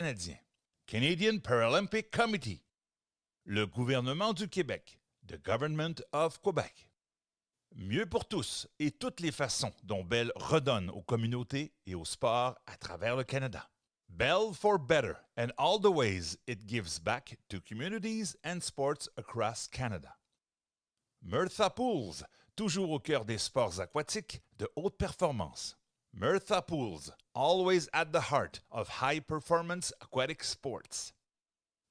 Canadien. Canadian Paralympic Committee. Le gouvernement du Québec. The Government of Quebec. Mieux pour tous et toutes les façons dont Bell redonne aux communautés et au sport à travers le Canada. Bell for Better and all the ways it gives back to communities and sports across Canada. Murtha Pools, toujours au cœur des sports aquatiques de haute performance. Murtha Pools, always at the heart of high-performance aquatic sports.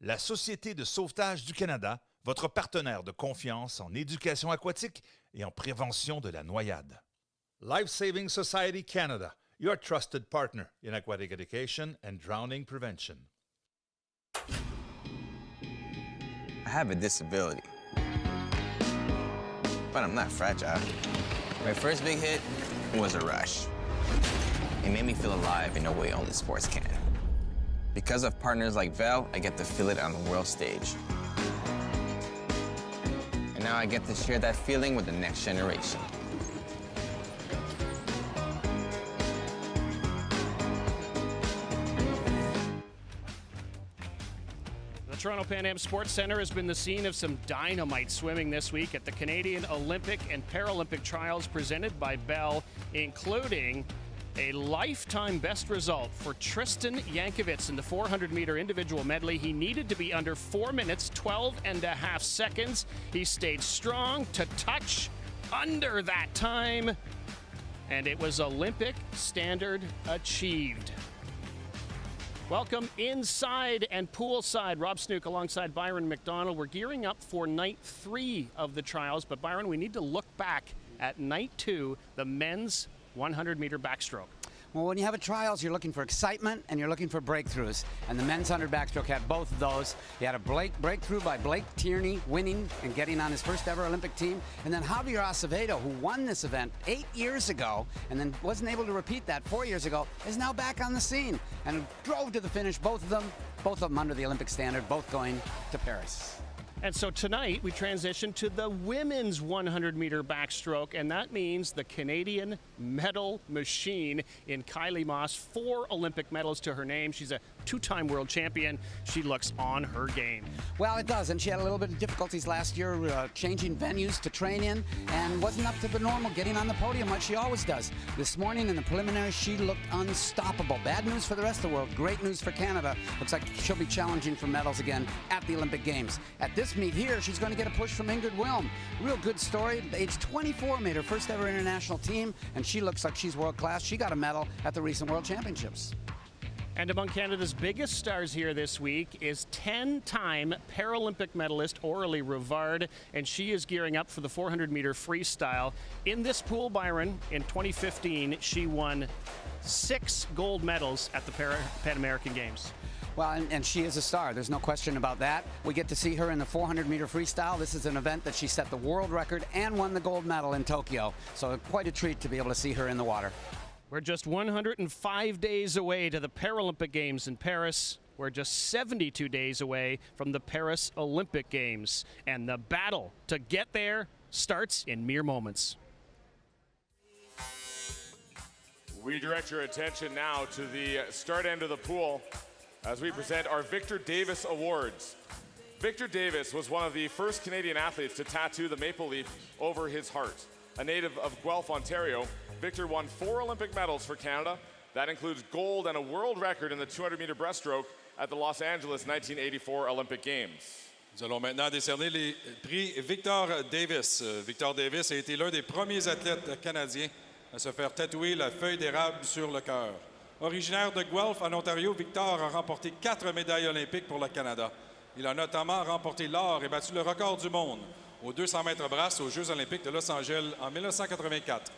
La Société de sauvetage du Canada, votre partenaire de confiance en éducation aquatique et en prévention de la noyade. Life Saving Society Canada, your trusted partner in aquatic education and drowning prevention. I have a disability, but I'm not fragile. My first big hit was a rush. It made me feel alive in a way only sports can. Because of partners like Bell, I get to feel it on the world stage. And now I get to share that feeling with the next generation. The Toronto Pan Am Sports Centre has been the scene of some dynamite swimming this week at the Canadian Olympic and Paralympic trials presented by Bell, including a lifetime best result for Tristan Yankovitz in the 400-meter individual medley. He needed to be under 4 minutes, 12 and a half seconds. He stayed strong to touch under that time, and it was Olympic standard achieved. Welcome inside and poolside. Rob Snook alongside Byron McDonald. We're gearing up for night 3 of the trials, but Byron, we need to look back at night 2, the men's 100-meter backstroke. Well, when you have a trials, you're looking for excitement and you're looking for breakthroughs. And the men's 100 backstroke had both of those. You had a breakthrough by Blake Tierney winning and getting on his first ever Olympic team. And then Javier Acevedo, who won this event 8 years ago and then wasn't able to repeat that 4 years ago, is now back on the scene and drove to the finish, both of them under the Olympic standard, both going to Paris. And so tonight we transition to the women's 100-meter backstroke, and that means the Canadian medal machine in Kylie Moss, 4 Olympic medals to her name. She's a 2-time world champion. She looks on her game. Well, it does, and she had a little bit of difficulties last year changing venues to train in and wasn't up to the normal, getting on the podium like she always does. This morning in the preliminaries, she looked unstoppable. Bad news for the rest of the world, great news for Canada. Looks like she'll be challenging for medals again at the Olympic Games. At this meet here, she's going to get a push from Ingrid Wilm. Real good story. Age 24, made her first ever international team, and she looks like she's world class. She got a medal at the recent World Championships. And among Canada's biggest stars here this week is 10-time Paralympic medalist Aurélie Rivard, and she is gearing up for the 400-meter freestyle. In this pool, Byron, in 2015, she won 6 gold medals at the Pan American Games. Well, and she is a star. There's no question about that. We get to see her in the 400-meter freestyle. This is an event that she set the world record and won the gold medal in Tokyo. So quite a treat to be able to see her in the water. We're just 105 days away to the Paralympic Games in Paris. We're just 72 days away from the Paris Olympic Games. And the battle to get there starts in mere moments. We direct your attention now to the start end of the pool as we present our Victor Davis Awards. Victor Davis was one of the first Canadian athletes to tattoo the maple leaf over his heart. A native of Guelph, Ontario, Victor won 4 Olympic medals for Canada. That includes gold and a world record in the 200-meter breaststroke at the Los Angeles 1984 Olympic Games. Nous allons maintenant décerner les prix Victor Davis. Victor Davis a été l'un des premiers athlètes canadiens à se faire tatouer la feuille d'érable sur le cœur. Originaire de Guelph, en Ontario, Victor a remporté 4 médailles olympiques pour le Canada. Il a notamment remporté l'or et battu le record du monde aux 200 mètres brasse aux Jeux olympiques de Los Angeles en 1984.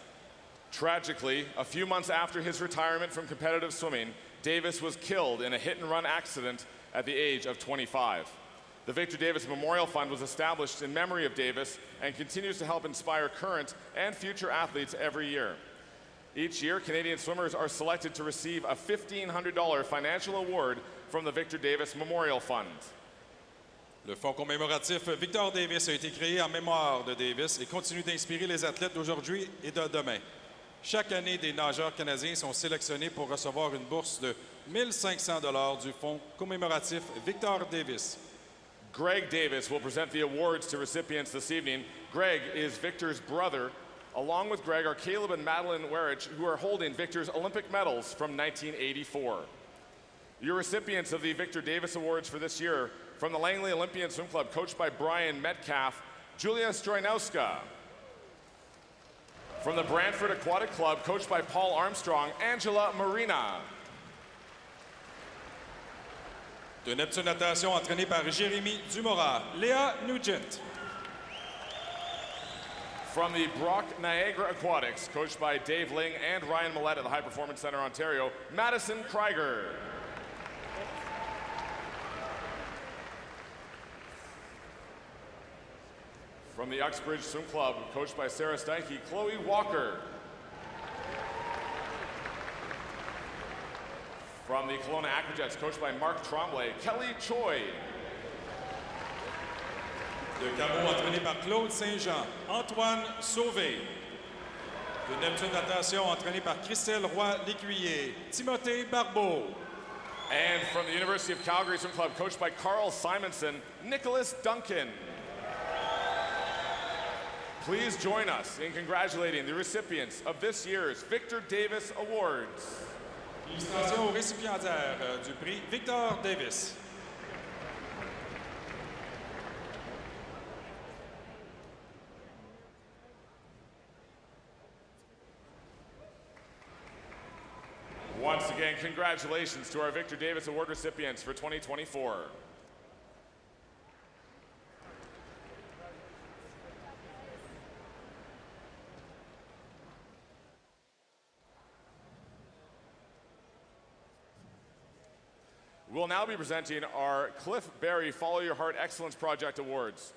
Tragically, a few months after his retirement from competitive swimming, Davis was killed in a hit-and-run accident at the age of 25. The Victor Davis Memorial Fund was established in memory of Davis and continues to help inspire current and future athletes every year. Each year, Canadian swimmers are selected to receive a $1,500 financial award from the Victor Davis Memorial Fund. Le fonds commémoratif Victor Davis a été créé en mémoire de Davis et continue d'inspirer les athlètes d'aujourd'hui et de demain. Chaque année, des nageurs canadiens sont sélectionnés pour recevoir une bourse de 1 500 du fonds commémoratif Victor Davis. Greg Davis will present the awards to recipients this evening. Greg is Victor's brother. Along with Greg are Caleb and Madeline Werich, who are holding Victor's Olympic medals from 1984. Your recipients of the Victor Davis Awards for this year, from the Langley Olympian Swim Club, coached by Brian Metcalf, Julia Strojnowska. From the Brantford Aquatic Club, coached by Paul Armstrong, Angela Marina. De Neptune Natation, entraîné par Jérémy Dumorat, Léa Nugent. From the Brock Niagara Aquatics, coached by Dave Ling and Ryan Millette at the High Performance Center, Ontario, Madison Krieger. From the Uxbridge Swim Club, coached by Sarah Steinke, Chloe Walker. From the Kelowna Aquajets, coached by Mark Tremblay, Kelly Choi. De Cabo, entraîné par Claude Saint-Jean, Antoine Sauvé. De Neptune Natation, entraîné par Christelle Roy-Lécuyer, Timothée Barbeau. And from the University of Calgary Swim Club, coached by Carl Simonson, Nicholas Duncan. Please join us in congratulating the recipients of this year's Victor Davis Awards. Félicitations aux récipiendaires du prix Victor Davis. Once again, congratulations to our Victor Davis Award recipients for 2024. We'll now be presenting our Cliff Barry Follow Your Heart Excellence Project Awards.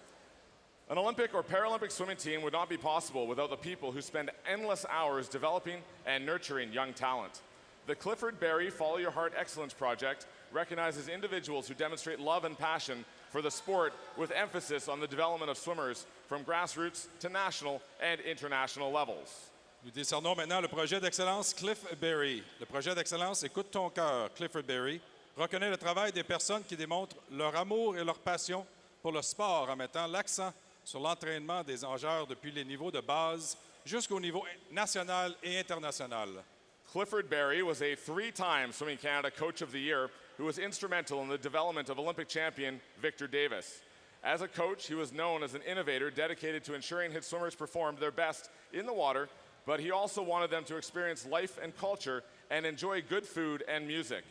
An Olympic or Paralympic swimming team would not be possible without the people who spend endless hours developing and nurturing young talent. The Clifford Barry Follow Your Heart Excellence Project recognizes individuals who demonstrate love and passion for the sport with emphasis on the development of swimmers from grassroots to national and international levels. Nous décernons maintenant le projet d'excellence Cliff Barry. Le projet d'excellence Écoute ton cœur, Clifford Barry, reconnaît le travail des personnes qui démontrent leur amour et leur passion pour le sport en mettant l'accent sur l'entraînement des nageurs depuis les niveaux de base jusqu'au niveau national et international. Clifford Barry was a three-time Swimming Canada Coach of the Year who was instrumental in the development of Olympic champion Victor Davis. As a coach, he was known as an innovator dedicated to ensuring his swimmers performed their best in the water, but he also wanted them to experience life and culture and enjoy good food and music.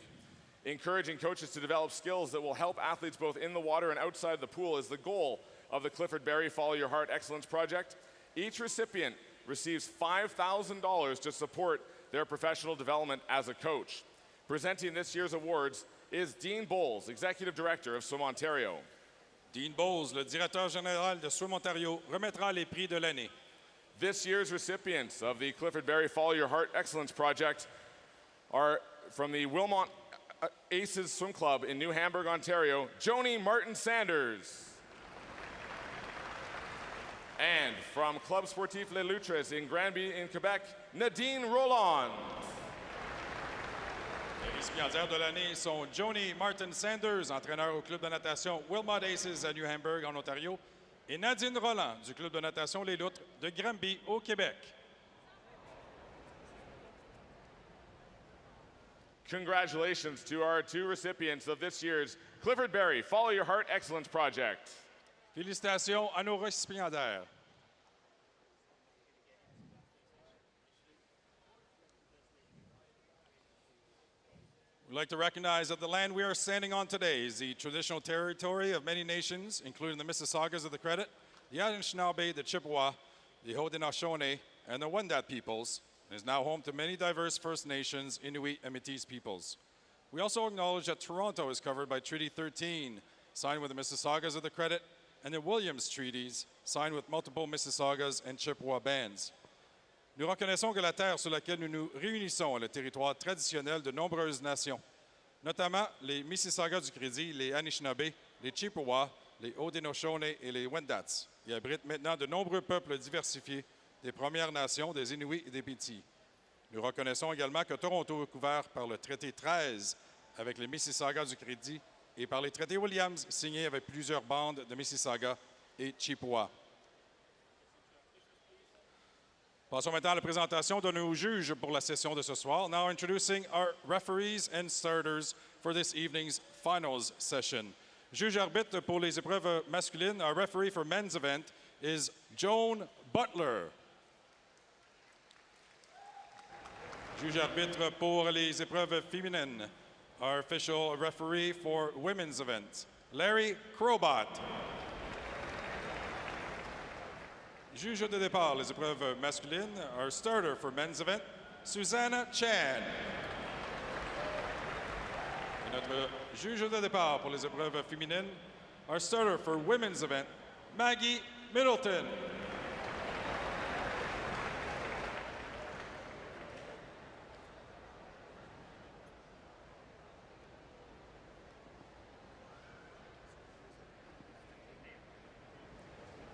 Encouraging coaches to develop skills that will help athletes both in the water and outside the pool is the goal of the Clifford Barry Follow Your Heart Excellence Project. Each recipient receives $5,000 to support their professional development as a coach. Presenting this year's awards is Dean Bowles, Executive Director of Swim Ontario. Dean Bowles, le directeur général de Swim Ontario, remettra les prix de l'année. This year's recipients of the Clifford Barry Follow Your Heart Excellence Project are from the Wilmot Aces Swim Club in New Hamburg, Ontario, Joni Martin Sanders. And from Club Sportif Les Loutres in Granby in Quebec, Nadine Roland. Les récipiendaires de l'année sont Joni Martin Sanders, entraîneur au club de natation Wilmot Aces à New Hamburg en Ontario, et Nadine Roland du club de natation Les Loutres de Granby au Québec. Congratulations to our two recipients of this year's Clifford Barry Follow Your Heart Excellence Project. Félicitations à nos récipiendaires. We'd like to recognize that the land we are standing on today is the traditional territory of many nations, including the Mississaugas of the Credit, the Anishinaabe, the Chippewa, the Haudenosaunee, and the Wendat peoples, and is now home to many diverse First Nations, Inuit, and Métis peoples. We also acknowledge that Toronto is covered by Treaty 13, signed with the Mississaugas of the Credit, and the Williams Treaties, signed with multiple Mississaugas and Chippewa bands. Nous reconnaissons que la terre sur laquelle nous nous réunissons est le territoire traditionnel de nombreuses nations, notamment les Mississaugas du Crédit, les Anishinaabe, les Chippewa, les Haudenosaunee et les Wendats. Il abrite maintenant de nombreux peuples diversifiés des Premières Nations, des Inuits et des Métis. Nous reconnaissons également que Toronto est couvert par le traité 13 avec les Mississauga du Crédit et par les traités Williams signés avec plusieurs bandes de Mississauga et Chippewa. Passons maintenant à la présentation de nos juges pour la session de ce soir. Now introducing our referees and starters for this evening's finals session. Juge arbitre pour les épreuves masculines, our referee for men's event is Joan Butler. Juge arbitre pour les épreuves féminines, our official referee for women's event, Larry Crobot. Juge de départ, les épreuves masculines, our starter for men's event, Susanna Chan. Et notre juge de départ pour les épreuves féminines, our starter for women's event, Maggie Middleton.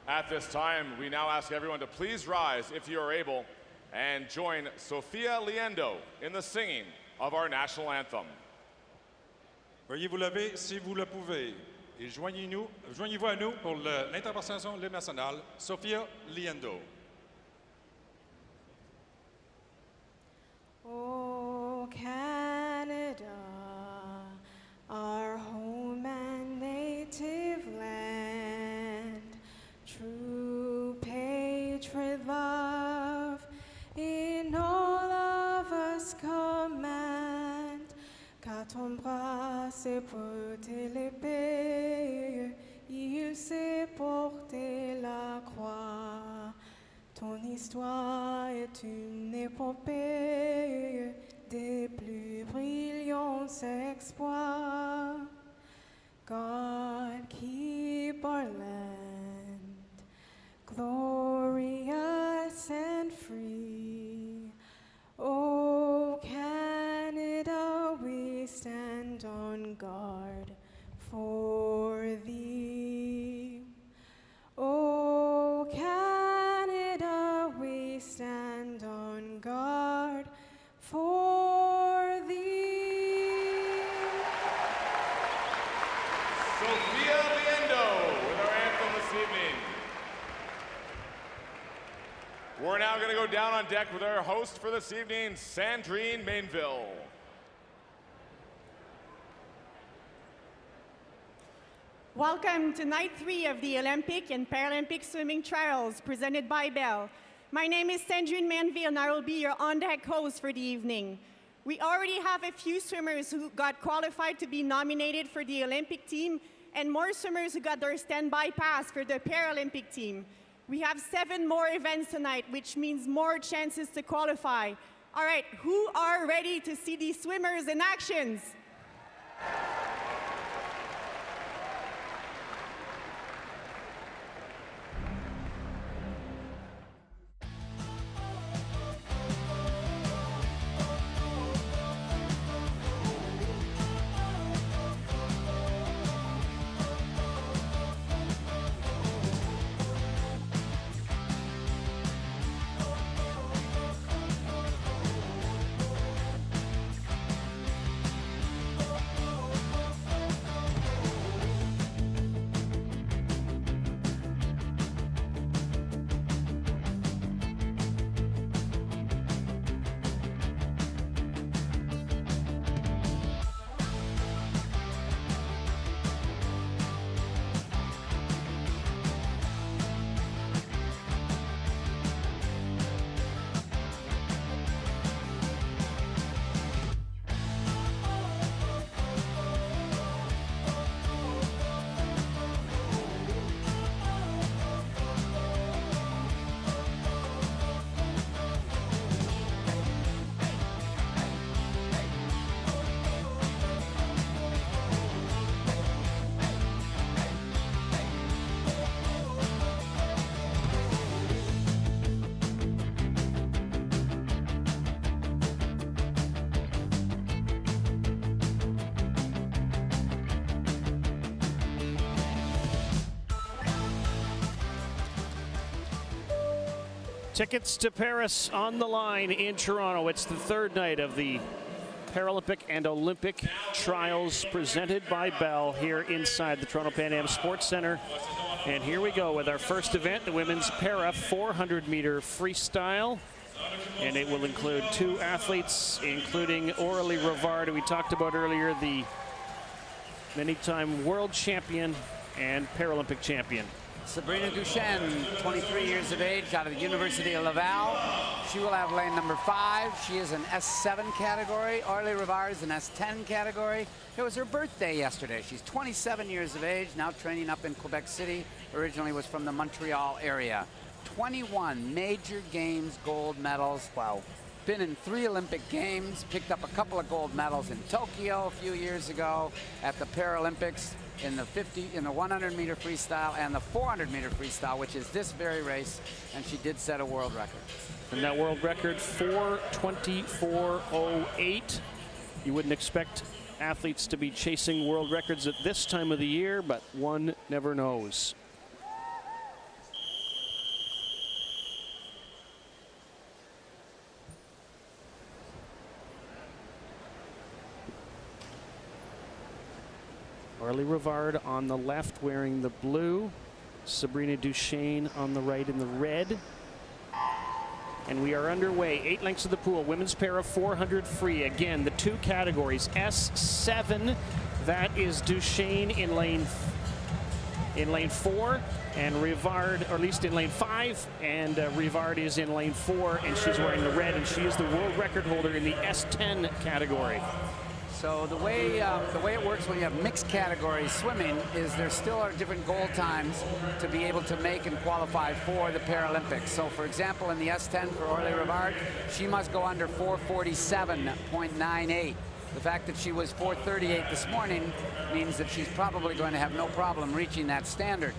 At this time, we now ask everyone to please rise if you are able and join Sofia Liendo in the singing of our national anthem. Veuillez vous lever si vous le pouvez et joignez-vous à nous pour l'interprétation de l'hymne national, Sofia Liendo. Oh, Canada, our home and native land, true patriot love in all of us command. Car ton bras sait porter l'épée, il sait porter la croix. Ton histoire est une épopée des plus brillants exploits. God, keep our land glorious and free. Oh, Canada, we stand on guard for thee. Oh, Canada, we stand on guard for thee. Sofia Liendo with our anthem this evening. We're now going to go down on deck with our host for this evening, Sandrine Mainville. Welcome to night 3 of the Olympic and Paralympic swimming trials presented by Bell. My name is Sandrine Mainville and I will be your on-deck host for the evening. We already have a few swimmers who got qualified to be nominated for the Olympic team and more swimmers who got their standby pass for the Paralympic team. We have 7 more events tonight, which means more chances to qualify. All right, who are ready to see these swimmers in actions? Tickets to Paris on the line in Toronto. It's the third night of the Paralympic and Olympic trials presented by Bell here inside the Toronto Pan Am Sports Centre. And here we go with our first event, the women's para 400-meter freestyle. And it will include 2 athletes, including Aurélie Rivard, who we talked about earlier, the many-time world champion and Paralympic champion. Sabrina Duchesne, 23 years of age, out of the University of Laval. She will have lane number 5. She is an S7 category. Aurélie Rivard is an S10 category. It was her birthday yesterday. She's 27 years of age, now training up in Quebec City. Originally was from the Montreal area. 21 major games gold medals. Wow. Been in 3 Olympic Games, picked up a couple of gold medals in Tokyo a few years ago, at the Paralympics, in the 100-meter freestyle and the 400-meter freestyle, which is this very race, and she did set a world record. And that world record, 4:24:08. You wouldn't expect athletes to be chasing world records at this time of the year, but one never knows. Aurélie Rivard on the left wearing the blue. Sabrina Duchesne on the right in the red. And we are underway. 8 lengths of the pool. Women's para 400 free. Again, the 2 categories. S7, that is Duchesne in lane 4, and Rivard, or at least in lane 5, and Rivard is in lane 4, and she's wearing the red, and she is the world record holder in the S10 category. So the way it works when you have mixed category swimming is there still are different goal times to be able to make and qualify for the Paralympics. So for example, in the S10 for Aurélie Rivard, she must go under 4:47.98. The fact that she was 4:38 this morning means that she's probably going to have no problem reaching that standard.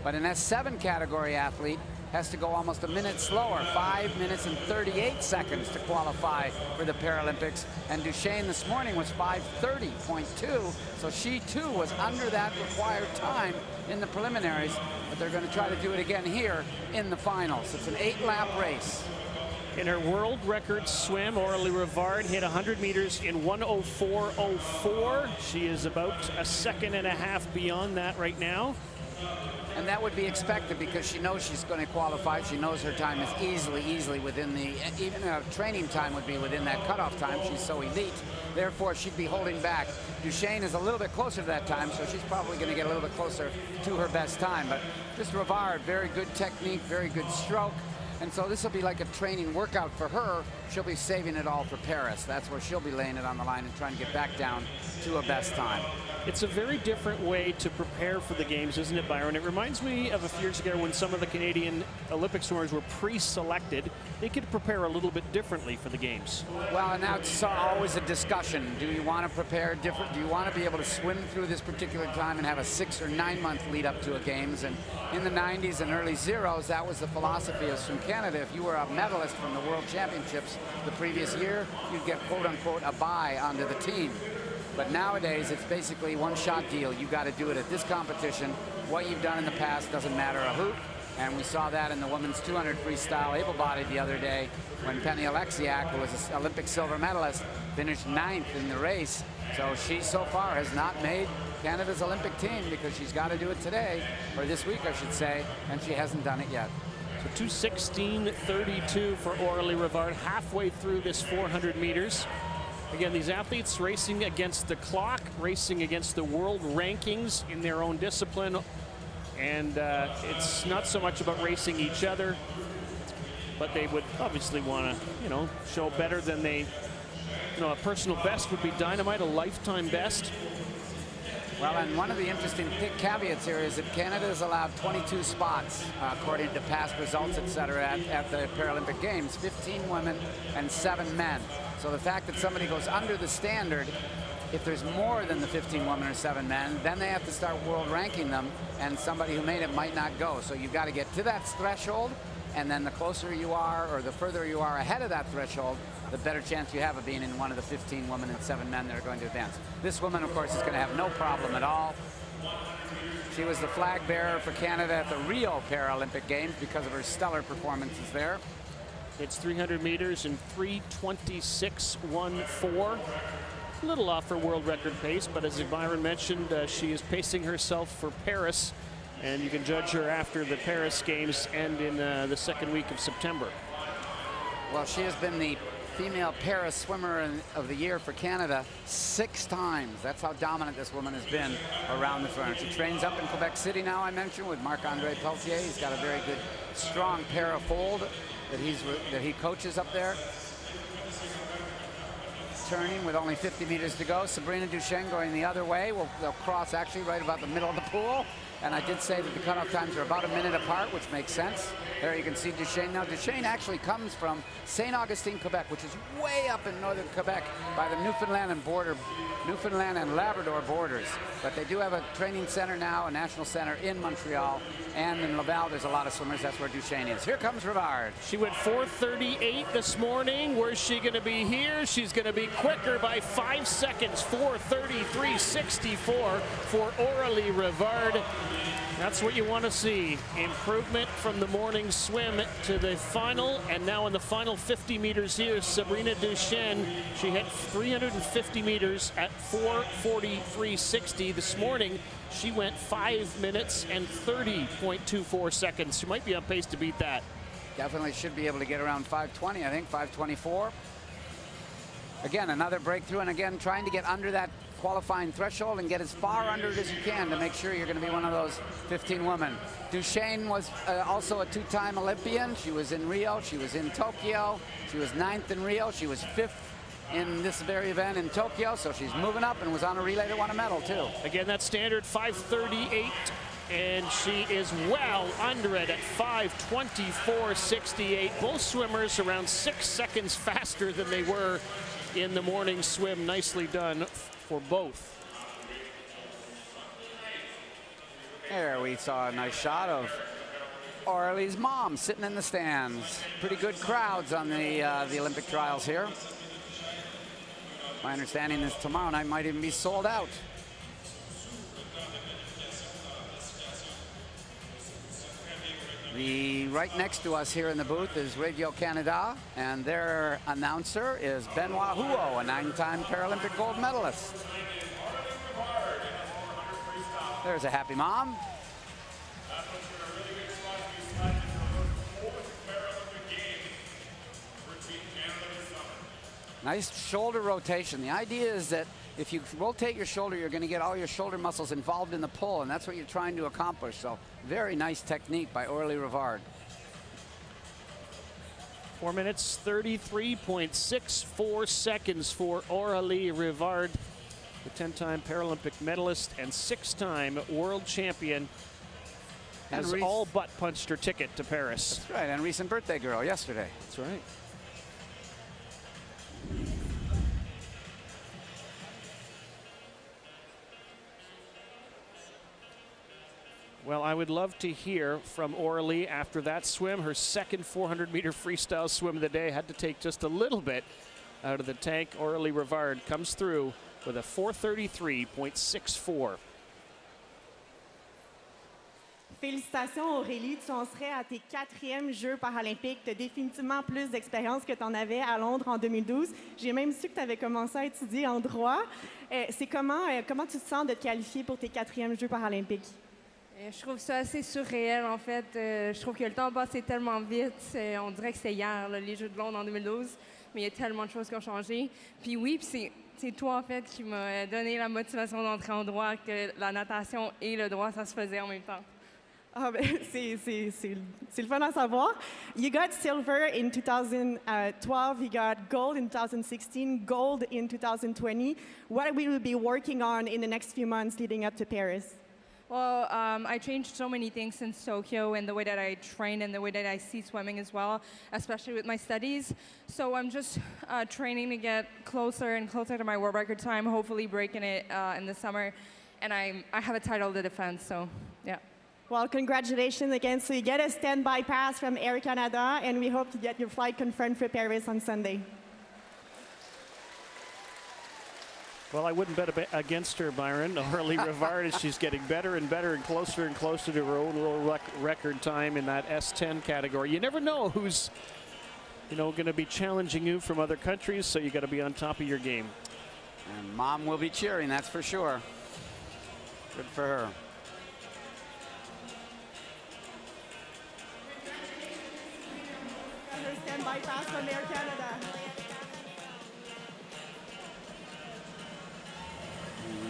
But an S7 category athlete has to go almost a minute slower, 5 minutes and 38 seconds to qualify for the Paralympics. And Duchesne this morning was 5:30.2, so she too was under that required time in the preliminaries, but they're going to try to do it again here in the finals. It's an 8-lap race. In her world record swim, Aurélie Rivard hit 100 meters in 1:04:04. She is about a second and a half beyond that right now. And that would be expected because she knows she's going to qualify. She knows her time is easily within the, even her training time would be within that cutoff time. She's so elite. Therefore, she'd be holding back. Duchesne is a little bit closer to that time, so she's probably going to get a little bit closer to her best time. But just Rivard, very good technique, very good stroke. And so this will be like a training workout for her. She'll be saving it all for Paris. That's where she'll be laying it on the line and trying to get back down to her best time. It's a very different way to prepare for the games, isn't it, Byron? It reminds me of a few years ago when some of the Canadian Olympic swimmers were pre-selected. They could prepare a little bit differently for the games. Well, and now it's always a discussion. Do you want to prepare different? Do you want to be able to swim through this particular time and have a 6 or 9 month lead up to a games? And in the 90s and early zeros, that was the philosophy of Swim Canada. If you were a medalist from the World Championships the previous year, you'd get quote-unquote a bye onto the team. But nowadays, it's basically one-shot deal. You got to do it at this competition. What you've done in the past doesn't matter a hoot. And we saw that in the women's 200 freestyle able-bodied the other day when Penny Alexiak, who was an Olympic silver medalist, finished 9th in the race. So she so far has not made Canada's Olympic team because she's got to do it today, or this week I should say, and she hasn't done it yet. So 2:16:32 for Aurélie Rivard halfway through this 400 meters. Again, these athletes racing against the clock, racing against the world rankings in their own discipline. And it's not so much about racing each other, but they would obviously want to, show better than they, a personal best would be dynamite, a lifetime best. Well, and one of the interesting caveats here is that Canada has allowed 22 spots, according to past results, et cetera, at the Paralympic Games, 15 women and 7 men. So the fact that somebody goes under the standard, if there's more than the 15 women or 7 men, then they have to start world ranking them, and somebody who made it might not go. So you've got to get to that threshold, and then the closer you are or the further you are ahead of that threshold, the better chance you have of being in one of the 15 women and 7 men that are going to advance. This woman, of course, is going to have no problem at all. She was the flag bearer for Canada at the Rio Paralympic Games because of her stellar performances there. It's 300 meters in 3:26.14. A little off her world record pace, but as Byron mentioned, she is pacing herself for Paris, and you can judge her after the Paris Games end in the second week of September. Well, she has been the female Paris swimmer of the year for Canada 6 times. That's how dominant this woman has been around the front. She trains up in Quebec City now, I mentioned, with Marc-Andre Pelletier. He's got a very good, strong para-fold that he coaches up there. Turning with only 50 meters to go. Sabrina Duchesne going the other way. They'll cross actually right about the middle of the pool. And I did say that the cutoff times are about a minute apart, which makes sense. There you can see Duchesne. Now, Duchesne actually comes from St. Augustine, Quebec, which is way up in northern Quebec by the Newfoundland and Labrador borders. But they do have a training center now, a national center in Montreal. And in Laval, there's a lot of swimmers. That's where Duchesne is. Here comes Rivard. She went 4:38 this morning. Where's she going to be here? She's going to be quicker by 5 seconds. 4:33.64 for Aurélie Rivard. That's what you want to see. Improvement from the morning swim to the final, and now in the final 50 meters here, Sabrina Duchesne, she hit 350 meters at 4:43.60. This morning, she went 5 minutes and 30.24 seconds. She might be on pace to beat that. Definitely should be able to get around 5:20, I think, 5:24. Again, another breakthrough, and again, trying to get under that qualifying threshold and get as far under it as you can to make sure you're going to be one of those 15 women. Duchesne was also a 2-time Olympian. She was in Rio, she was in Tokyo, she was 9th in Rio, she was 5th in this very event in Tokyo, so she's moving up and was on a relay that won a medal too. Again, that standard 5:38, and she is well under it at 5:24.68. Both swimmers around 6 seconds faster than they were in the morning swim. Nicely done for both. There we saw a nice shot of Aurélie's mom sitting in the stands. Pretty good crowds on the Olympic trials here. My understanding is tomorrow night might even be sold out. Right next to us here in the booth is Radio-Canada, and their announcer is Benoit Huot, a 9-time Paralympic gold medalist. There's a happy mom. Nice shoulder rotation. The idea is that if you rotate your shoulder, you're going to get all your shoulder muscles involved in the pull, and that's what you're trying to accomplish. So very nice technique by Aurélie Rivard. 4 minutes, 33.64 seconds for Aurélie Rivard, the 10-time Paralympic medalist and 6-time world champion. Has all but punched her ticket to Paris. That's right, and recent birthday girl yesterday. That's right. Well, I would love to hear from Aurélie after that swim. Her second 400-meter freestyle swim of the day had to take just a little bit out of the tank. Aurélie Rivard comes through with a 4:33.64. Félicitations Aurélie, tu en serais à tes 4e Jeux paralympiques. Tu as définitivement plus d'expérience que tu en avais à Londres en 2012. J'ai même su que tu avais commencé à étudier en droit. C'est comment tu te sens de te qualifier pour tes 4e Jeux paralympiques? Je trouve ça assez surréel, en fait. Je trouve que le temps passe tellement vite. On dirait que c'était hier, là, les Jeux de Londres en 2012. Mais il y a tellement de choses qui ont changé. Puis oui, c'est toi, en fait, qui m'a donné la motivation d'entrer en droit, que la natation et le droit, ça se faisait en même temps. Ah, ben, c'est le fun à savoir. You got silver in 2012, you got gold in 2016, gold in 2020. What will you be working on in the next few months leading up to Paris? Well, I changed so many things since Tokyo, and the way that I train and the way that I see swimming as well, especially with my studies. So I'm just training to get closer and closer to my world record time, hopefully breaking it in the summer. And I have a title to defend, so yeah. Well, congratulations again. So you get a standby pass from Air Canada, and we hope to get your flight confirmed for Paris on Sunday. Well, I wouldn't bet against her, Byron. Aurélie Rivard, as she's getting better and better and closer to her own world record time in that S10 category. You never know who's you know, going to be challenging you from other countries, so you got to be on top of your game. And Mom will be cheering, that's for sure. Good for her. Standby pass from Air Canada.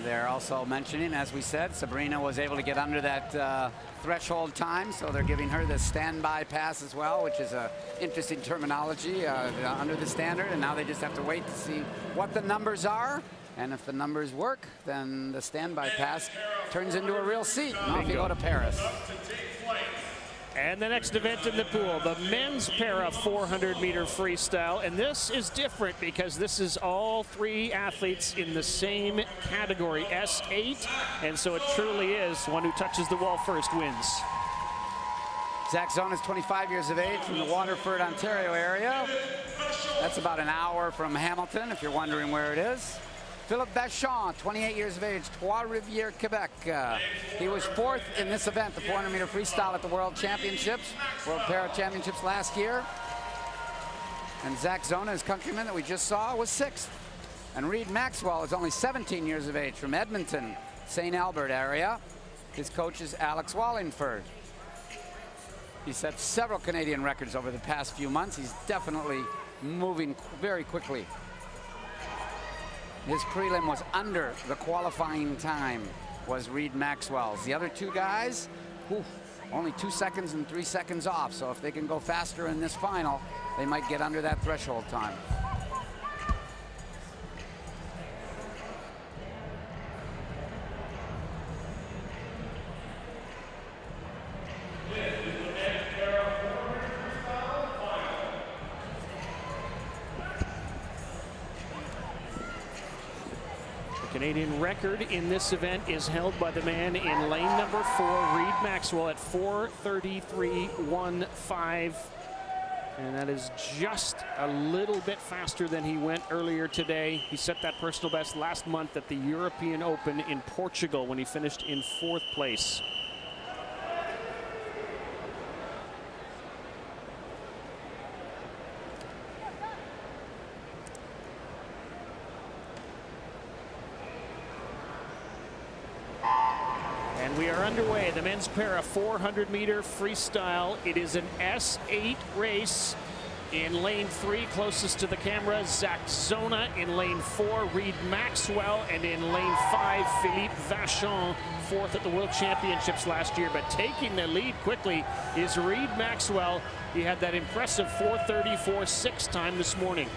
They're also mentioning, as we said, Sabrina was able to get under that threshold time, so they're giving her the standby pass as well, which is a interesting terminology under the standard. And now they just have to wait to see what the numbers are. And if the numbers work, then the standby pass turns into a real seat. Off you go to Paris. And the next event in the pool, the men's para 400-meter freestyle. And this is different because this is all three athletes in the same category, S8. And so it truly is one who touches the wall first wins. Zach Zona is 25 years of age from the Waterford, Ontario area. That's about an hour from Hamilton, if you're wondering where it is. Philippe Vachon, 28 years of age, Trois-Rivières, Quebec. He was fourth in this event, the 400-meter freestyle at the World Championships, World Para Championships last year. And Zach Zona, his countryman that we just saw, was sixth. And Reed Maxwell is only 17 years of age from Edmonton, St. Albert area. His coach is Alex Wallingford. He set several Canadian records over the past few months. He's definitely moving very quickly. His prelim was under the qualifying time, was Reed Maxwell's. The other two guys, only 2 seconds and 3 seconds off. So if they can go faster in this final, they might get under that threshold time. Canadian record in this event is held by the man in lane number 4, Reed Maxwell, at 4:33.15. And that is just a little bit faster than he went earlier today. He set that personal best last month at the European Open in Portugal when he finished in 4th place. We are underway. The men's para 400-meter freestyle. It is an S8 race. In lane 3, closest to the camera, Zach Zona. In lane 4, Reed Maxwell. And in lane 5, Philippe Vachon, 4th at the World Championships last year. But taking the lead quickly is Reed Maxwell. He had that impressive 4:34.6 time this morning.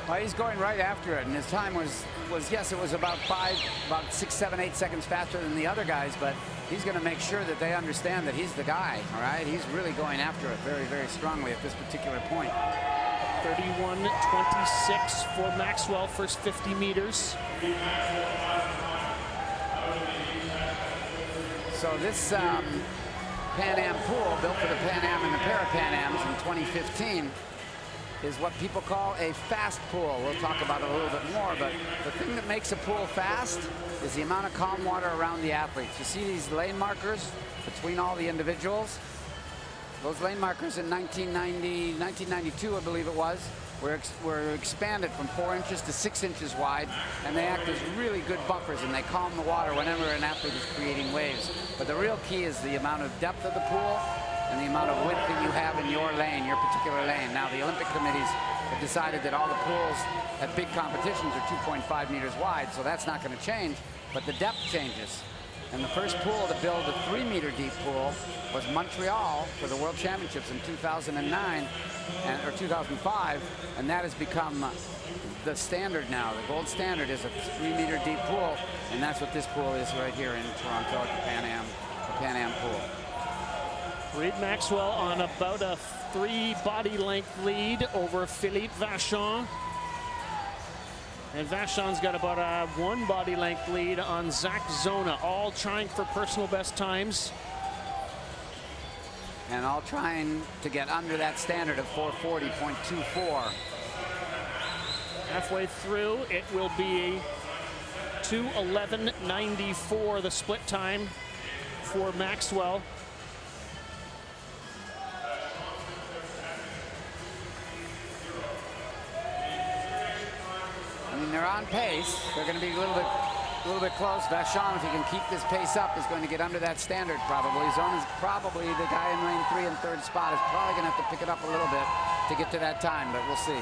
Well, he's going right after it, and his time was yes, it was about 6, 7, 8 seconds faster than the other guys, but he's going to make sure that they understand that he's the guy, all right? He's really going after it very, very strongly at this particular point. 31:26 for Maxwell, first 50 meters. So this Pan Am pool, built for the Pan Am and the Para-Pan Ams in 2015, is what people call a fast pool. We'll talk about it a little bit more, but the thing that makes a pool fast is the amount of calm water around the athletes. You see these lane markers between all the individuals? Those lane markers in 1992, I believe it was, were expanded from 4 inches to 6 inches wide, and they act as really good buffers, and they calm the water whenever an athlete is creating waves. But the real key is the amount of depth of the pool and the amount of width that you have in your lane, your particular lane. Now, the Olympic committees have decided that all the pools at big competitions are 2.5 meters wide, so that's not going to change, but the depth changes. And the first pool to build a 3-meter deep pool was Montreal for the World Championships in 2009 or 2005, and that has become the standard now. The gold standard is a 3-meter deep pool, and that's what this pool is right here in Toronto at the Pan Am pool. Reed Maxwell on about a 3 body length lead over Philippe Vachon. And Vachon's got about a 1 body length lead on Zach Zona, all trying for personal best times. And all trying to get under that standard of 440.24. Halfway through, it will be 2:11.94, the split time for mean, they're on pace. They're going to be a little bit close. Vachon, if he can keep this pace up, is going to get under that standard probably. Zona's probably the guy in lane 3 and 3rd spot is probably going to have to pick it up a little bit to get to that time, but we'll see.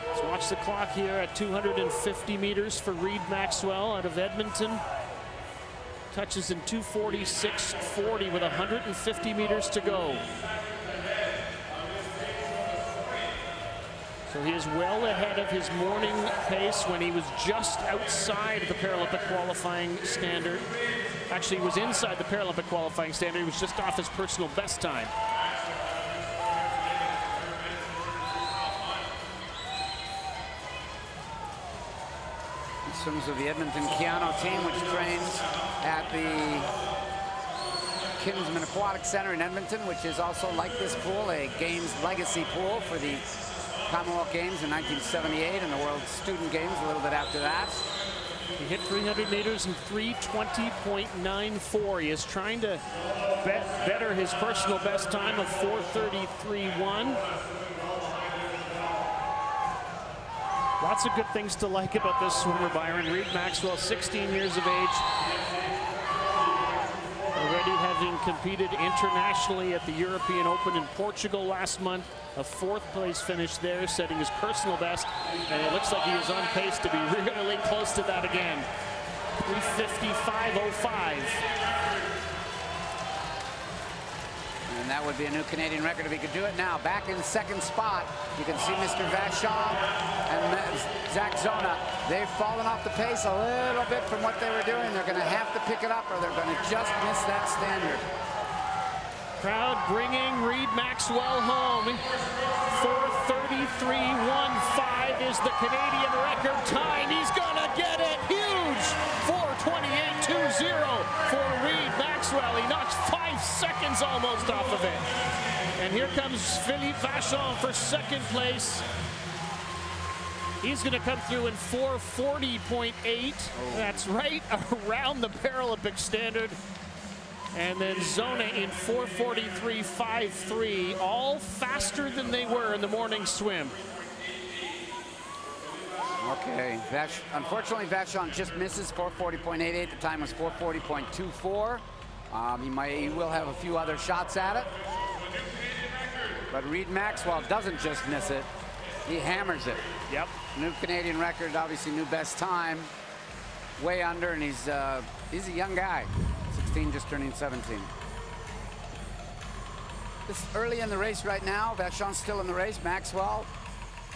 Let's watch the clock here at 250 meters for Reed Maxwell out of Edmonton. Touches in 2:46.40 with 150 meters to go. So he is well ahead of his morning pace when he was just outside the Paralympic qualifying standard. Actually, he was inside the Paralympic qualifying standard. He was just off his personal best time. He swims with the Edmonton Keano team, which trains at the Kinsman Aquatic Center in Edmonton, which is also, like this pool, a Games legacy pool for the Commonwealth Games in 1978 and the World Student Games a little bit after that. He hit 300 meters in 3:20.94. He is trying to better his personal best time of 4:33.1. Lots of good things to like about this swimmer, Byron. Reed Maxwell, 16 years of age. Already having competed internationally at the European Open in Portugal last month. A 4th place finish there, setting his personal best. And it looks like he is on pace to be really close to that again. 3:55.05. And that would be a new Canadian record if he could do it now. Back in 2nd spot, you can see Mr. Vachon and Zach Zona. They've fallen off the pace a little bit from what they were doing. They're going to have to pick it up or they're going to just miss that standard. Crowd bringing Reed Maxwell home. 4:33.15 is the Canadian record time. He's going to get it. Huge. 4:28.20 for Reed Maxwell. He knocks 5 seconds almost off of it. And here comes Philippe Vachon for 2nd place. He's going to come through in 4:40.8. That's right around the Paralympic standard. And then Zona in 4:43.53, all faster than they were in the morning swim. Okay, unfortunately Vachon just misses 4:40.88. The time was 4:40.24. He will have a few other shots at it. But Reed Maxwell doesn't just miss it, he hammers it. Yep. New Canadian record, obviously new best time. Way under, and he's a young guy. 16, just turning 17. This early in the race right now. Vachon's still in the race. Maxwell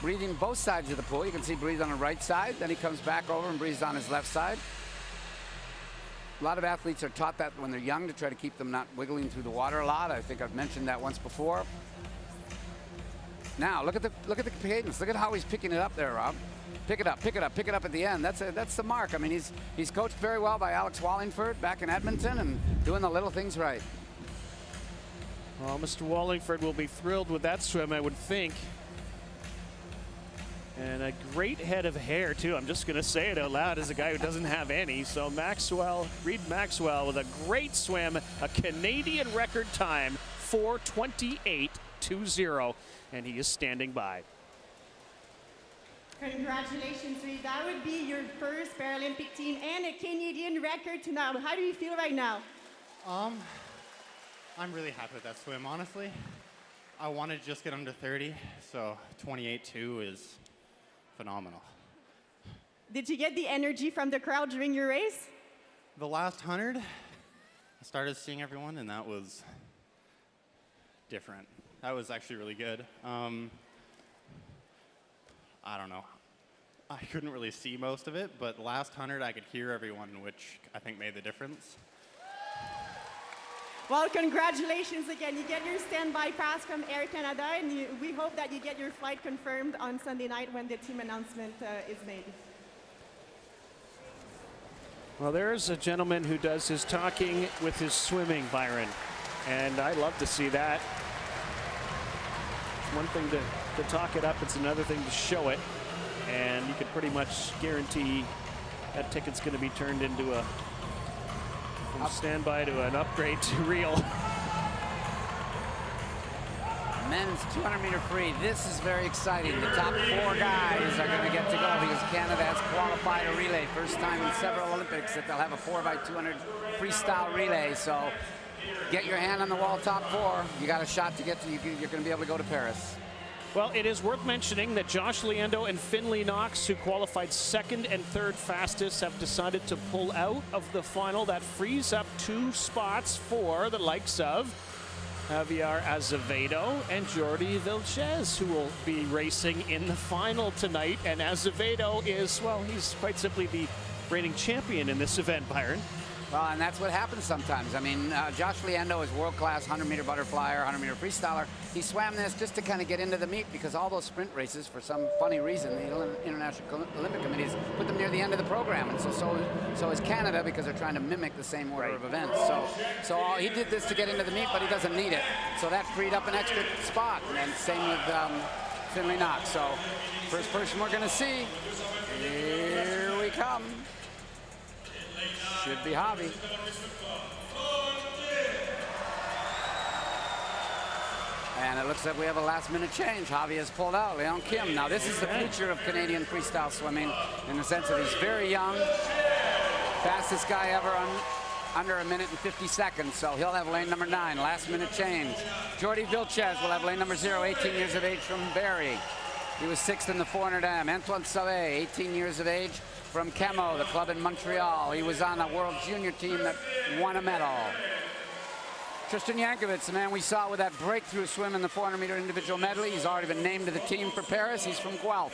breathing both sides of the pool. You can see breathe on the right side, then he comes back over and breathes on his left side. A lot of athletes are taught that when they're young to try to keep them not wiggling through the water a lot. I think I've mentioned that once before. Now look at the cadence. Look at how he's picking it up there, Rob. Pick it up, pick it up, pick it up at the end. That's the mark. I mean, he's coached very well by Alex Wallingford back in Edmonton and doing the little things right. Well, Mr. Wallingford will be thrilled with that swim, I would think. And a great head of hair, too. I'm just going to say it out loud as a guy who doesn't have any. So Reed Maxwell with a great swim, a Canadian record time, 4:28.20, and he is standing by. Congratulations, Reed. That would be your first Paralympic team and a Canadian record tonight. How do you feel right now? I'm really happy with that swim, honestly. I wanted to just get under 30, so 28.2 is phenomenal. Did you get the energy from the crowd during your race? The last 100, I started seeing everyone, and that was different. That was actually really good. I don't know. I couldn't really see most of it, but the last 100 I could hear everyone, which I think made the difference. Well, congratulations again. You get your standby pass from Air Canada, and we hope that you get your flight confirmed on Sunday night when the team announcement is made. Well, there's a gentleman who does his talking with his swimming, Byron, and I love to see that. It's one thing to talk it up, it's another thing to show it, and you can pretty much guarantee that ticket's going to be turned into from standby to an upgrade to real. men's 200-meter free. This is very exciting. The top 4 guys are going to get to go because Canada has qualified a relay. First time in several Olympics that they'll have a 4x200 freestyle relay. So get your hand on the wall, top 4. You got a shot to get to, you're going to be able to go to Paris. Well, it is worth mentioning that Josh Leando and Finley Knox, who qualified 2nd and 3rd fastest, have decided to pull out of the final. That frees up 2 spots for the likes of Javier Azevedo and Jordi Vilches, who will be racing in the final tonight. And Azevedo is, well, he's quite simply the reigning champion in this event, Byron. Well, and that's what happens sometimes. I mean, Josh Leando is world-class 100-meter butterflyer, 100-meter freestyler. He swam this just to kind of get into the meet because all those sprint races, for some funny reason, the International Olympic Committees put them near the end of the program. And so is Canada because they're trying to mimic the same order of events. So he did this to get into the meet, but he doesn't need it. So that freed up an extra spot. And same with Finley Knox. So first person we're going to see, here we come. Should be Javi. And it looks like we have a last-minute change. Javi has pulled out. Leon Kim. Now, this is the future of Canadian freestyle swimming in the sense that he's very young. Fastest guy ever under 1 minute and 50 seconds. So he'll have lane number 9. Last-minute change. Jordi Vilches will have lane number 0, 18 years of age from Barrie. He was 6th in the 400M. Antoine Sauvé, 18 years of age, from Chemo, the club in Montreal. He was on a World Junior team that won a medal. Tristan Yankovic, the man we saw with that breakthrough swim in the 400-meter individual medley. He's already been named to the team for Paris. He's from Guelph.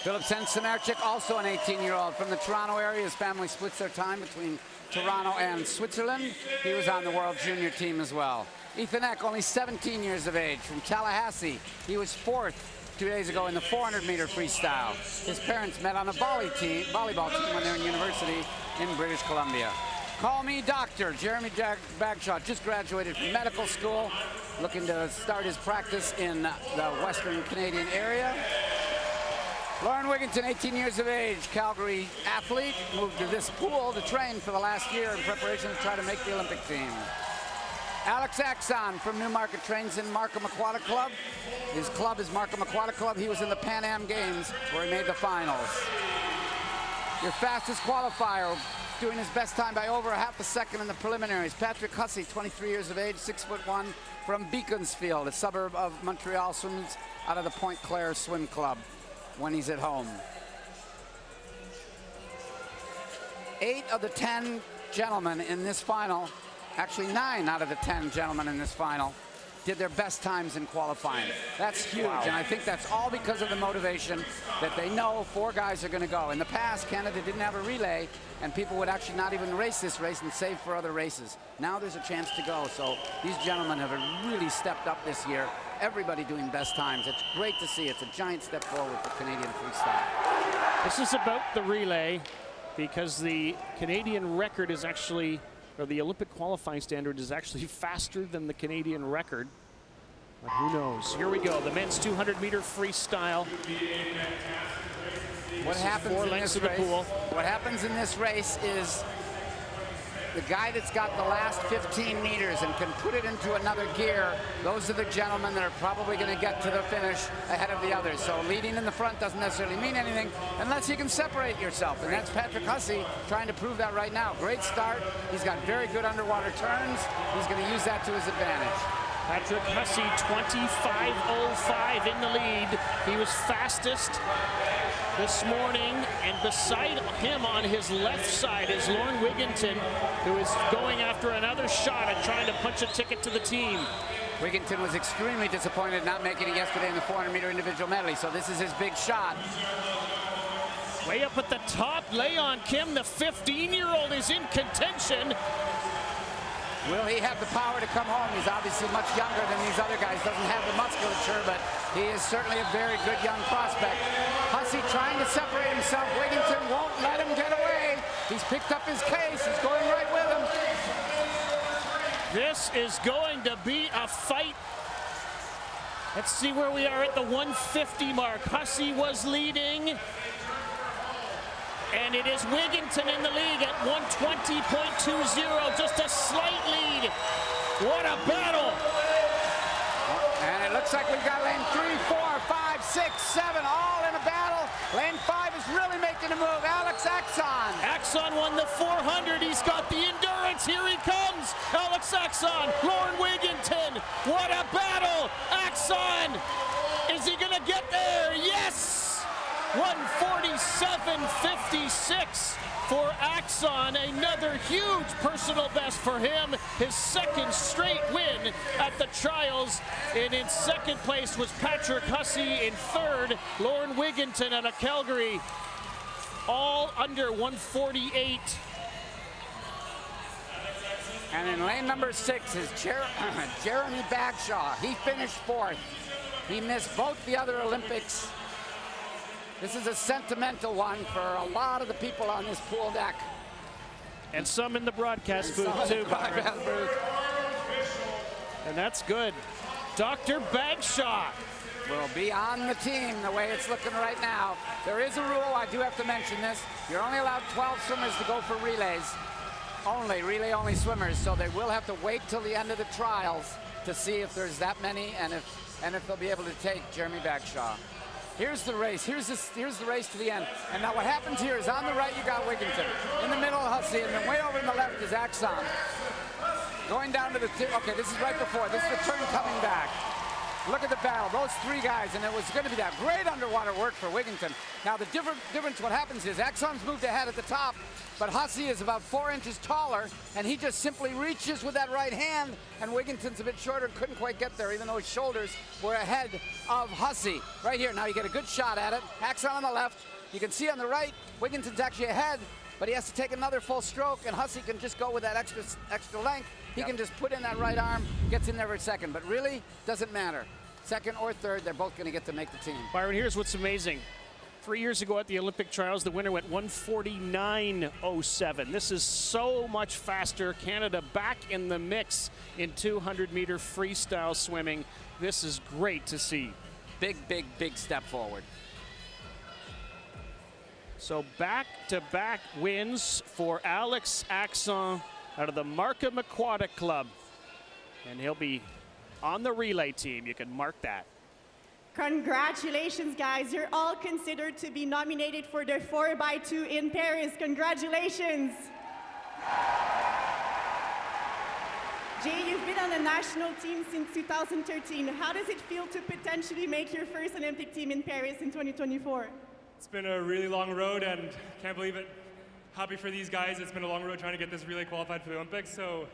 Philip Sensemerchik, also an 18-year-old from the Toronto area. His family splits their time between Toronto and Switzerland. He was on the World Junior team as well. Ethan Eck, only 17 years of age, from Tallahassee. He was 4th 2 days ago in the 400-meter freestyle. His parents met on a volleyball team when they were in university in British Columbia. Call me doctor. Jeremy Bagshaw just graduated from medical school, looking to start his practice in the Western Canadian area. Lauren Wigginton, 18 years of age, Calgary athlete, moved to this pool to train for the last year in preparation to try to make the Olympic team. Alex Axon from Newmarket trains in Markham Aquatic Club. His club is Markham Aquatic Club. He was in the Pan Am Games where he made the finals. Your fastest qualifier, doing his best time by over 1/2 a second in the preliminaries. Patrick Hussey, 23 years of age, 6'1", from Beaconsfield, a suburb of Montreal, swims out of the Pointe Claire Swim Club when he's at home. 8 of the 10 gentlemen in this final, actually 9 out of the 10 gentlemen in this final, did their best times in qualifying. That's huge, and I think that's all because of the motivation that they know 4 guys are going to go. In the past, Canada didn't have a relay, and people would actually not even race this race and save for other races. Now there's a chance to go, so these gentlemen have really stepped up this year. Everybody doing best times. It's great to see. It's a giant step forward for Canadian freestyle. This is about the relay because the Canadian record is actually, or the Olympic qualifying standard is actually faster than the Canadian record. But who knows? Here we go. The men's 200-meter freestyle. What happens in this race? What happens in this race is the guy that's got the last 15 meters and can put it into another gear, those are the gentlemen that are probably going to get to the finish ahead of the others. So leading in the front doesn't necessarily mean anything unless you can separate yourself. And that's Patrick Hussey trying to prove that right now. Great start. He's got very good underwater turns. He's going to use that to his advantage. Patrick Hussey, 25:05 in the lead. He was fastest this morning, and beside him on his left side is Lauren Wigginton, who is going after another shot and trying to punch a ticket to the team. Wigginton was extremely disappointed not making it yesterday in the 400-meter individual medley, so this is his big shot. Way up at the top, Leon Kim, the 15-year-old, is in contention. Will he have the power to come home? He's obviously much younger than these other guys, doesn't have the musculature, but he is certainly a very good young prospect. Hussey trying to separate himself. Wigginton won't let him get away. He's picked up his case. He's going right with him. This is going to be a fight. Let's see where we are at the 150 mark. Hussey was leading. And it is Wigginton in the lead at 120.20, just a slight lead. What a battle. Axon won the 400. He's got the endurance. Here he comes. Alex Axon, Lauren Wigginton. What a battle. Axon, is he going to get there? Yes. 147.56 for Axon. Another huge personal best for him. His second straight win at the trials. And in second place was Patrick Hussey. In third, Lauren Wigginton out of Calgary. All under 148. And in lane number 6 is Jeremy Bagshaw. He finished 4th. He missed both the other Olympics. This is a sentimental one for a lot of the people on this pool deck. And some in the broadcast booth too, Byron. And that's good. Dr. Bagshaw will be on the team the way it's looking right now. There is a rule, I do have to mention this. You're only allowed 12 swimmers to go for relays. Relay-only swimmers, so they will have to wait till the end of the trials to see if there's that many and if they'll be able to take Jeremy Bagshaw. Here's the race. Here's the race to the end. And now what happens here is on the right you got Wigginton. In the middle Hussey, and then way over in the left is Axon. Going down to the okay, this is right before. This is the turn coming back. Look at the battle. Those 3 guys, and it was going to be that great underwater work for Wigginton. Now the difference, what happens is Axon's moved ahead at the top, but Hussey is about 4 inches taller, and he just simply reaches with that right hand, and Wigginton's a bit shorter and couldn't quite get there, even though his shoulders were ahead of Hussey. Right here, now you get a good shot at it. Axon on the left. You can see on the right, Wigginton's actually ahead, but he has to take another full stroke, and Hussey can just go with that extra length. He can just put in that right arm, gets in there for second, but really doesn't matter. Second or third, they're both going to get to make the team. Byron, here's what's amazing. 3 years ago at the Olympic trials, the winner went 149.07. This is so much faster. Canada back in the mix in 200-meter freestyle swimming. This is great to see. Big, big, big step forward. So back-to-back wins for Alex Axon out of the Markham Aquatic Club. And he'll be on the relay team. You can mark that. Congratulations, guys. You're all considered to be nominated for the 4x2 in Paris. Congratulations. Jay, you've been on the national team since 2013. How does it feel to potentially make your first Olympic team in Paris in 2024? It's been a really long road, and can't believe it. Happy for these guys. It's been a long road trying to get this relay qualified for the Olympics, so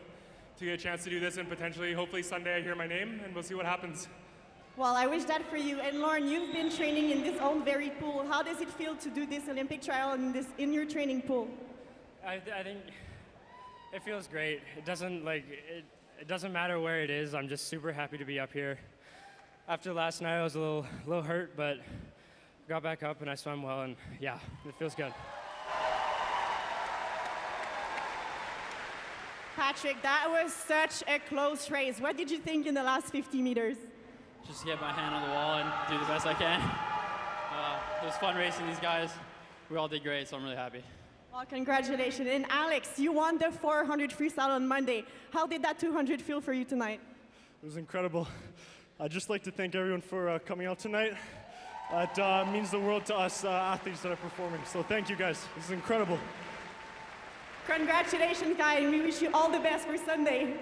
to get a chance to do this and potentially, hopefully Sunday I hear my name, and we'll see what happens. Well, I wish that for you. And Lauren, you've been training in this own very pool. How does it feel to do this Olympic trial in your training pool? I think it feels great. It doesn't matter where it is. I'm just super happy to be up here. After last night, I was a little hurt, but got back up and I swam well, and yeah, it feels good. Patrick, that was such a close race. What did you think in the last 50 meters? Just get my hand on the wall and do the best I can. It was fun racing these guys. We all did great, so I'm really happy. Well, congratulations. And Alex, you won the 400 freestyle on Monday. How did that 200 feel for you tonight? It was incredible. I'd just like to thank everyone for coming out tonight. It means the world to us athletes that are performing. So thank you guys. This is incredible. Congratulations, guys, and we wish you all the best for Sunday.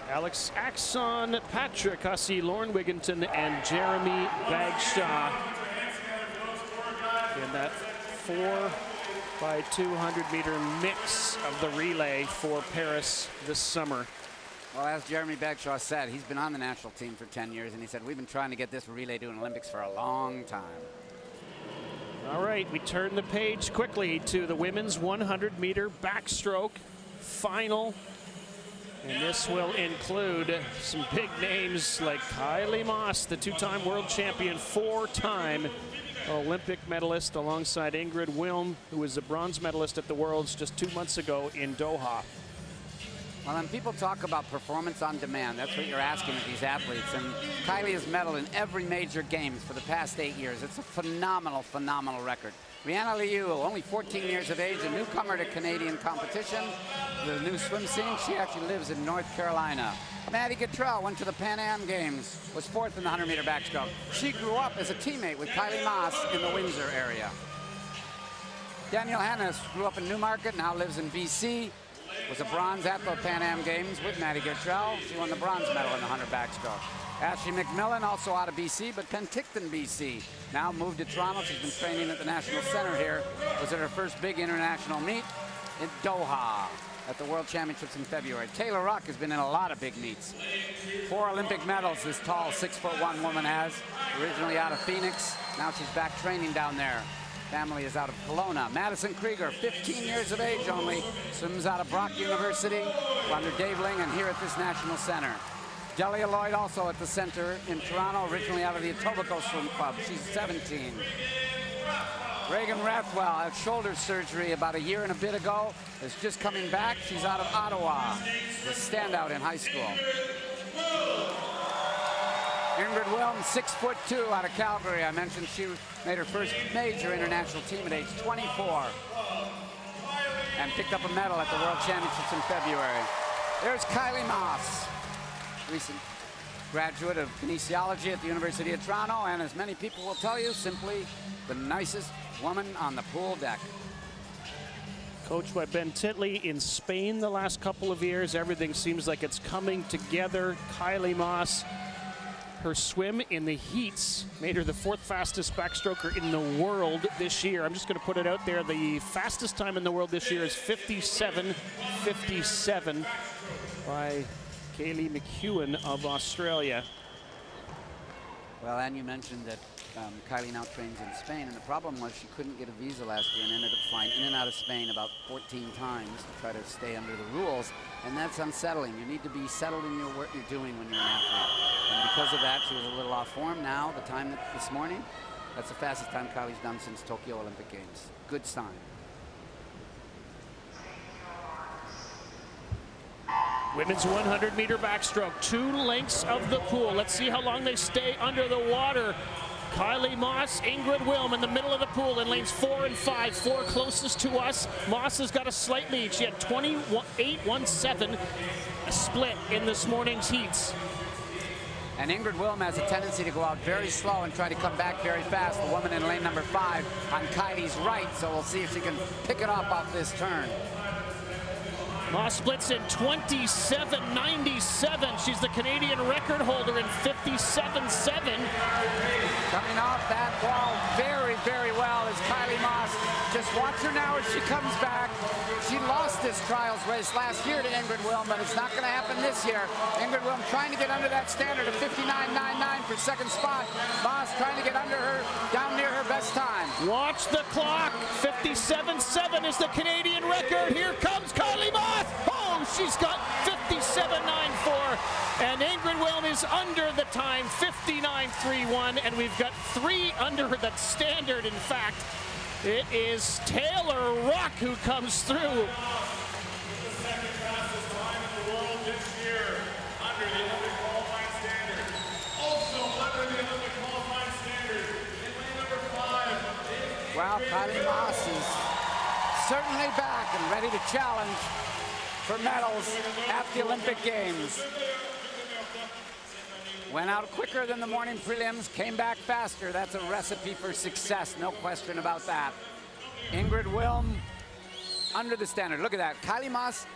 Alex Axon, Patrick Hussey, Lauren Wigginton, and Jeremy Bagshaw in that 4x200-meter mix of the relay for Paris this summer. Well, as Jeremy Bagshaw said, he's been on the national team for 10 years, and he said, we've been trying to get this relay to an Olympics for a long time. All right, we turn the page quickly to the women's 100-meter backstroke final. And this will include some big names like Kylie Moss, the 2-time world champion, 4-time Olympic medalist, alongside Ingrid Wilm, who was a bronze medalist at the Worlds just 2 months ago in Doha. Well, when people talk about performance on demand, that's what you're asking of these athletes. And Kylie has medaled in every major games for the past 8 years. It's a phenomenal, phenomenal record. Rihanna Liu, only 14 years of age, a newcomer to Canadian competition. The new swim scene, she actually lives in North Carolina. Maddie Gatrell went to the Pan Am Games, was 4th in the 100-meter backstroke. She grew up as a teammate with Kylie Moss in the Windsor area. Daniel Hannes grew up in Newmarket, now lives in BC. Was a bronze at the Pan Am Games with Maddie Gertrell. She won the bronze medal in the 100 backstroke. Ashley McMillan, also out of BC, but Penticton, BC. Now moved to Toronto. She's been training at the National Center here. Was at her first big international meet in Doha at the World Championships in February. Taylor Ruck has been in a lot of big meets. 4 Olympic medals this tall 6'1" woman has. Originally out of Phoenix. Now she's back training down there. Family is out of Kelowna. Madison Krieger, 15 years of age only, swims out of Brock University under Dave Ling and here at this National Center. Delia Lloyd also at the center in Toronto, originally out of the Etobicoke Swim Club. She's 17. Reagan Rathwell had shoulder surgery about a year and a bit ago. Is just coming back. She's out of Ottawa. A standout in high school. Ingrid Wilm, 6'2" out of Calgary. I mentioned she made her first major international team at age 24 and picked up a medal at the World Championships in February. There's Kylie Moss, recent graduate of kinesiology at the University of Toronto, and as many people will tell you, simply the nicest woman on the pool deck. Coached by Ben Titley in Spain the last couple of years. Everything seems like it's coming together. Kylie Moss, her swim in the heats made her the 4th fastest backstroker in the world this year. I'm just going to put it out there. The fastest time in the world this year is 57:57 by Kaylee McEwen of Australia. Well, and you mentioned that Kylie now trains in Spain, and the problem was she couldn't get a visa last year and ended up flying in and out of Spain about 14 times to try to stay under the rules, and that's unsettling. You need to be settled in your work you're doing when you're an athlete, and because of that, she was a little off form. Now, the time this morning, that's the fastest time Kylie's done since Tokyo Olympic Games. Good sign. Women's 100-meter backstroke, 2 lengths of the pool. Let's see how long they stay under the water. Kylie Moss, Ingrid Wilm in the middle of the pool in lanes 4 and 5. 4 closest to us. Moss has got a slight lead. She had 28.17 split in this morning's heats. And Ingrid Wilm has a tendency to go out very slow and try to come back very fast. The woman in lane number 5 on Kylie's right, so we'll see if she can pick it up off this turn. Moss splits in 27.97. She's the Canadian record holder in 57.7. Coming off that wall very, very well is Kylie Moss. Just watch her now as she comes back. She lost this trials race last year to Ingrid Wilm, but it's not going to happen this year. Ingrid Wilm trying to get under that standard of 59.99 for second spot. Moss trying to get under her, down near her best time. Watch the clock. 57.7 is the Canadian record. Here comes Kylie Moss. Oh, she's got 57.94, and Ingrid Wilm is under the time, 59.31, and we've got 3 under that standard. In fact, it is Taylor Ruck who comes through. Well, Kylie Moss is certainly back and ready to challenge for medals at the Olympic Games. Went out quicker than the morning prelims, came back faster. That's a recipe for success, no question about that. Ingrid Wilm under the standard. Look at that. Kylie Moss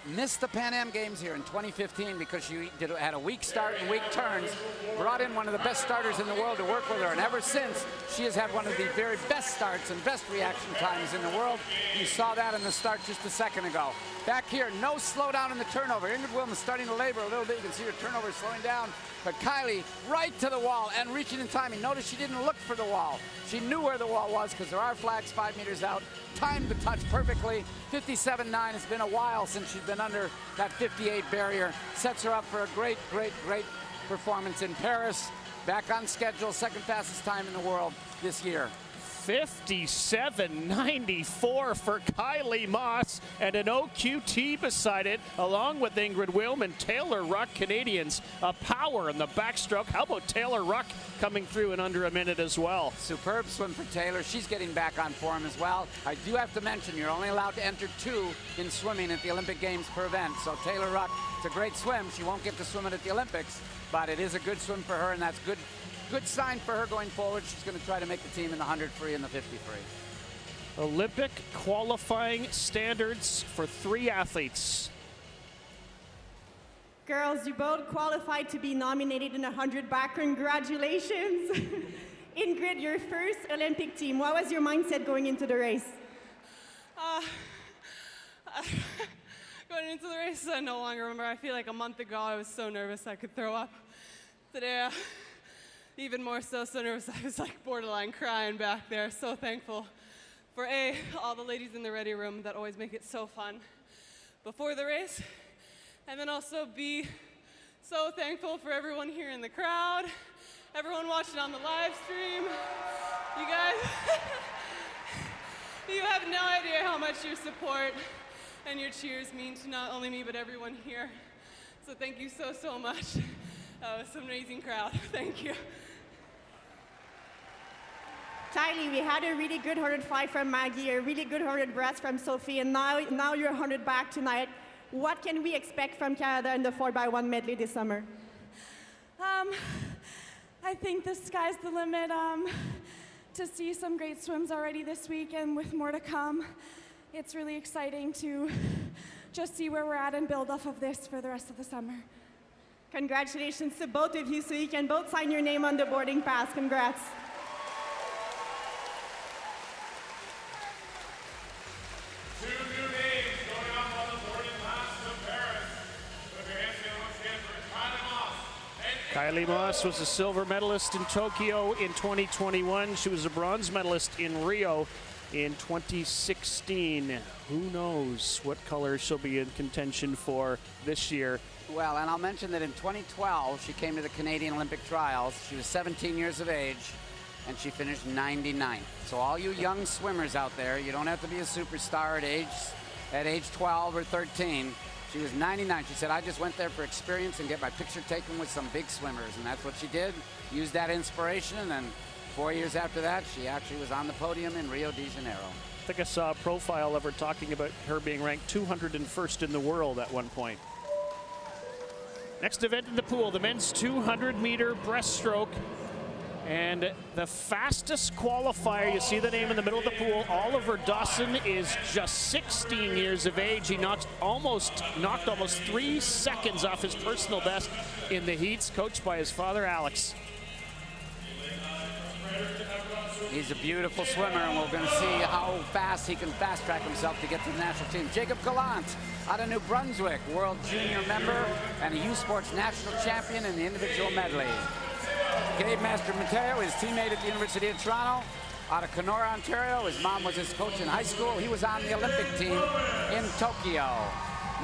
missed the Pan Am Games here in 2015 because she had a weak start and weak turns. Brought in one of the best starters in the world to work with her, and ever since, she has had one of the very best starts and best reaction times in the world. You saw that in the start just a second ago. Back here, no slowdown in the turnover. Ingrid Wilm is starting to labor a little bit. You can see her turnover slowing down. But Kylie right to the wall and reaching in timing. Notice she didn't look for the wall. She knew where the wall was because there are flags 5 meters out. Timed the touch perfectly. 57.9. It's been a while since she's been under that 58 barrier. Sets her up for a great, great, great performance in Paris. Back on schedule, second fastest time in the world this year. 57.94 for Kylie Moss, and an OQT beside it, along with Ingrid Wilm and Taylor Ruck, Canadians. A power in the backstroke. How about Taylor Ruck coming through in under a minute as well? Superb swim for Taylor. She's getting back on form as well. I do have to mention, you're only allowed to enter 2 in swimming at the Olympic Games per event. So Taylor Ruck, it's a great swim. She won't get to swim it at the Olympics, but it is a good swim for her, and that's good sign for her going forward. She's going to try to make the team in the 100 free and the 50 free. Olympic qualifying standards for 3 athletes. Girls, you both qualified to be nominated in 100 back. Congratulations. Ingrid, your first Olympic team. What was your mindset going into the race? Going into the race, I no longer remember. I feel like a month ago I was so nervous I could throw up. Today, even more so nervous I was like borderline crying back there. So thankful for A, all the ladies in the ready room that always make it so fun before the race. And then also B, so thankful for everyone here in the crowd, everyone watching on the live stream. You guys, you have no idea how much your support and your cheers mean to not only me, but everyone here. So thank you so much. That was an amazing crowd. Thank you. Tylee, we had a really good 105 from Maggie, a really good 100 breast from Sophie, and now you're 100 back tonight. What can we expect from Canada in the 4x1 medley this summer? I think the sky's the limit. To see some great swims already this week and with more to come, it's really exciting to just see where we're at and build off of this for the rest of the summer. Congratulations to both of you, so you can both sign your name on the boarding pass. Congrats. Kylie Moss was a silver medalist in Tokyo in 2021. She was a bronze medalist in Rio in 2016. Who knows what color she'll be in contention for this year. Well, and I'll mention that in 2012, she came to the Canadian Olympic trials. She was 17 years of age, and she finished 99th. So all you young swimmers out there, you don't have to be a superstar at age 12 or 13. She was 99. She said, I just went there for experience and get my picture taken with some big swimmers. And that's what she did. Used that inspiration. And then 4 years after that, she actually was on the podium in Rio de Janeiro. I think I saw a profile of her talking about her being ranked 201st in the world at one point. Next event in the pool, the men's 200-meter breaststroke. And the fastest qualifier, you see the name in the middle of the pool, Oliver Dawson, is just 16 years of age. He knocked almost 3 seconds off his personal best in the heats, coached by his father, Alex. He's a beautiful swimmer, and we're going to see how fast he can fast-track himself to get to the national team. Jacob Gallant out of New Brunswick, world junior member and a U Sports national champion in the individual medley. Gabe Master-Mateo, his teammate at the University of Toronto, out of Kenora, Ontario. His mom was his coach in high school. He was on the Olympic team in Tokyo.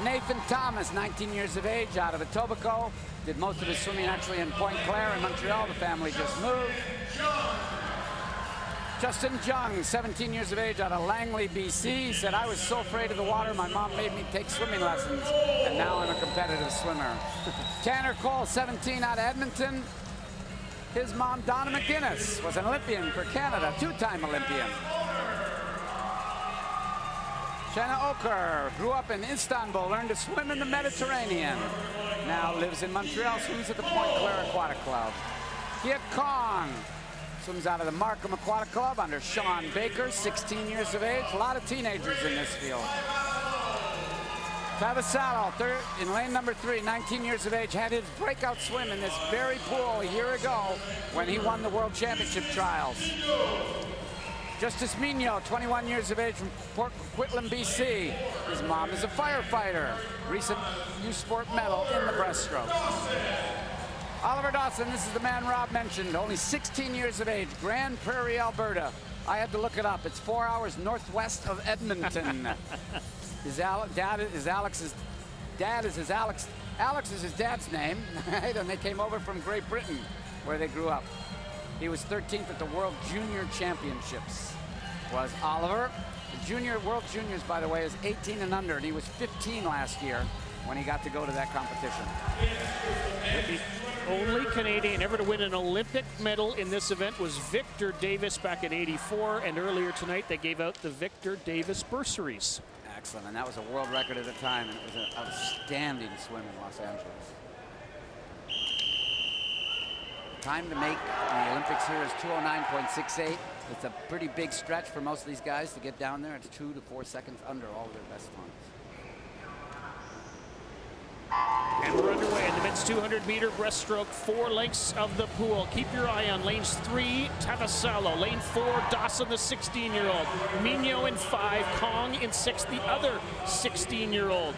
Nathan Thomas, 19 years of age, out of Etobicoke. Did most of his swimming actually in Pointe Claire in Montreal. The family just moved. Justin Jung, 17 years of age, out of Langley, BC, said, I was so afraid of the water, my mom made me take swimming lessons, and now I'm a competitive swimmer. Tanner Cole, 17, out of Edmonton. His mom, Donna McGuinness, was an Olympian for Canada, 2-time Olympian. Shanna Oker grew up in Istanbul, learned to swim in the Mediterranean. Now lives in Montreal, swims at the Pointe Claire Aquatic Club. Kiet Kong swims out of the Markham Aquatic Club under Sean Baker, 16 years of age. A lot of teenagers in this field. Travis Saddle, in lane number 3, 19 years of age, had his breakout swim in this very pool a year ago when he won the World Championship trials. Justice Migno, 21 years of age, from Port Coquitlam, BC. His mom is a firefighter. Recent U Sport medal in the breaststroke. Oliver Dawson, this is the man Rob mentioned, only 16 years of age, Grand Prairie, Alberta. I had to look it up. It's 4 hours northwest of Edmonton. Alex is his dad's name, right? And they came over from Great Britain, where they grew up. He was 13th at the World Junior Championships, was Oliver. The World Juniors, by the way, is 18 and under, and he was 15 last year when he got to go to that competition. The only Canadian ever to win an Olympic medal in this event was Victor Davis back in '84, and earlier tonight they gave out the Victor Davis bursaries. Excellent, and that was a world record at the time, and it was an outstanding swim in Los Angeles. Time to make the Olympics here is 209.68. It's a pretty big stretch for most of these guys to get down there. It's 2 to 4 seconds under all of their best times. And we're underway in the men's 200-meter breaststroke, 4 lengths of the pool. Keep your eye on lanes 3, Tavasalo. Lane 4, Dawson, the 16-year-old. Migno in 5, Kong in 6, the other 16-year-old.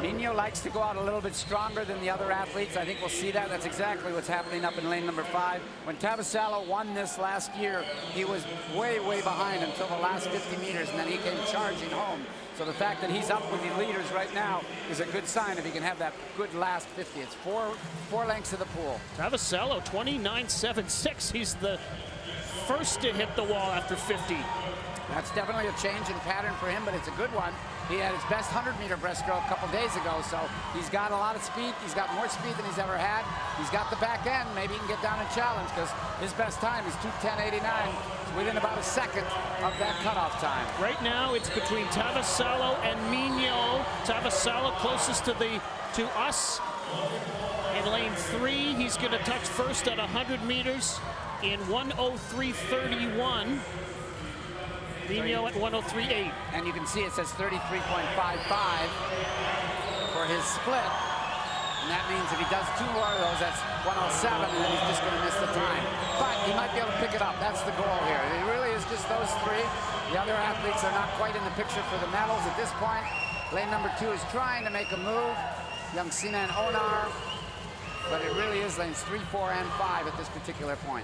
Migno likes to go out a little bit stronger than the other athletes. I think we'll see that. That's exactly what's happening up in lane number 5. When Tavasalo won this last year, he was way, way behind until the last 50 meters, and then he came charging home. So the fact that he's up with the leaders right now is a good sign if he can have that good last 50. It's four lengths of the pool. Tavasalo, 29.76. He's the first to hit the wall after 50. That's definitely a change in pattern for him, but it's a good one. He had his best 100-meter breaststroke a couple days ago, so he's got a lot of speed. He's got more speed than he's ever had. He's got the back end. Maybe he can get down and challenge, because his best time is 2:10.89. It's within about a second of that cutoff time. Right now, it's between Tavasalo and Migno. Tavasalo closest to us in lane 3. He's going to touch first at 100 meters in 1:03.31. Migno at 1:03.8. And you can see it says 33.55 for his split. And that means if he does 2 more of those, that's 1:07, and then he's just going to miss the time. But he might be able to pick it up. That's the goal here. It really is just those 3. The other athletes are not quite in the picture for the medals at this point. Lane number 2 is trying to make a move. Young Sinan Onar. But it really is lanes 3, 4, and 5 at this particular point.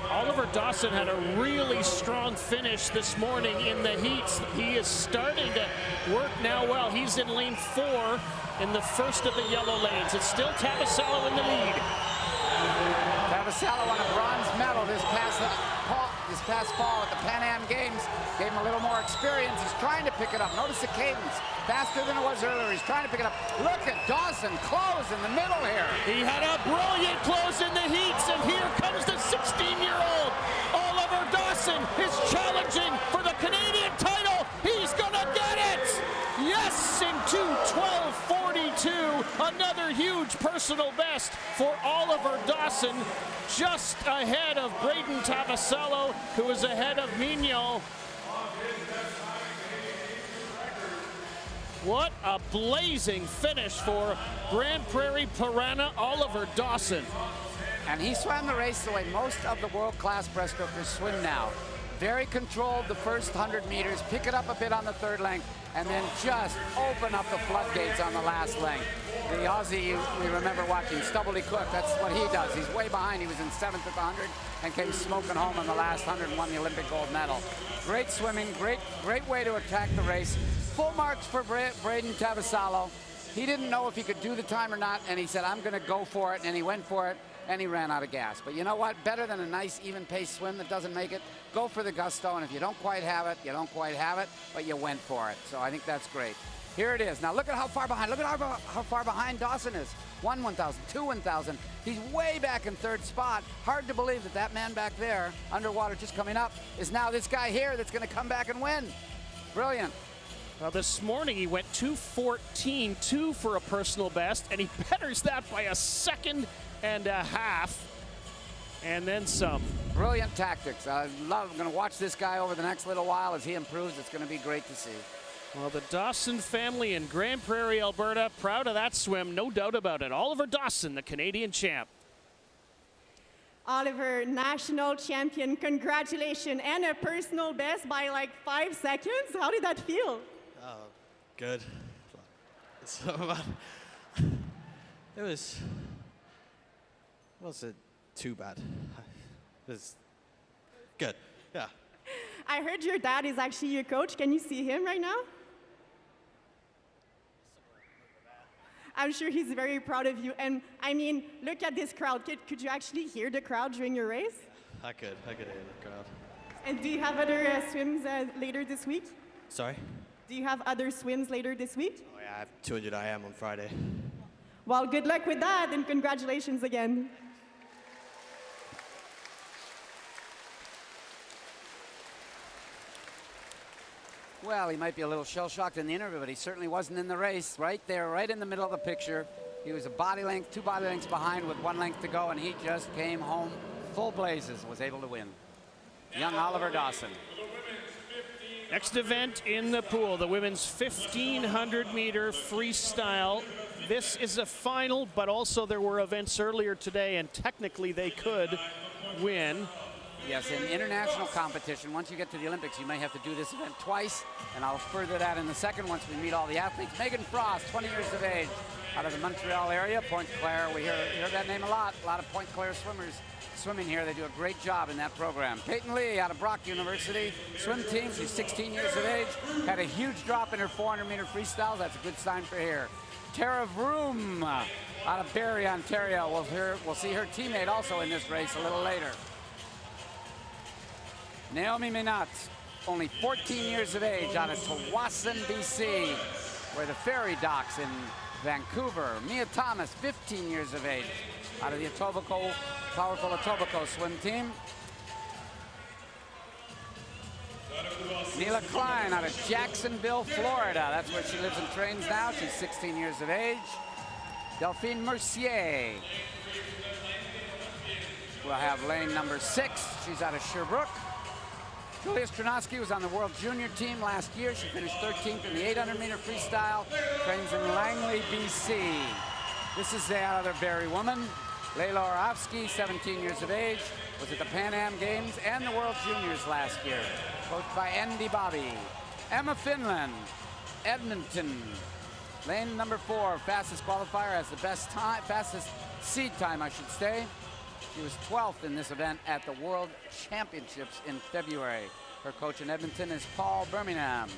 Oliver Dawson had a really strong finish this morning in the heats. He is starting to work now well. He's in lane 4 in the first of the yellow lanes. It's still Tavasalo in the lead. Tavasalo won a bronze medal this past fall at the Pan Am Games. Gave him a little more experience. He's trying to pick it up. Notice the cadence. Faster than it was earlier. He's trying to pick it up. Look at Dawson close in the middle here. He had a brilliant close in the heats, and here comes the 16-year-old. Oliver Dawson is challenging for the Canadian title. He's gonna get it! Yes, in 2:12.42. Another huge personal best for Oliver Dawson, just ahead of Braden Tavasalo, who is ahead of Migno. What a blazing finish for Grand Prairie Piranha Oliver Dawson. And he swam the race the way most of the world-class breaststrokers swim now. Very controlled the first 100 meters, pick it up a bit on the 3rd length, and then just open up the floodgates on the last length. The Aussie, we remember watching Stubblety Cook, that's what he does. He's way behind. He was in 7th at the 100 and came smoking home in the last 100 and won the Olympic gold medal. Great swimming, great way to attack the race. Full marks for Braden Tavasalo. He didn't know if he could do the time or not, and he said, I'm gonna go for it, and he went for it, and he ran out of gas. But you know what? Better than a nice even-paced swim that doesn't make it. Go for the gusto, and if you don't quite have it, you don't quite have it, but you went for it. So I think that's great. Here it is. Now look at how far behind. Look at how far behind Dawson is. 1,000, 2,000. He's way back in 3rd spot. Hard to believe that that man back there, underwater just coming up, is now this guy here that's going to come back and win. Brilliant. Well, this morning he went 2:14.2 for a personal best, and he betters that by 1.5 seconds. And then some. Brilliant tactics. I'm going to watch this guy over the next little while as he improves. It's going to be great to see. Well, the Dawson family in Grand Prairie, Alberta, proud of that swim, no doubt about it. Oliver Dawson, the Canadian champ. Oliver, national champion, congratulations, and a personal best by like 5 seconds. How did that feel? Good. So, it wasn't too bad. It was good, yeah. I heard your dad is actually your coach. Can you see him right now? I'm sure he's very proud of you. And I mean, look at this crowd. Could you actually hear the crowd during your race? I could hear the crowd. And do you have other swims later this week? Sorry? Do you have other swims later this week? Oh yeah, I have 200 IM on Friday. Well, good luck with that, and congratulations again. Well, he might be a little shell-shocked in the interview, but he certainly wasn't in the race. Right there, right in the middle of the picture. He was a body length, 2 body lengths behind with 1 length to go, and he just came home full blazes, was able to win. young Oliver Dawson. Next event in the pool, the women's 1,500-meter freestyle. This is a final, but also there were events earlier today, and technically they could win. Yes, in international competition, once you get to the Olympics, you may have to do this event twice, and I'll further that in a second once we meet all the athletes. Megan Frost, 20 years of age, out of the Montreal area. Pointe Claire, we hear that name a lot of Pointe Claire swimmers swimming here. They do a great job in that program. Peyton Lee out of Brock University, swim team. She's 16 years of age, had a huge drop in her 400-meter freestyle. That's a good sign for here. Tara Vroom out of Barrie, Ontario. We'll see her teammate also in this race a little later. Naomi Minot, only 14 years of age, out of Tawasin, BC, where the ferry docks in Vancouver. Mia Thomas, 15 years of age, out of the Etobicoke, powerful Etobicoke swim team. Neela Klein out of Jacksonville, Florida. That's where she lives and trains now. She's 16 years of age. Delphine Mercier. We'll have lane number 6. She's out of Sherbrooke. Julia Stronowski was on the World Junior team last year. She finished 13th in the 800-meter freestyle. Trains in Langley, BC. This is the other Barrie woman. Layla Orofsky, 17 years of age, was at the Pan Am Games and the World Juniors last year. Coached by Andy Bobby. Emma Finland, Edmonton. Lane number 4, fastest qualifier, has the best time, fastest seed time, I should say. She was 12th in this event at the World Championships in February. Her coach in Edmonton is Paul Birmingham.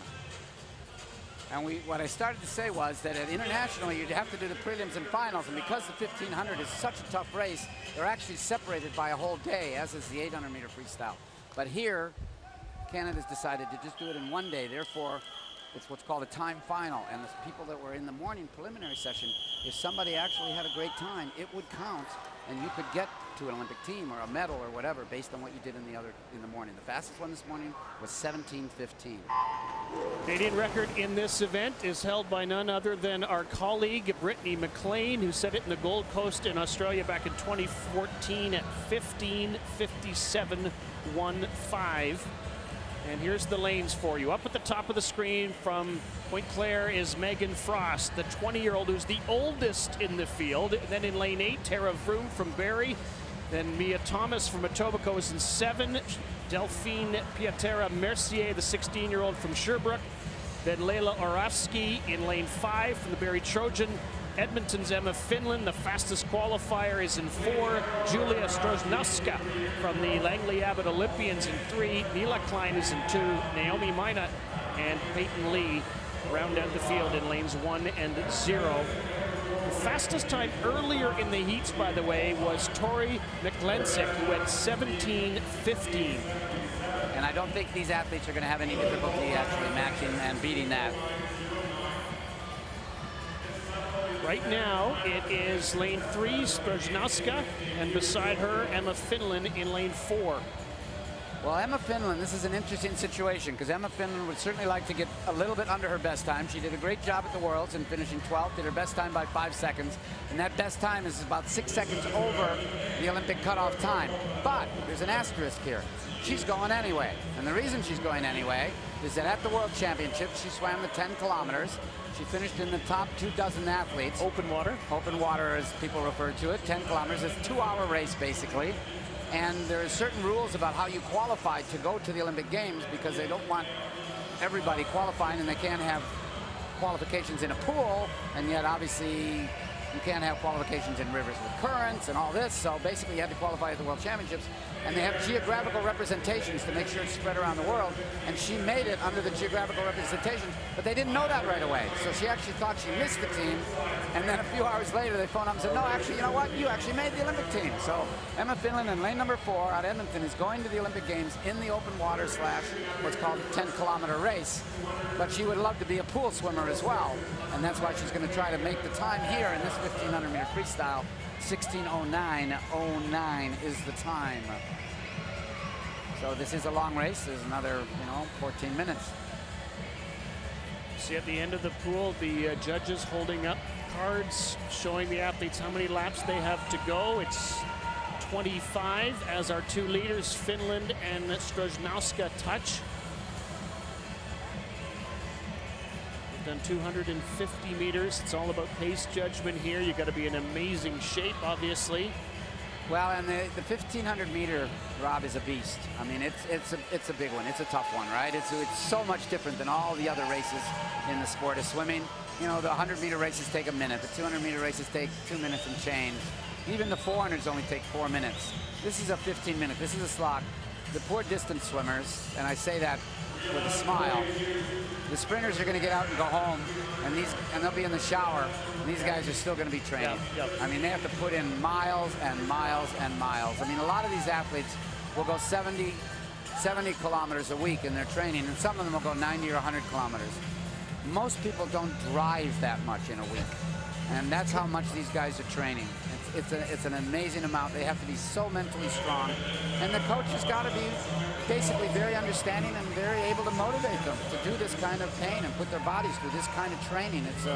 And what I started to say was that at internationally, you'd have to do the prelims and finals, and because the 1,500 is such a tough race, they're actually separated by a whole day, as is the 800-meter freestyle. But here, Canada's decided to just do it in one day. Therefore, it's what's called a time final. And the people that were in the morning preliminary session, if somebody actually had a great time, it would count, and you could get to an Olympic team or a medal or whatever based on what you did in the morning. The fastest one this morning was 17:15. Canadian record in this event is held by none other than our colleague Brittany McLean, who set it in the Gold Coast in Australia back in 2014 at 15:57.15. And here's the lanes for you. Up at the top of the screen from Pointe Claire is Megan Frost, the 20-year-old who's the oldest in the field. And then in lane 8, Tara Vroom from Barrie. Then Mia Thomas from Etobicoke is in 7. Delphine Pietera Mercier, the 16-year-old from Sherbrooke. Then Layla Orofsky in lane 5 from the Barrie Trojan. Edmonton's Emma Finland, the fastest qualifier, is in 4. Julia Stroznowska from the Langley Abbott Olympians in 3. Neela Klein is in 2. Naomi Minot and Peyton Lee round out the field in lanes 1 and 0. The fastest time earlier in the heats, by the way, was Tori McLensick, who went 17:15. And I don't think these athletes are going to have any difficulty actually matching and beating that. Right now, it is lane 3, Stroznowska, and beside her, Emma Finland in lane 4. Well, Emma Finland, this is an interesting situation because Emma Finland would certainly like to get a little bit under her best time. She did a great job at the Worlds in finishing 12th, did her best time by 5 seconds, and that best time is about 6 seconds over the Olympic cutoff time. But there's an asterisk here. She's going anyway, and the reason she's going anyway is that at the World Championships, she swam the 10 kilometers. She finished in the top 24 athletes. Open water. Open water, as people refer to it. 10 kilometers. It's a 2-hour race, basically. And there are certain rules about how you qualify to go to the Olympic Games because they don't want everybody qualifying, and they can't have qualifications in a pool, and yet obviously you can't have qualifications in rivers with currents and all this. So basically you had to qualify at the World Championships, and they have geographical representations to make sure it's spread around the world, and she made it under the geographical representations, but they didn't know that right away. So she actually thought she missed the team, and then a few hours later they phoned up and said, no, actually, you know what, you actually made the Olympic team. So Emma Finland in lane number 4 out of Edmonton is going to the Olympic Games in the open water / what's called a 10-kilometer race, but she would love to be a pool swimmer as well, and that's why she's going to try to make the time here in this 1,500-meter freestyle. 16:09.09 is the time. So this is a long race. There's another, 14 minutes. See at the end of the pool, the judges holding up cards showing the athletes how many laps they have to go. It's 1:25 as our two leaders, Finland and Strojnowska, touch. We've done 250 meters. It's all about pace judgment here. You got to be in amazing shape, obviously. Well, and the 1,500 meter, Rob, is a beast. I mean, it's a big one. It's a tough one, right? It's so much different than all the other races in the sport of swimming. You know, the 100 meter races take a minute. The 200 meter races take 2 minutes and change. Even the 400s only take 4 minutes. This is a 15-minute. This is a slog. The poor distance swimmers, and I say that with a smile, the sprinters are going to get out and go home, and they'll be in the shower. And these guys are still going to be training. I mean, they have to put in miles and miles and miles. I mean, a lot of these athletes will go 70 kilometers a week in their training, and some of them will go 90 or 100 kilometers. Most people don't drive that much in a week, and that's how much these guys are training. It's an amazing amount. They have to be so mentally strong, and the coach has got to be basically very understanding and very able to motivate them to do this kind of pain and put their bodies through this kind of training. It's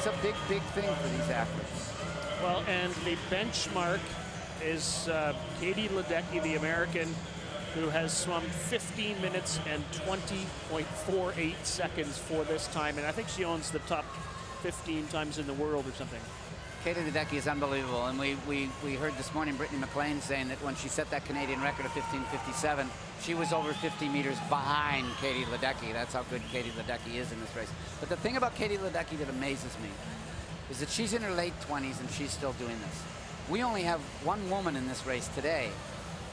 a big thing for these athletes. Well, and the benchmark is Katie Ledecky, the American, who has swum 15 minutes and 20.48 seconds for this time, and I think she owns the top 15 times in the world or something. Katie Ledecky is unbelievable, and we heard this morning Brittany McLean saying that when she set that Canadian record of 15:57, she was over 50 meters behind Katie Ledecky. That's how good Katie Ledecky is in this race. But the thing about Katie Ledecky that amazes me is that she's in her late 20s and she's still doing this. We only have one woman in this race today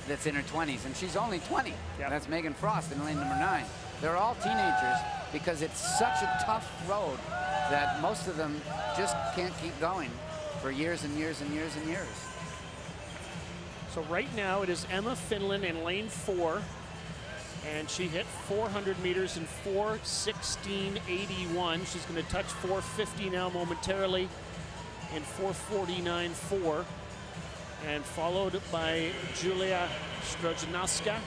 that's in her 20s, and she's only 20. Yep. That's Megan Frost in lane number 9. They're all teenagers because it's such a tough road that most of them just can't keep going for years and years and years and years. So right now it is Emma Finland in lane 4, and she hit 400 meters in 4:16.81. She's going to touch 4:50 now momentarily in 4:49.4, and followed by Julia Strojnowska.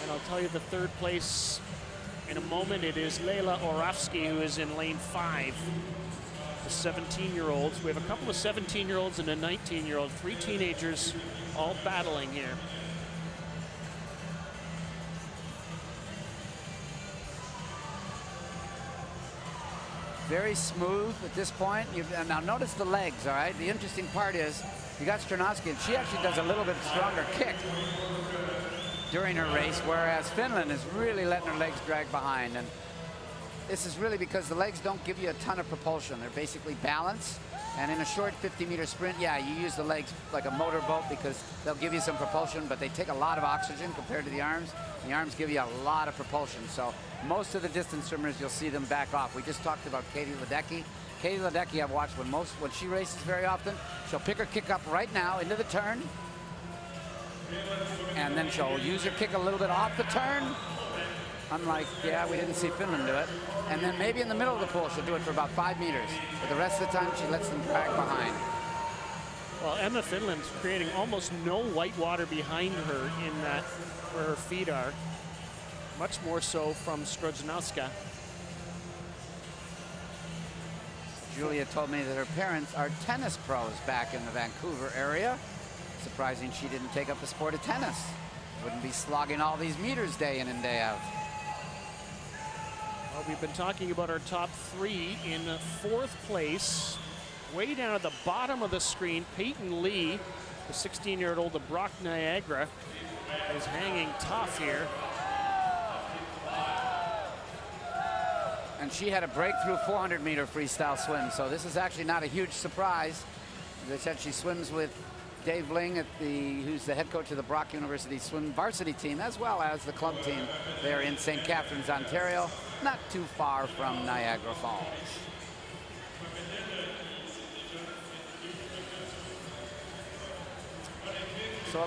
And I'll tell you the third place in a moment. It is Leila Oravsky, who is in lane 5. 17-year-olds. We have a couple of 17-year-olds and a 19-year-old, 3 teenagers all battling here. Very smooth at this point. Now notice the legs, all right? The interesting part is you got Strojnowska, and she actually does a little bit stronger kick during her race, whereas Finland is really letting her legs drag behind. And this is really because the legs don't give you a ton of propulsion. They're basically balance. And in a short 50-meter sprint, yeah, you use the legs like a motorboat because they'll give you some propulsion, but they take a lot of oxygen compared to the arms. The arms give you a lot of propulsion. So most of the distance swimmers, you'll see them back off. We just talked about Katie Ledecky. Katie Ledecky, I've watched when she races very often, she'll pick her kick up right now into the turn. And then she'll use her kick a little bit off the turn. Unlike, yeah, we didn't see Finland do it. And then maybe in the middle of the pool, she'll do it for about 5 meters. But the rest of the time, she lets them drag behind. Well, Emma Finland's creating almost no white water behind her in that where her feet are. Much more so from Strojnowska. Julia told me that her parents are tennis pros back in the Vancouver area. Surprising she didn't take up the sport of tennis. Wouldn't be slogging all these meters day in and day out. Well, we've been talking about our top 3 in 4th place. Way down at the bottom of the screen, Peyton Lee, the 16-year-old of Brock Niagara, is hanging tough here. And she had a breakthrough 400-meter freestyle swim, so this is actually not a huge surprise. As I said, she swims with Dave Ling, who's the head coach of the Brock University swim varsity team, as well as the club team there in St. Catharines, Ontario, not too far from Niagara Falls. So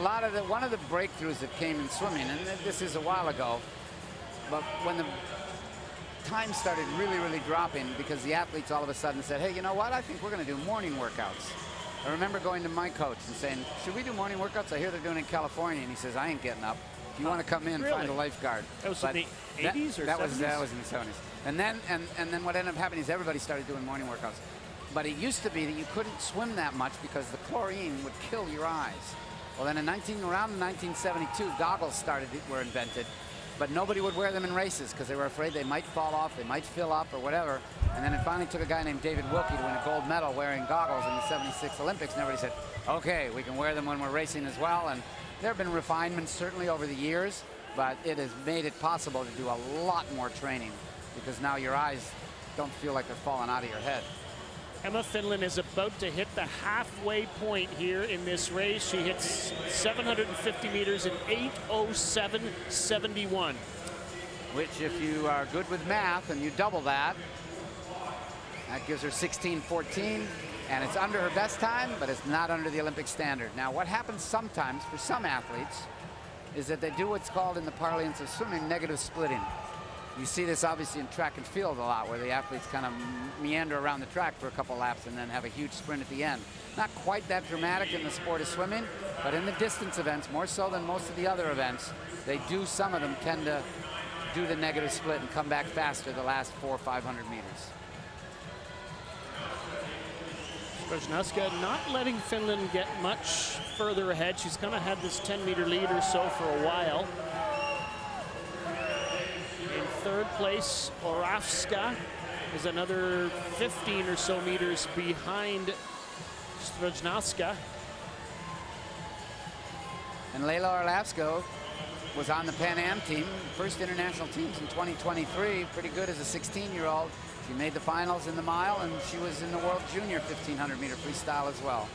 one of the breakthroughs that came in swimming, and this is a while ago, but when the time started really dropping because the athletes all of a sudden said, hey, you know what, I think we're going to do morning workouts. I remember going to my coach and saying, should we do morning workouts? I hear they're doing it in California. And he says, I ain't getting up. If you want to come in, find a lifeguard. That was in the 80s or 70s? That was in the 70s. And then what ended up happening is everybody started doing morning workouts. But it used to be that you couldn't swim that much because the chlorine would kill your eyes. Well, then around 1972, goggles were invented, but nobody would wear them in races because they were afraid they might fall off, they might fill up or whatever. And then it finally took a guy named David Wilkie to win a gold medal wearing goggles in the '76 Olympics, and everybody said, okay, we can wear them when we're racing as well. And there have been refinements certainly over the years, but it has made it possible to do a lot more training because now your eyes don't feel like they're falling out of your head. Emma Finland is about to hit the halfway point here in this race. She hits 750 meters in 8:07.71. Which, if you are good with math and you double that, that gives her 16:14, and it's under her best time, but it's not under the Olympic standard. Now, what happens sometimes for some athletes is that they do what's called in the parlance of swimming negative splitting. You see this obviously in track and field a lot, where the athletes kind of meander around the track for a couple laps and then have a huge sprint at the end. Not quite that dramatic in the sport of swimming, but in the distance events, more so than most of the other events, some of them tend to do the negative split and come back faster the last 400 or 500 meters. Brzezinska not letting Finland get much further ahead. She's kind of had this 10-meter lead or so for a while. In third place, Oravska is another 15 or so meters behind Brzezinska. And Layla Orlavska was on the Pan Am team, first international teams in 2023, pretty good as a 16-year-old. She made the finals in the mile, and she was in the World Junior 1,500-meter freestyle as well.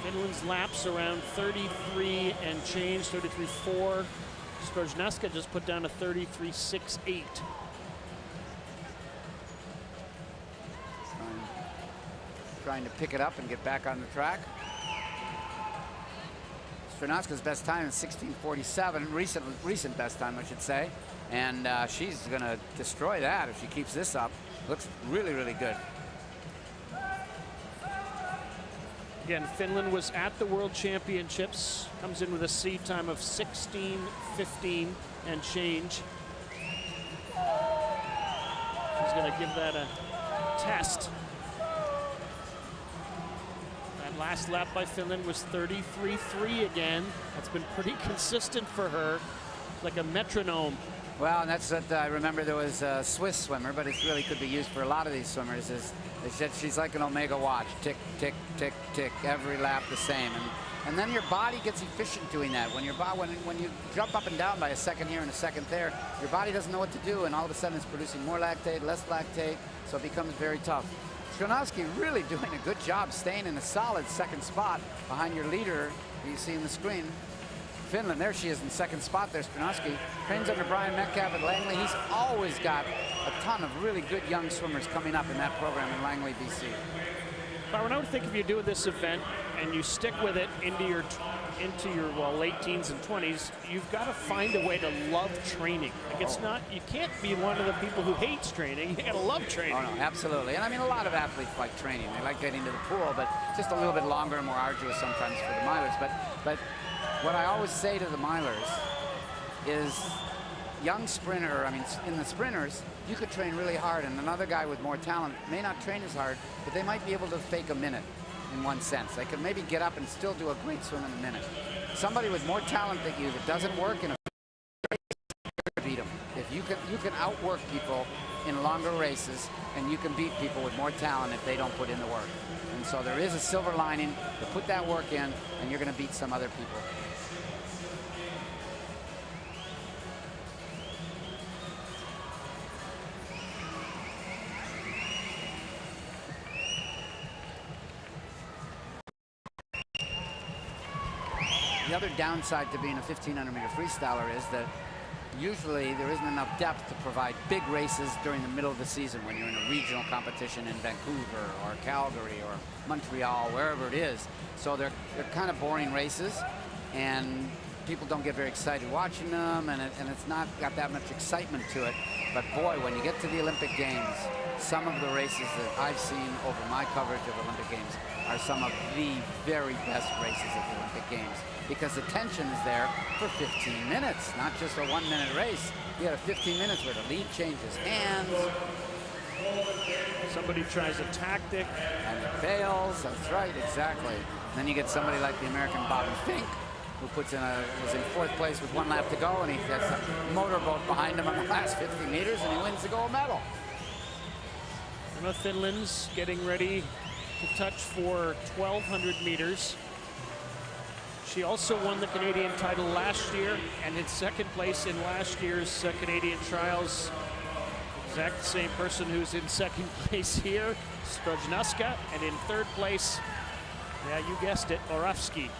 Finland's laps around 33 and change, 33.4. Brzezinska just put down a 33.68. Trying to pick it up and get back on the track. Brzezinska's best time is 16:47, recent best time, I should say. And she's going to destroy that if she keeps this up. Looks really, really good. Again, Finland was at the World Championships, comes in with a seed time of 16:15 and change. She's going to give that a test. That last lap by Finland was 33.3 again. That's been pretty consistent for her, like a metronome. Well, and that's what I remember. There was a Swiss swimmer, but it really could be used for a lot of these swimmers. Is they said she's like an Omega watch, tick, tick, tick, tick, every lap the same, and then your body gets efficient doing that. When you jump up and down by a second here and a second there, your body doesn't know what to do, and all of a sudden it's producing more lactate, less lactate, so it becomes very tough. Stronowski really doing a good job staying in a solid second spot behind your leader, you see in the screen. Finland, there she is in second spot there, Stronowski. Trains under Brian Metcalf at Langley. He's always got a ton of really good young swimmers coming up in that program in Langley, BC. Byron, I would think if you're doing this event and you stick with it into your late teens and 20s, you've got to find a way to love training. Like it's not, you can't be one of the people who hates training. You got to love training. Oh, no, absolutely. And I mean, a lot of athletes like training. They like getting to the pool, but just a little bit longer and more arduous sometimes for the milers. But what I always say to the milers is young sprinter, I mean, in the sprinters, you could train really hard, and another guy with more talent may not train as hard, but they might be able to fake a minute in one sense. They could maybe get up and still do a great swim in a minute. Somebody with more talent than you that doesn't work in a race, beat them. If you can outwork people in longer races, and you can beat people with more talent if they don't put in the work. And so there is a silver lining to put that work in, and you're going to beat some other people. The other downside to being a 1,500-meter freestyler is that usually there isn't enough depth to provide big races during the middle of the season when you're in a regional competition in Vancouver or Calgary or Montreal, wherever it is. So they're kind of boring races, and people don't get very excited watching them, and it's not got that much excitement to it. But boy, when you get to the Olympic Games, some of the races that I've seen over my coverage of Olympic Games are some of the very best races at the Olympic Games, because the tension is there for 15 minutes, not just a 1-minute race. You got 15 minutes where the lead changes hands, Somebody tries a tactic. And it fails. That's right, exactly. And then you get somebody like the American Bobby Fink, who was in 4th place with 1 lap to go, and he has a motorboat behind him on the last 50 meters, and he wins the gold medal. Emma Finland's getting ready to touch for 1,200 meters. She also won the Canadian title last year and in 2nd place in last year's Canadian trials. Exact same person who's in 2nd place here, Strojnowska, and in 3rd place, yeah, you guessed it, Oravsky.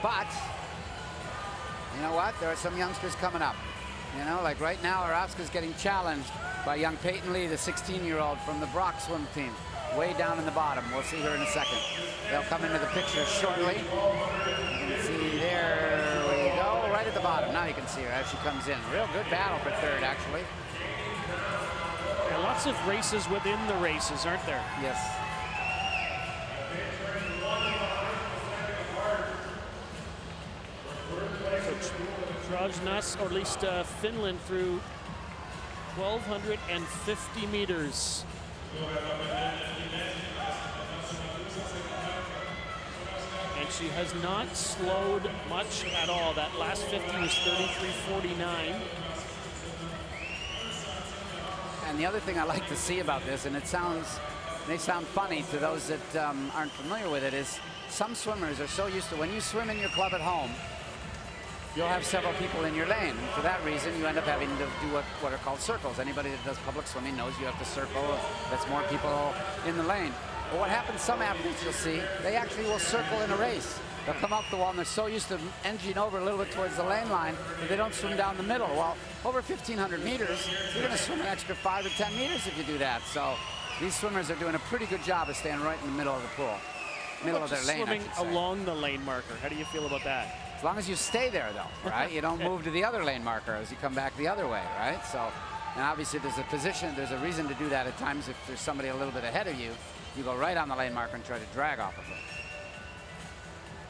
But, you know what? There are some youngsters coming up. You know, like right now, Oravska's getting challenged by young Peyton Lee, the 16-year-old from the Brock swim team, way down in the bottom. We'll see her in a second. They'll come into the picture shortly. You can see there we go, right at the bottom. Now you can see her as she comes in. Real good battle for 3rd, actually. There are lots of races within the races, aren't there? Yes. Strojnas, or at least Finland, through 1,250 meters. And she has not slowed much at all. That last 50 was 33:49. And the other thing I like to see about this, and it may sound funny to those that aren't familiar with it, is some swimmers are so used to, when you swim in your club at home, you'll have several people in your lane. And for that reason, you end up having to do what are called circles. Anybody that does public swimming knows you have to circle. That's more people in the lane. But what happens, some athletes you'll see, they actually will circle in a race. They'll come up the wall and they're so used to edging over a little bit towards the lane line that they don't swim down the middle. Well, over 1,500 meters, you're going to swim an extra 5 or 10 meters if you do that. So these swimmers are doing a pretty good job of staying right in the middle of the pool. Middle of their lane, swimming along the lane marker. How do you feel about that? As long as you stay there, though, right? You don't move to the other lane marker as you come back the other way, right? So, and obviously there's a position, there's a reason to do that at times. If there's somebody a little bit ahead of you, you go right on the lane marker and try to drag off of it.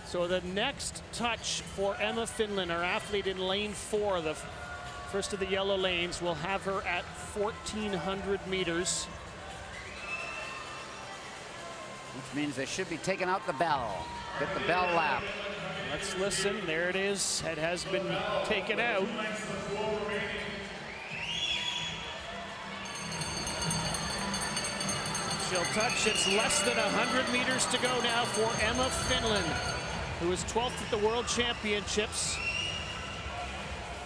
So the next touch for Emma Finland, our athlete in lane 4, the first of the yellow lanes, will have her at 1,400 meters. Which means they should be taking out the bell. Get the bell lap. Let's listen. There it is. It has been taken out. She'll touch. It's less than 100 meters to go now for Emma Finland, who is 12th at the World Championships.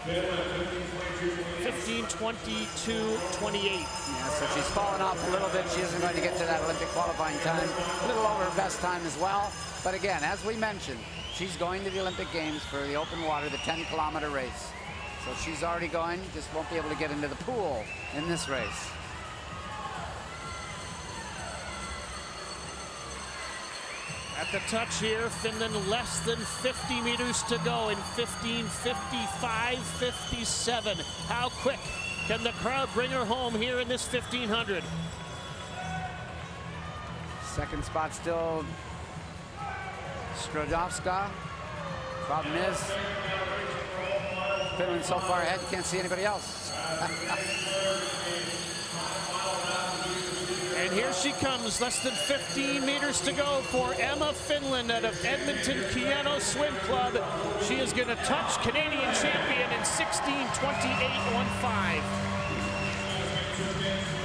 15:22:28. Yeah, so she's fallen off a little bit. She isn't going to get to that Olympic qualifying time. A little over her best time as well. But again, as we mentioned, she's going to the Olympic Games for the open water, the 10-kilometer race. So she's already going, just won't be able to get into the pool in this race. At the touch here, Finland less than 50 meters to go in 15:55:57. How quick can the crowd bring her home here in this 1500? Second spot still Strojnowska. Problem is, Finland so far ahead, you can't see anybody else. And here she comes, less than 15 meters to go for Emma Finland out of Edmonton Keyano Swim Club. She is going to touch Canadian champion in 16:28:15.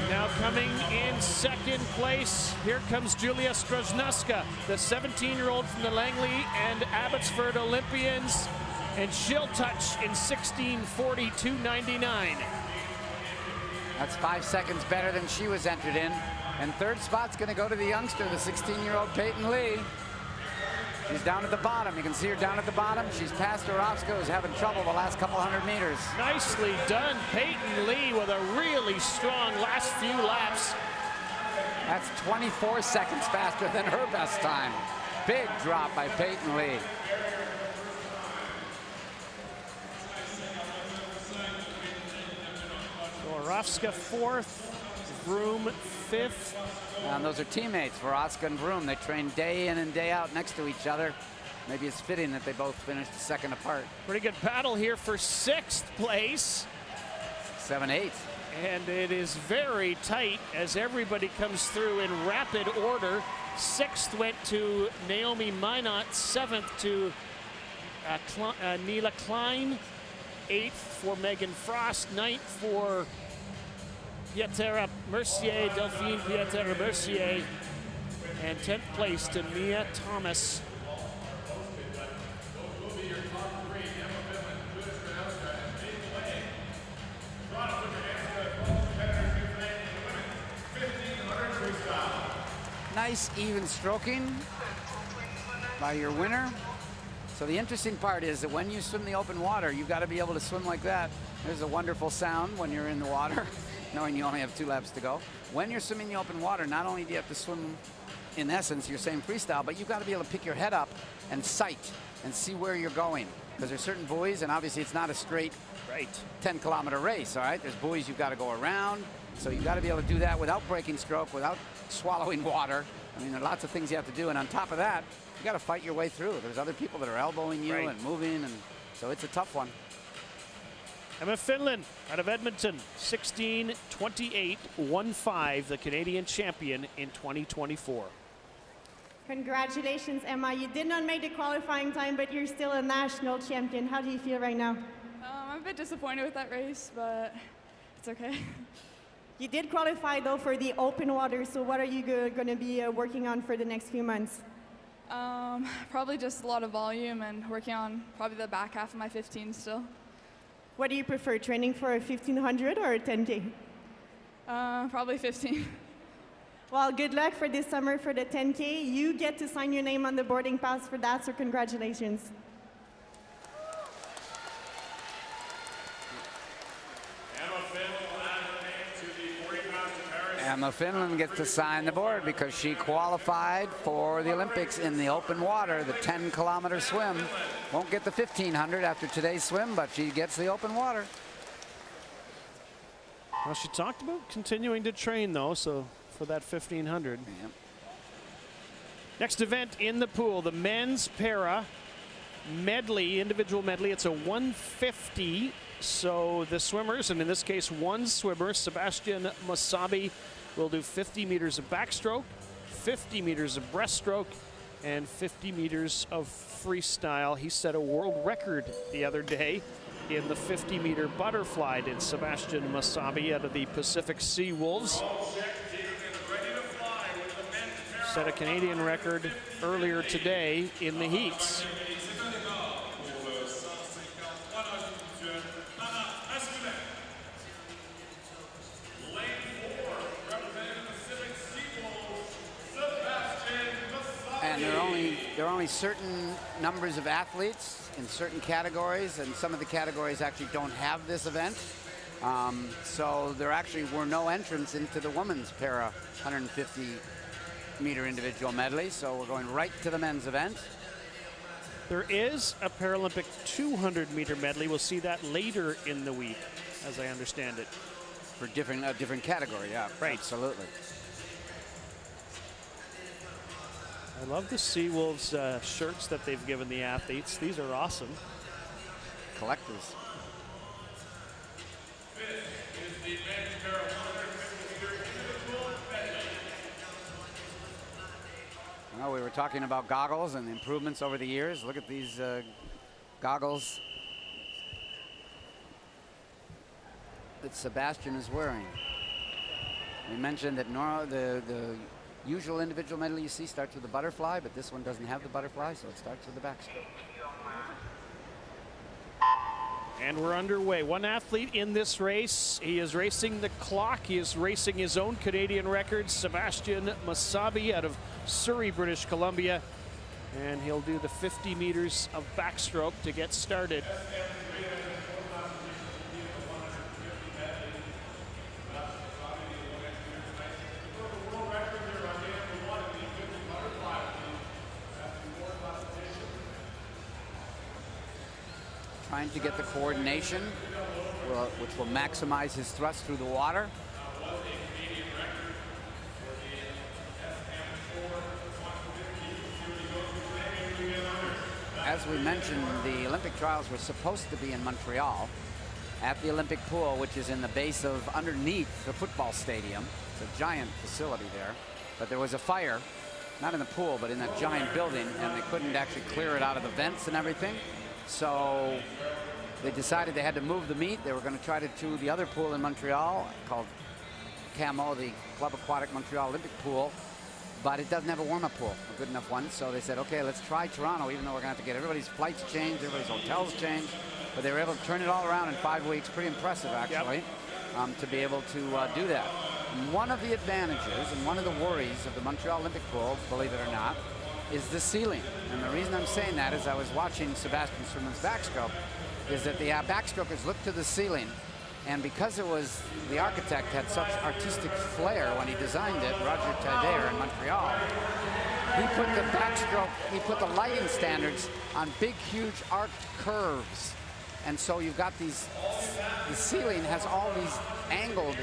Now coming in second place, here comes Julia Strojnowska, the 17-year-old from the Langley and Abbotsford Olympians, and she'll touch in 16:42:99. That's 5 seconds better than she was entered in. And third spot's going to go to the youngster, the 16-year-old Peyton Lee. She's down at the bottom. You can see her down at the bottom. She's past Oravska, who's having trouble the last couple hundred meters. Nicely done, Peyton Lee, with a really strong last few laps. That's 24 seconds faster than her best time. Big drop by Peyton Lee. Oravska fourth, Vroom fifth. And those are teammates for Oska and Vroom. They train day in and day out next to each other. Maybe it's fitting that they both finished a second apart. Pretty good battle here for sixth place. 7-8. And it is very tight as everybody comes through in rapid order. 6th went to Naomi Minot, 7th to Neela Klein, 8th for Megan Frost, 9th for Pietra Mercier, Delphine Pietra Mercier, and 10th place to Mia Thomas. Nice even stroking by your winner. So the interesting part is that when you swim the open water, you've got to be able to swim like that. There's a wonderful sound when you're in the water, knowing you only have 2 laps to go. When you're swimming the open water, not only do you have to swim, in essence, your same freestyle, but you've got to be able to pick your head up and sight and see where you're going. Because there's certain buoys, and obviously it's not a straight 10-kilometer race, all right? There's buoys you've got to go around. So you've got to be able to do that without breaking stroke, without swallowing water. I mean, there are lots of things you have to do. And on top of that, you got to fight your way through. There's other people that are elbowing you and moving. And so it's a tough one. Emma Finland out of Edmonton, 16:28.15, the Canadian champion in 2024. Congratulations, Emma. You did not make the qualifying time, but you're still a national champion. How do you feel right now? I'm a bit disappointed with that race, but it's okay. You did qualify, though, for the open water, so what are you going to be working on for the next few months? Probably just a lot of volume and working on probably the back half of my 15 still. What do you prefer, training for a 1500 or a 10K? Probably 15. Well, good luck for this summer for the 10K. You get to sign your name on the boarding pass for that, so congratulations. Emma Finland gets to sign the board because she qualified for the Olympics in the open water, the 10-kilometer swim. Won't get the 1500 after today's swim, but she gets the open water. Well, she talked about continuing to train, though, so for that 1500. Yep. Next event in the pool, the men's para medley, individual medley. It's a 150. So the swimmers, and in this case one swimmer, Sebastian Masabi, will do 50 meters of backstroke, 50 meters of breaststroke, and 50 meters of freestyle. He set a world record the other day in the 50-meter butterfly, did Sebastian Masabi out of the Pacific Sea Wolves. Set a Canadian record earlier today in the heats. And there are only certain numbers of athletes in certain categories, and some of the categories actually don't have this event. So there actually were no entrants into the women's para 150-meter individual medley, so we're going right to the men's event. There is a Paralympic 200-meter medley. We'll see that later in the week, as I understand it. For different category, yeah. Right. Absolutely. I love the Seawolves shirts that they've given the athletes. These are awesome. Collectors. Well, we were talking about goggles and the improvements over the years. Look at these goggles that Sebastian is wearing. We mentioned that the usual individual medley you see starts with the butterfly, but this one doesn't have the butterfly, so it starts with the backstroke. And we're underway. One athlete in this race. He is racing the clock. He is racing his own Canadian record, Sebastian Masabi out of Surrey, British Columbia. And he'll do the 50 meters of backstroke to get started. Trying to get the coordination, which will maximize his thrust through the water. As we mentioned, the Olympic trials were supposed to be in Montreal, at the Olympic pool, which is in the base of underneath the football stadium. It's a giant facility there. But there was a fire, not in the pool, but in that giant building, and they couldn't actually clear it out of the vents and everything. So they decided they had to move the meet. They were going to try to do the other pool in Montreal called CAMO, the Club Aquatic Montreal Olympic Pool, but it doesn't have a warm-up pool, a good enough one. So they said, okay, let's try Toronto, even though we're going to have to get everybody's flights changed, everybody's hotels changed. But they were able to turn it all around in 5 weeks. Pretty impressive, actually, to be able to do that. One of the advantages and one of the worries of the Montreal Olympic Pool, believe it or not, is the ceiling. And the reason I'm saying that is I was watching Sebastian Swimming's backstroke, is that the backstrokers looked to the ceiling, and because it was, the architect had such artistic flair when he designed it, Roger Taider in Montreal, he put the backstroke, he put the lighting standards on big, huge arced curves. And so you've got these, the ceiling has all these angled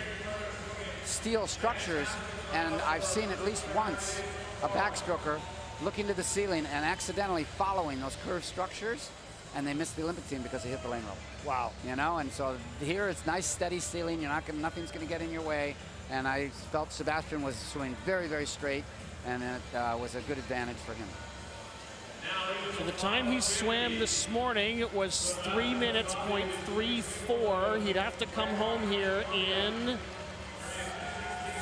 steel structures, and I've seen at least once a backstroker looking to the ceiling and accidentally following those curved structures, and they missed the Olympic team because they hit the lane rope. Wow. You know, and so here it's nice steady ceiling. You're not gonna, nothing's gonna get in your way. And I felt Sebastian was swimming very, very straight, and it was a good advantage for him. So the time he swam this morning was 3 minutes, .34. He'd have to come home here in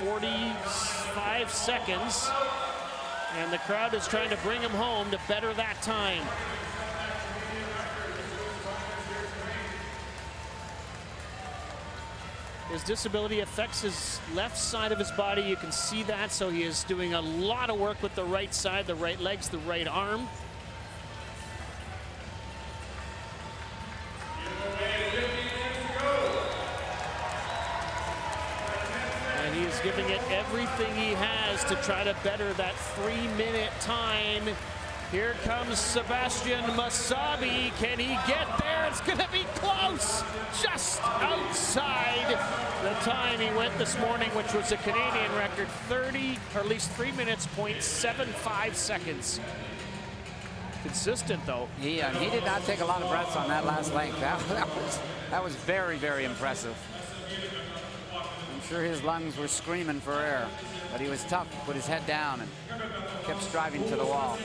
45 seconds. And the crowd is trying to bring him home to better that time. His disability affects his left side of his body. You can see that, so he is doing a lot of work with the right side, the right legs, the right arm. And he is giving it everything he has to try to better that 3-minute time. Here comes Sebastian Masabi. Can he get there? It's going to be close. Just outside the time he went this morning, which was a Canadian record, 30, or at least 3 minutes, .75 seconds. Consistent, though. He did not take a lot of breaths on that last length. That was very, very impressive. I'm sure his lungs were screaming for air, but he was tough, put his head down, and kept striving to the wall.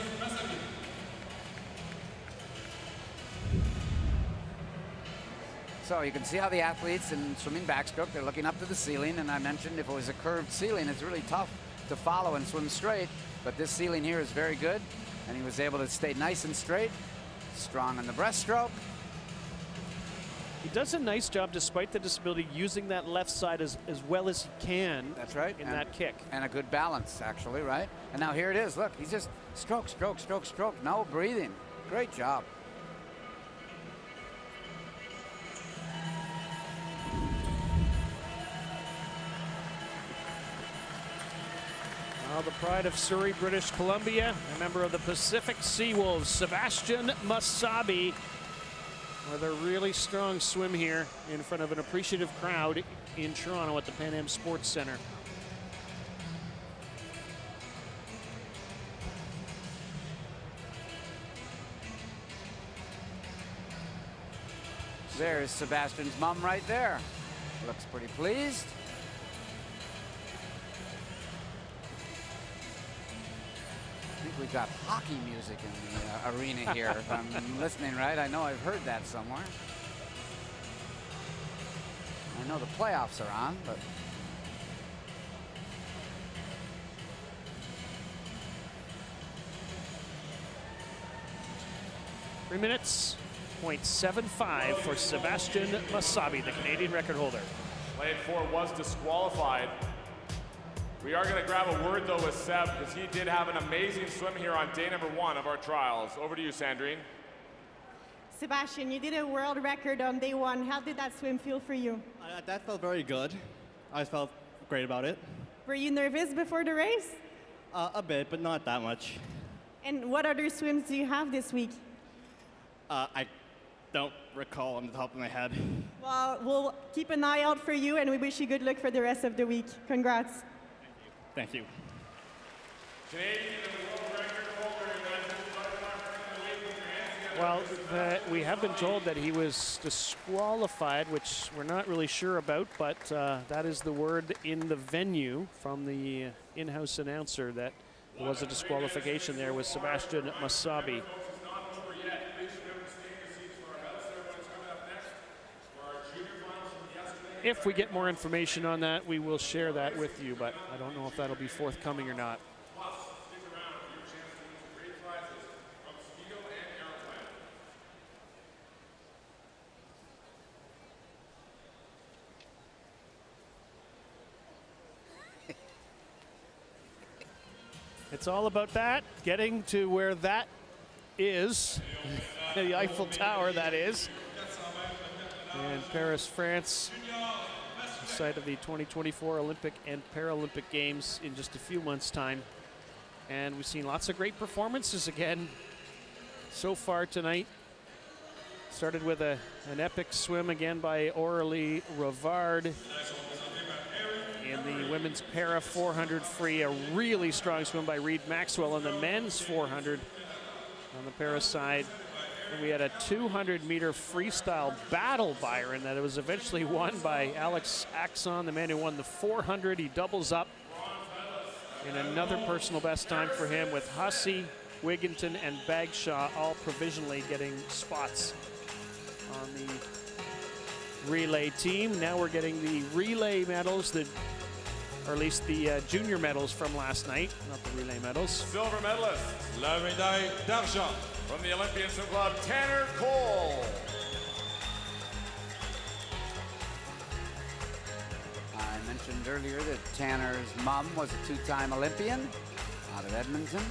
So you can see how the athletes in swimming backstroke, they're looking up to the ceiling, and I mentioned if it was a curved ceiling, it's really tough to follow and swim straight, but this ceiling here is very good, and he was able to stay nice and straight, strong in the breaststroke. He does a nice job, despite the disability, using that left side as well as he can. That's right. In that kick. And a good balance, actually, right? And now here it is. Look, he's just stroke, stroke, stroke, stroke. No breathing. Great job. Now the pride of Surrey, British Columbia, a member of the Pacific Seawolves, Sebastian Masabi, with a really strong swim here in front of an appreciative crowd in Toronto at the Pan Am Sports Centre. There's Sebastian's mom right there. Looks pretty pleased. I think we've got hockey music in the arena here, if I'm listening right. I know I've heard that somewhere. I know the playoffs are on, but... Three minutes, .75 for Sebastian Masabi, the Canadian record holder. Lane 4 was disqualified. We are going to grab a word, though, with Seb, because he did have an amazing swim here on day number 1 of our trials. Over to you, Sandrine. Sebastian, you did a world record on day 1. How did that swim feel for you? That felt very good. I felt great about it. Were you nervous before the race? A bit, but not that much. And what other swims do you have this week? I don't recall on the top of my head. Well, we'll keep an eye out for you, and we wish you good luck for the rest of the week. Congrats. Thank you. Canadian and world record holder, Well, we have been told that he was disqualified, which we're not really sure about, but that is the word in the venue from the in-house announcer, that there was a disqualification there with Sebastian Masabi. If we get more information on that, we will share that with you, but I don't know if that'll be forthcoming or not. It's all about that, getting to where that is, the Eiffel Tower, that is. And Paris, France, the site of the 2024 Olympic and Paralympic Games in just a few months' time. And we've seen lots of great performances again so far tonight. Started with an epic swim again by Aurélie Rivard. In the women's para 400 free, a really strong swim by Reed Maxwell. In the men's 400 on the para side. And we had a 200-meter freestyle battle, Byron, that it was eventually won by Alex Axon, the man who won the 400. He doubles up in another personal best time for him, with Hussey, Wigginton, and Bagshaw all provisionally getting spots on the relay team. Now we're getting the relay medals, or at least the junior medals from last night, not the relay medals. Silver medalist, La médaille d'argent. From the Olympian swim club, Tanner Cole. I mentioned earlier that Tanner's mom was a two-time Olympian out of Edmonton.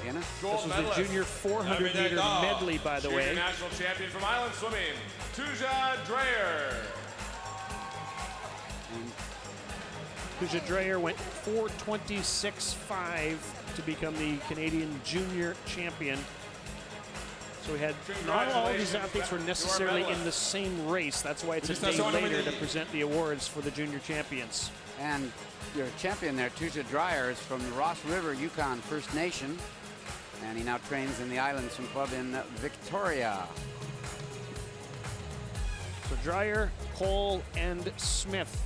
Guinness. This was the junior 400-meter medley, by the way. National champion from island swimming, Tuja Dreyer. Tuja Dreyer went 4:26.5 to become the Canadian junior champion. So we had not all of these athletes were necessarily in the same race. That's why it's a day later to present the awards for the junior champions. And your champion there, Tuja Dreyer, is from the Ross River, Yukon First Nation. And he now trains in the Island Swim Club in Victoria. So Dreyer, Cole, and Smith.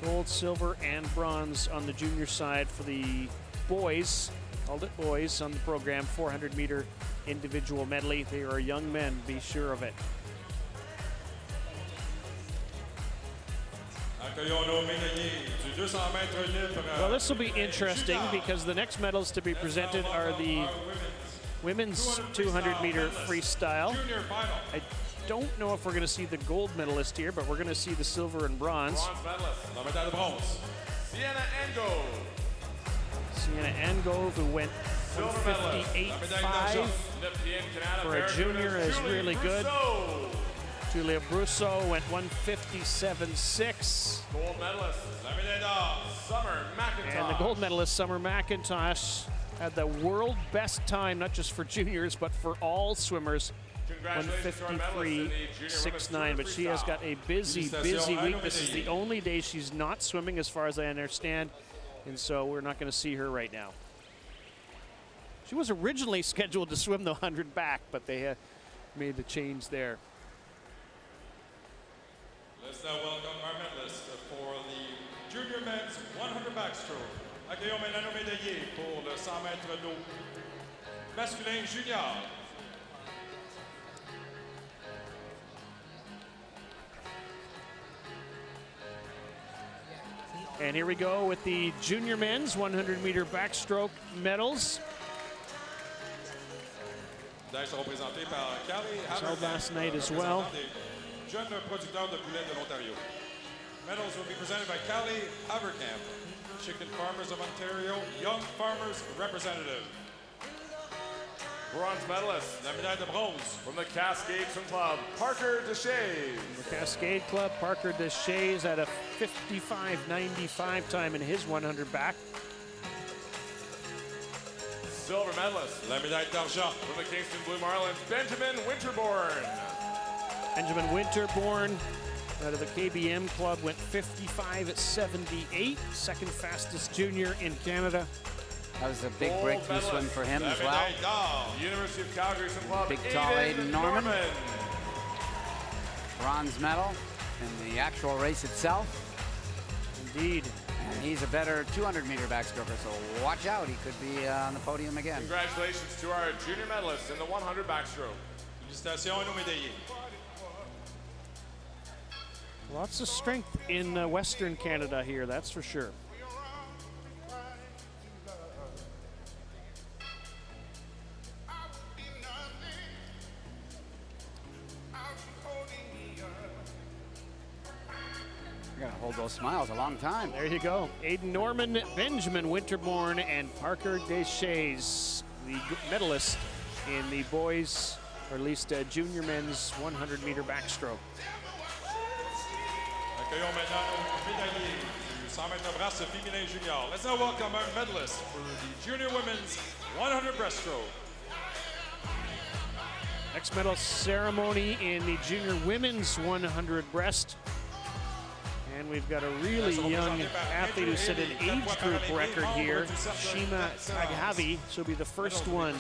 Gold, silver, and bronze on the junior side for the boys. Called it boys on the program, 400-meter individual medley. They are young men, be sure of it. Well, this will be interesting because the next medals to be presented are the women's 200-meter freestyle. I don't know if we're going to see the gold medalist here, but we're going to see the silver and bronze. Sienna Angove. Sienna Angove, who went 158.5 for a junior, is really good. Julia Brousseau went 157.6. Gold medalist, Summer McIntosh. And the gold medalist, Summer McIntosh, had the world best time, not just for juniors, but for all swimmers. 153.69, but she has got a busy week. This is the only day she's not swimming, as far as I understand, and so we're not going to see her right now. She was originally scheduled to swim the 100 back, but they made the change there. Let's now welcome our medalist for the junior men's 100 backstroke. Accueillons maintenant nos médaillés pour le 100 mètres d'eau masculin junior. And here we go with the junior men's 100-meter backstroke medals. Held last night as well. Jeune producteur de poulet de l'Ontario. Medals will be presented by Callie Haverkamp, Chicken Farmers of Ontario, Young Farmers Representative. Bronze medalist, La médaille de bronze. From the Cascade Swim Club, Parker Deshays. The Cascade Club, Parker Deshays had a 55.95 time in his 100 back. Silver medalist, La médaille d'argent. from the Kingston Blue Marlins, Benjamin Winterborn. Benjamin Winterborn out of the KBM Club went 55.78, second fastest junior in Canada. That was a big breakthrough swim for him as well. University of Calgary Swim Club. Big, tall Aiden Norman. Bronze medal in the actual race itself. Indeed. And he's a better 200-meter backstroker, so watch out. He could be on the podium again. Congratulations to our junior medalists in the 100 backstroke. Félicitations à nos médaillés. Lots of strength in Western Canada here, that's for sure. You're gonna hold those smiles a long time. There you go. Aiden Norman, Benjamin Winterborn, and Parker Deschays, the medalist in the boys, or at least junior men's 100-meter backstroke. Accueillons maintenant nos médaillés du 100 mètres brasse féminin junior. Let's now welcome our medalists for the junior women's 100 breaststroke. Next medal ceremony in the junior women's 100 breast. And we've got a really young athlete who set an age group record here, Shima Tagavi. She'll be the first one.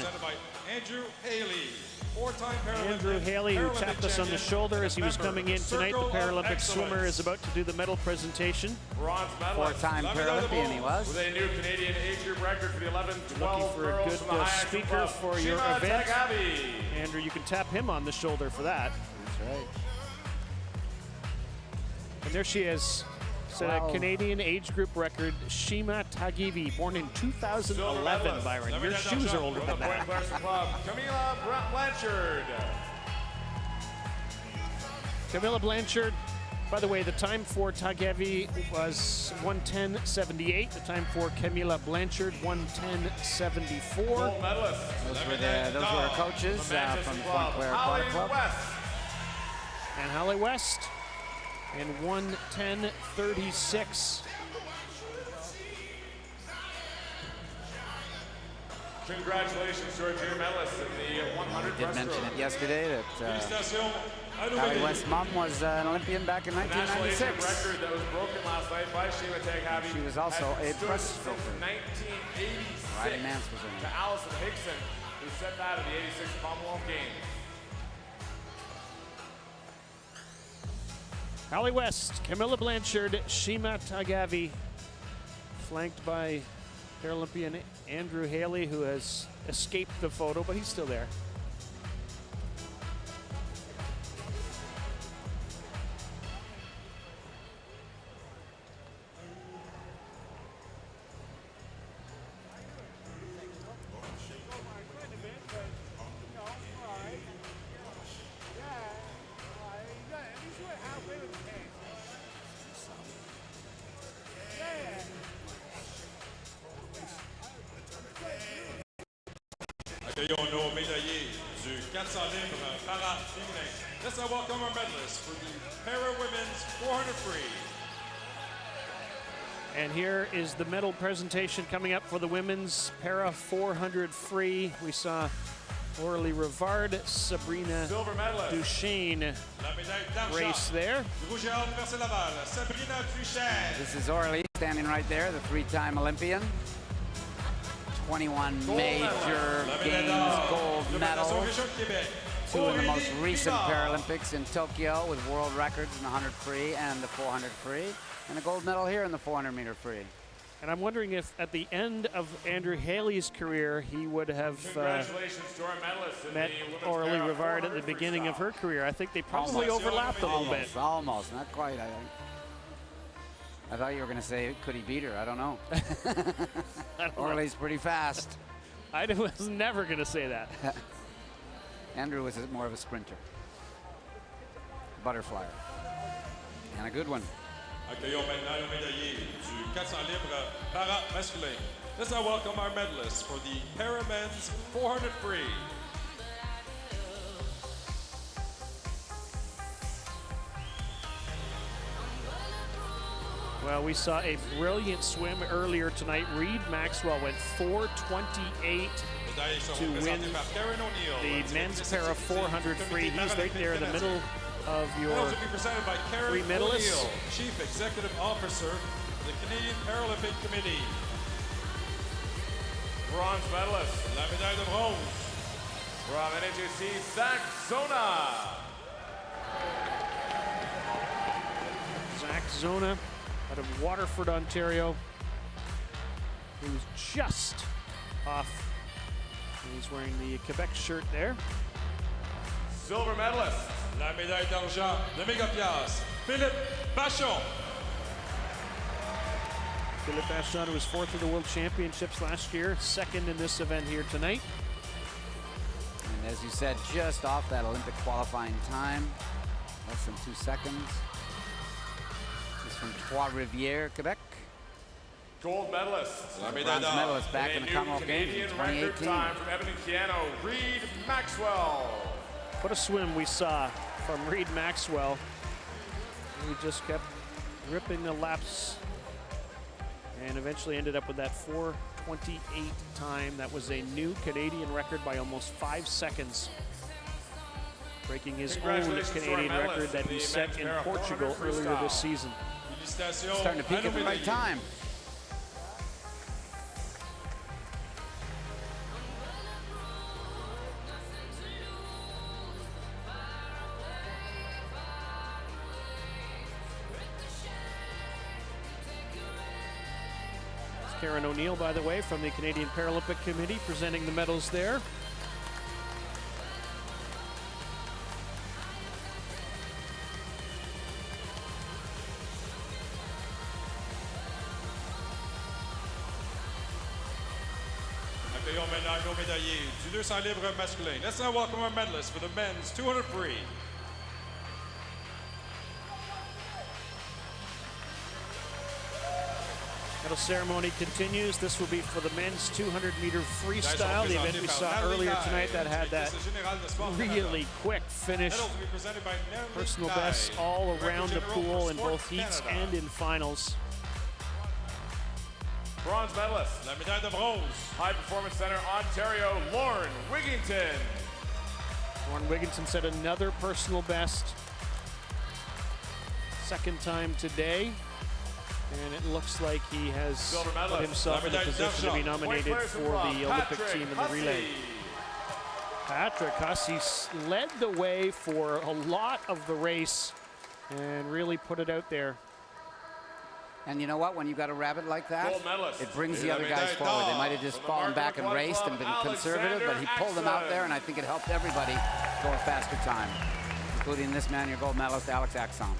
Andrew Haley, four-time Paralympic. Andrew Haley, who tapped us on the shoulder as he was coming in tonight. The Paralympic swimmer is about to do the medal presentation. Bronze medalist. Four-time Paralympian he was. With a new Canadian age group record for the 11-12 Looking for a girls good from the high speaker club. for your Shima event. Tagavi. Andrew, you can tap him on the shoulder for that. That's right. And there she is. Set a Canadian age group record, Shima Tagivi, born in 2011, Byron. Your shoes are older than that. Camilla Blanchard. Camilla Blanchard, by the way, the time for Tagevi was 1:10.78. The time for Camilla Blanchard, 1:10.74. Gold medalist. Those were our coaches from Point Claire Aquatic Club. And Holly West. And 1:10.36. Congratulations to our junior medalists in the 100 We did mention it yesterday that Holly West's mom was an Olympian back in 1996. record that was broken last night by Shima Tagavi. She was also a breaststroker. 1986 Riley Mance was in to it. Allison Higson, who set that at the 86 Commonwealth Games. Holly West, Camilla Blanchard, Shima Tagavi, flanked by Paralympian Andrew Haley, who has escaped the photo, but he's still there. Accueillons nos médaillés du 400 livres para-féminin. Let's now welcome our medalists for the Para-Women's 400 free. And here is the medal presentation coming up for the women's para 400 free. We saw Aurélie Rivard, Sabrina Duchesne race there. This is Aurélie standing right there, the three-time Olympian. 21 major games, gold medals. Two in the most recent Paralympics in Tokyo with world records in the 100 free and the 400 free. And a gold medal here in the 400-meter free. And I'm wondering if at the end of Andrew Haley's career, he would have met Aurélie Rivard at the beginning of her career. I think they probably overlapped a little bit. Almost, not quite, I think. I thought you were going to say, could he beat her? I don't know. Aurélie's pretty fast. I was never going to say that. Andrew was more of a sprinter. Butterflyer. And a good one. Accueillons maintenant le médaillé du 400 livres para-masculin. Let's now welcome our medalists for the Para-Men's 400 free. Well, we saw a brilliant swim earlier tonight. Reed Maxwell went 4:28 to win the men's para 400 free. He's right there in the middle of your three medalists. Chief Executive Officer of the Canadian Paralympic Committee. Bronze medalist. La médaille de bronze. From NHC Zona. Zach Zona out of Waterford, Ontario, who's just off. He's wearing the Quebec shirt there. Silver medalist. La médaille d'argent, le méga piastres, Philippe Bachon. Philippe Bachon, who was 4th in the World Championships last year, 2nd in this event here tonight. And as you said, just off that Olympic qualifying time, less than 2 seconds. He's from Trois-Rivières, Quebec. Gold medalist. La médaille Bronze d'or. medalist back in the Commonwealth Games in Canadian record 2018. time from Evan Reed Maxwell. What a swim we saw from Reed Maxwell. He just kept ripping the laps and eventually ended up with that 4:28 time. That was a new Canadian record by almost 5 seconds, breaking his own Canadian record that he set in Portugal earlier this season. Starting to peak at the right time. Karen O'Neill, by the way, from the Canadian Paralympic Committee, presenting the medals there. Accueillons maintenant nos médaillés du 200 livres masculin. Let's now welcome our medalists for the men's 200 free. Medal ceremony continues. This will be for the men's 200-meter freestyle, the event we saw earlier tonight that had that really quick finish. Personal bests all around the pool in both heats and in finals. Bronze medalist. La médaille de bronze. High Performance Center, Ontario, Lauren Wigington. Lauren Wigington set another personal best. Second time today. And it looks like he has put himself in a position to be nominated for the Olympic team in the relay. Patrick Hussey led the way for a lot of the race and really put it out there. And you know what? When you've got a rabbit like that, it brings the other guys forward. They might have just fallen back and raced and been conservative, but he pulled them out there, and I think it helped everybody go a faster time, including this man, your gold medalist, Alex Axon.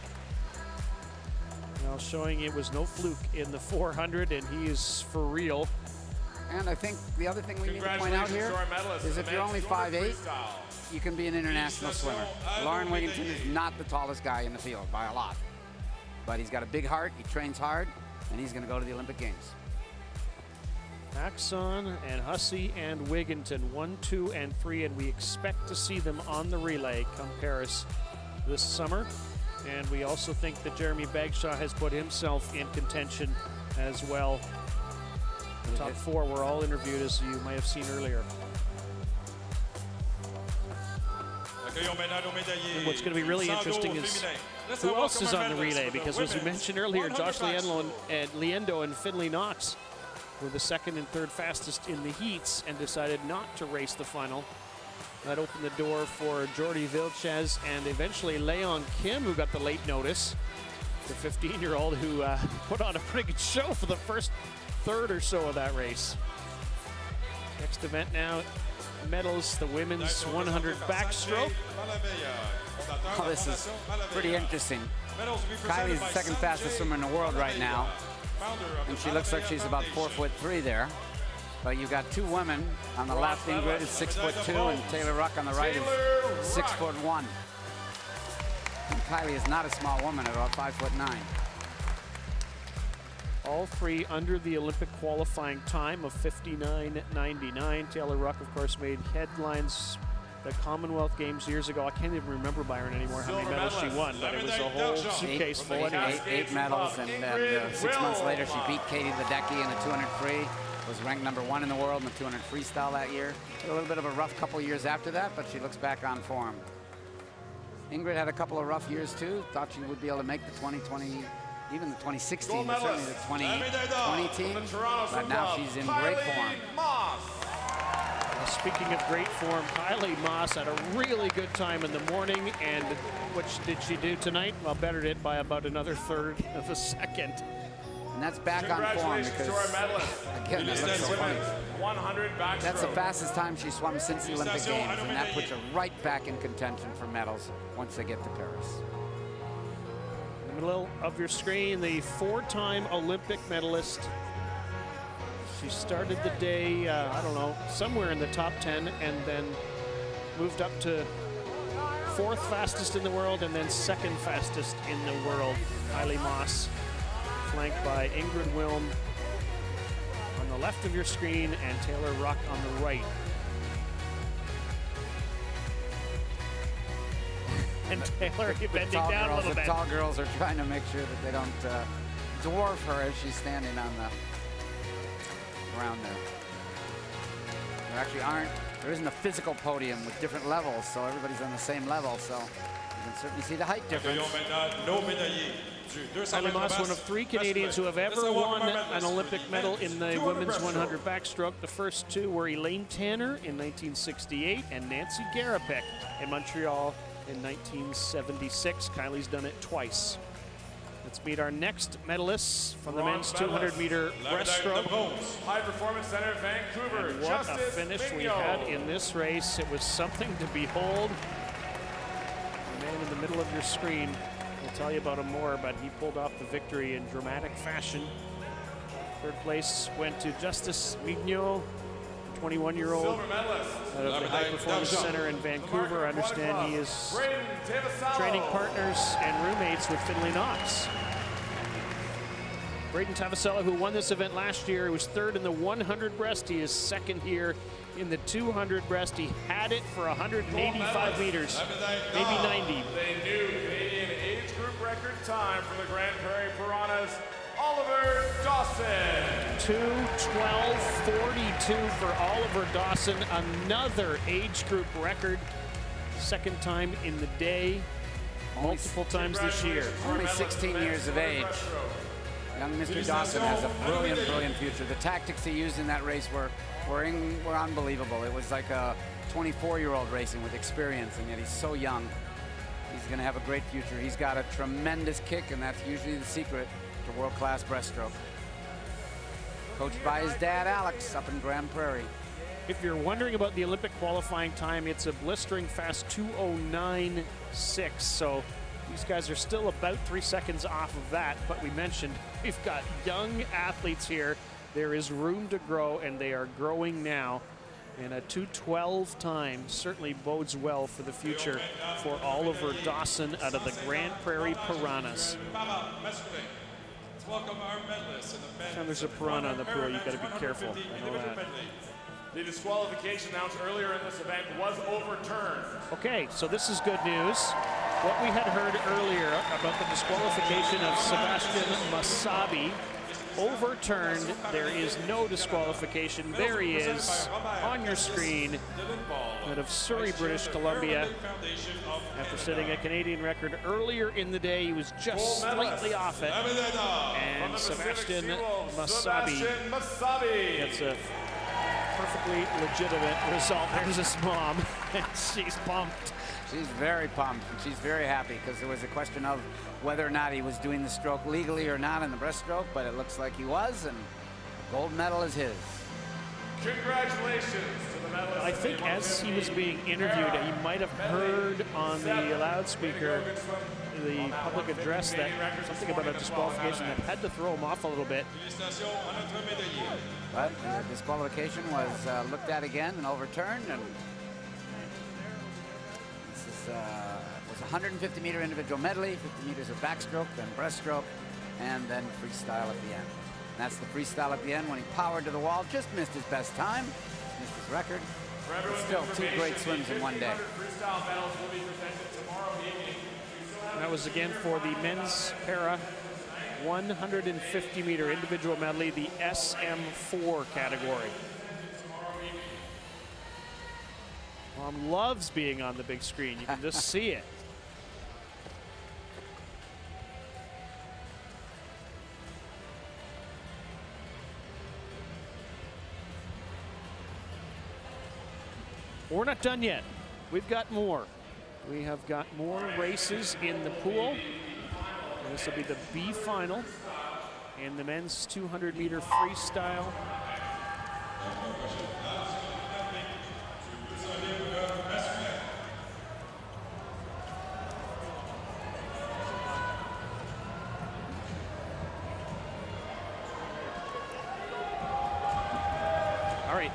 Well, showing it was no fluke in the 400, and he is for real. And I think the other thing we need to point out here is if you're only 5'8", you can be an international swimmer. Lauren Wigington is not the tallest guy in the field by a lot. But he's got a big heart, he trains hard, and he's going to go to the Olympic Games. Axon and Hussey and Wigington, 1, 2, and 3, and we expect to see them on the relay come Paris this summer. And we also think that Jeremy Bagshaw has put himself in contention as well. The top 4 were all interviewed, as you might have seen earlier. And what's going to be really interesting is who else is on the relay, because as we mentioned earlier, Josh Liendo and Finley Knox were the 2nd and 3rd fastest in the heats and decided not to race the final. That opened the door for Jordi Vilches and eventually Leon Kim, who got the late notice. The 15-year-old who put on a pretty good show for the first third or so of that race. Next event now, medals, the women's 100 backstroke. Oh, this is pretty interesting. Kylie's the 2nd fastest swimmer in the world right now, and she looks like she's about 4'3" there. But you've got 2 women on the left. Ingrid is 6'2", and Taylor Ruck on the right is 6'1". And Kylie is not a small woman, at about 5'9". All 3 under the Olympic qualifying time of 59.99. Taylor Ruck, of course, made headlines the Commonwealth Games years ago. I can't even remember, Byron, anymore how many medals she won, but it was a whole suitcase full anyway. 8 medals, and then 6 months later she beat Katie Ledecky in the 200 free. Was ranked #1 in the world in the 200 freestyle that year. A little bit of a rough couple years after that, but she looks back on form. Ingrid had a couple of rough years too. Thought she would be able to make the 2020, even the 2016, but certainly the 2020 team. But now she's in great form. Speaking of great form, Kylie Moss had a really good time in the morning, and what did she do tonight? Well, bettered it by about another third of a second. And that's back on form because, to our medalist. again, that looks so funny. 100 backstroke. That's the fastest time she's swum since the Olympic Games, and that puts her right back in contention for medals once they get to Paris. In the middle of your screen, the 4-time Olympic medalist. She started the day, I don't know, somewhere in the top 10, and then moved up to 4th fastest in the world and then 2nd fastest in the world. Kylie Moss, flanked by Ingrid Wilm on the left of your screen and Taylor Ruck on the right. And Taylor bending down a little bit. The tall girls are trying to make sure that they don't dwarf her as she's standing on the ground there. There actually there isn't a physical podium with different levels, so everybody's on the same level, so you can certainly see the height difference. Kylie Moss, one of 3 Canadians who have ever won an Olympic medal in the women's 100 backstroke. The first 2 were Elaine Tanner in 1968 and Nancy Garapik in Montreal in 1976. Kylie's done it twice. Let's meet our next medalists from the men's 200-meter breaststroke. High Performance Center, Vancouver. And what a finish we had in this race. It was something to behold. The man in the middle of your screen, we'll tell you about him more, but he pulled off the victory in dramatic fashion. 3rd place went to Justice Mignot, 21-year-old out of the High Performance Center in Vancouver. I understand he is training partners and roommates with Finley Knox. Braden Tavasella, who won this event last year, was 3rd in the 100 breast. He is 2nd here in the 200 breast. He had it for 185 meters, maybe 90. The new Canadian age group record time for the Grand Prairie Piranhas, Oliver Dawson. 2:12.42 for Oliver Dawson, another age group record. 2nd time in the day, multiple times this year. Only 16 years of age. Young Mr. Dawson has a brilliant, brilliant future. The tactics he used in that race were unbelievable. It was like a 24-year-old racing with experience, and yet he's so young. He's going to have a great future. He's got a tremendous kick, and that's usually the secret to world-class breaststroke. Coached by his dad, Alex, up in Grand Prairie. If you're wondering about the Olympic qualifying time, it's a blistering fast 2:09.6. So these guys are still about 3 seconds off of that. But we mentioned we've got young athletes here. There is room to grow, and they are growing now. And a 2:12 time certainly bodes well for the future for Oliver Dawson out of the Grand Prairie Piranhas. Welcome our medalists in the men's. Anytime there's a piranha in the pool, you got to be careful. I know that. The disqualification announced earlier in this event was overturned. Okay, so this is good news. What we had heard earlier about the disqualification of Sebastian Masabi overturned. There is no disqualification. There he is on your screen out of Surrey, British Columbia. After setting a Canadian record earlier in the day, he was just slightly off it. And Sebastian Masabi gets a perfectly legitimate result. There's his mom, and she's pumped. She's very pumped, and she's very happy because there was a question of whether or not he was doing the stroke legally or not in the breaststroke, but it looks like he was, and the gold medal is his. Congratulations to the medalist. I think as he was being interviewed, he might have heard on the loudspeaker the public address that something about a disqualification that had to throw him off a little bit. But the disqualification was looked at again and overturned, and this is was a 150-meter individual medley, 50 meters of backstroke, then breaststroke, and then freestyle at the end. And that's the freestyle at the end when he powered to the wall, just missed his best time, missed his record. But still 2 great swims in one day. Freestyle medals will be presented tomorrow evening. That was again for the men's para 150-meter individual medley, the SM4 category. Mom loves being on the big screen. You can just see it. We're not done yet. We've got more. We have got more races in the pool. This will be the B final in the men's 200-meter freestyle. All right,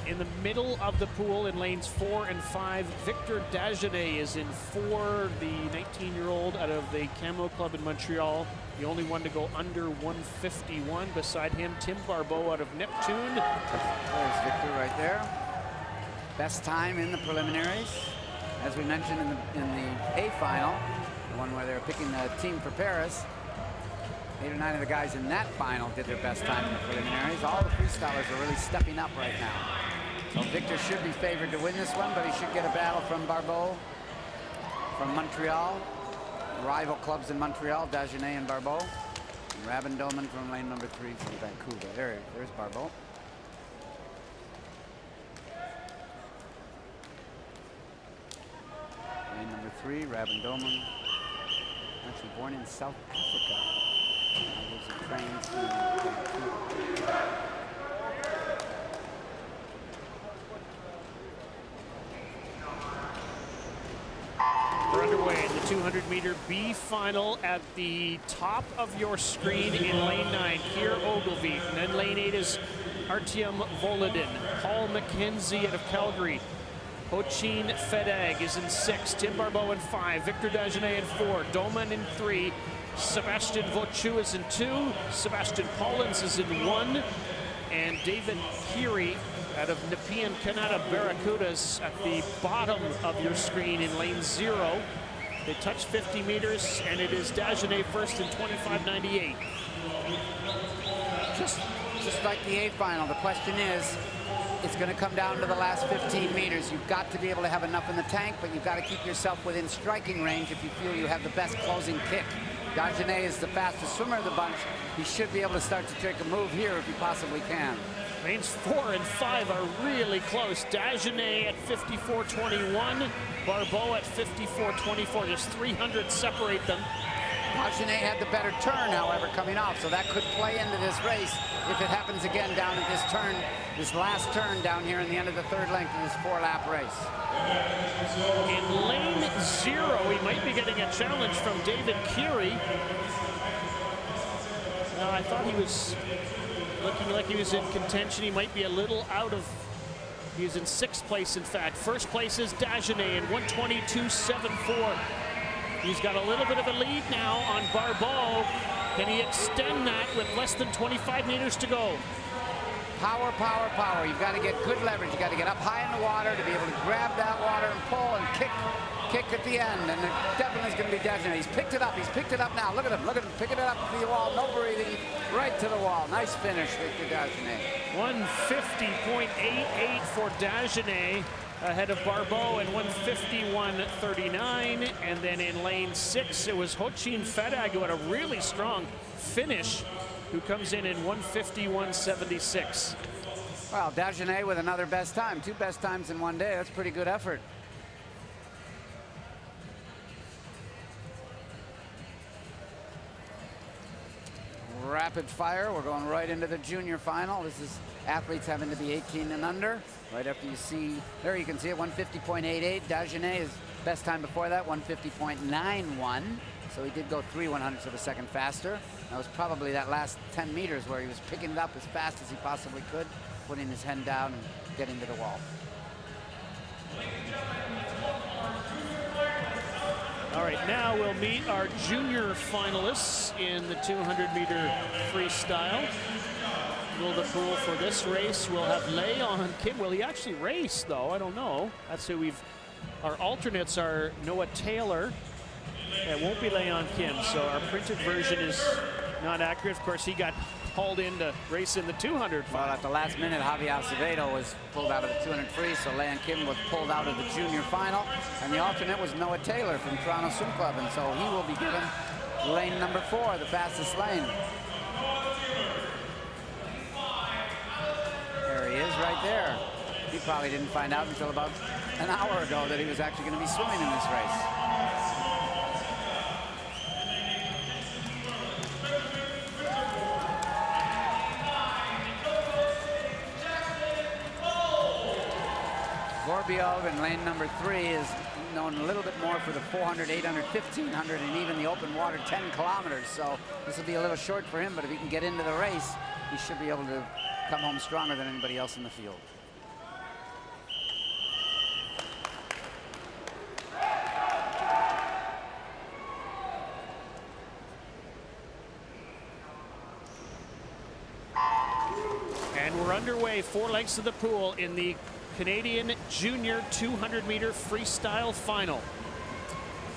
in the middle of the pool in lanes 4 and 5, Victor Dagenet is in 4, the 19-year-old out of the Camo Club in Montreal, the only one to go under 151. Beside him, Tim Barbeau out of Neptune. There's Victor right there. Best time in the preliminaries. As we mentioned in the A final, the one where they were picking the team for Paris, 8 or 9 of the guys in that final did their best time in the preliminaries. All the freestylers are really stepping up right now. So Victor should be favored to win this one, but he should get a battle from Barbeau from Montreal. Rival clubs in Montreal, Dagenet and Barbeau. And Rabin-Doman from lane number 3 from Vancouver. There's Barbeau. Lane number 3, Rabin-Doman. Actually born in South Africa. Lives and trains in Vancouver. We're underway in the 200-meter B final at the top of your screen in lane 9, Kier Ogilvie. And then lane 8 is Artyom Volodin. Paul McKenzie out of Calgary. Hochin Fedag is in 6, Tim Barbeau in 5, Victor Dagenet in 4, Doman in 3, Sebastian Vochu is in 2, Sebastian Pollins is in 1, and David Keary out of Nepean Kanata Barracudas at the bottom of your screen in lane 0. They touch 50 meters, and it is Dagenet first in 25.98. Just like the A final, the question is, it's going to come down to the last 15 meters. You've got to be able to have enough in the tank, but you've got to keep yourself within striking range if you feel you have the best closing kick. Dagenet is the fastest swimmer of the bunch. He should be able to start to take a move here if he possibly can. Lanes 4 and 5 are really close. Dagenet at 54.21, Barbeau at 54.24. Just 300 separate them. Dagenet had the better turn, however, coming off, so that could play into this race if it happens again down at this turn, this last turn down here in the end of the third length of this 4-lap race. In lane 0, he might be getting a challenge from David Keary. I thought he was looking like he was in contention. He might be a little out of, he was in 6th place, in fact. First place is Dagenet in 122.74. He's got a little bit of a lead now on Barbeau. Can he extend that with less than 25 meters to go? Power, power, power. You've got to get good leverage. You've got to get up high in the water to be able to grab that water and pull and kick at the end. And it definitely is going to be Dagenet. He's picked it up. He's picked it up now. Look at him. Look at him picking it up to the wall. No breathing. Right to the wall. Nice finish, Victor Dagenet. 150.88 for Dagenet. Ahead of Barbeau in 151.39, and then in lane 6 it was Hochin Fedag who had a really strong finish, who comes in 151.76. Well, Dagenet with another best time, 2 best times in one day. That's pretty good effort. Rapid fire. We're going right into the junior final. This is athletes having to be 18 and under. Right after you see, there you can see it, 150.88. Dagenet, his best time before that, 150.91. So he did go 3/100ths of a second faster. That was probably that last 10 meters where he was picking it up as fast as he possibly could, putting his head down and getting to the wall. All right, now we'll meet our junior finalists in the 200-meter freestyle. Middle of the pool for this race, we'll have Leon Kim. Will he actually race, though? I don't know. That's who our alternates are Noah Taylor. It won't be Leon Kim, so our printed version is not accurate. Of course, he got hauled in to race in the 200 final. Well, at the last minute, Javier Acevedo was pulled out of the 200 free, so Leon Kim was pulled out of the junior final. And the alternate was Noah Taylor from Toronto Swim Club, and so he will be given lane number 4, the fastest lane. There he is right there. He probably didn't find out until about an hour ago that he was actually going to be swimming in this race. Gorbio in lane number 3 is known a little bit more for the 400, 800, 1500, and even the open water 10 kilometers. So this will be a little short for him, but if he can get into the race, he should be able to come home stronger than anybody else in the field. And we're underway, 4 legs of the pool in the Canadian Junior 200-meter freestyle final.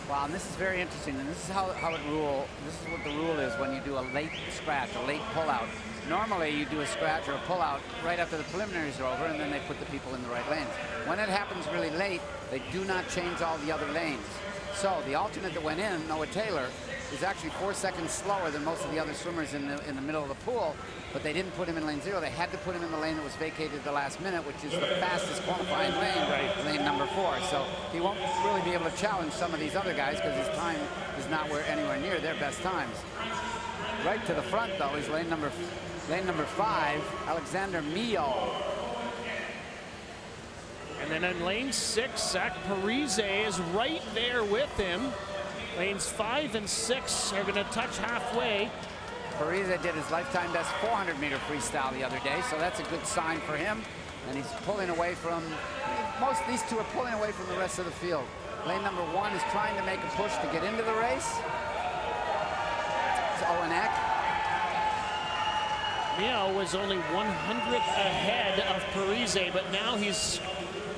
Wow, and this is very interesting, and this is how it rule. This is what the rule is when you do a late scratch, a late pullout. Normally, you do a scratch or a pullout right after the preliminaries are over, and then they put the people in the right lanes. When it happens really late, they do not change all the other lanes. So the alternate that went in, Noah Taylor, is actually 4 seconds slower than most of the other swimmers in the middle of the pool, but they didn't put him in lane 0. They had to put him in the lane that was vacated at the last minute, which is the fastest qualifying lane, lane number 4. So he won't really be able to challenge some of these other guys because his time is not anywhere near their best times. Right to the front, though, is lane number 5, Alexander Mio. And then in lane 6, Zach Parise is right there with him. Lanes 5 and 6 are going to touch halfway. Parise did his lifetime best 400-meter freestyle the other day, so that's a good sign for him. And he's pulling away from, these two are pulling away from the rest of the field. Lane number 1 is trying to make a push to get into the race. It's Owen Eck. Mio was only 100th ahead of Parise, but now he's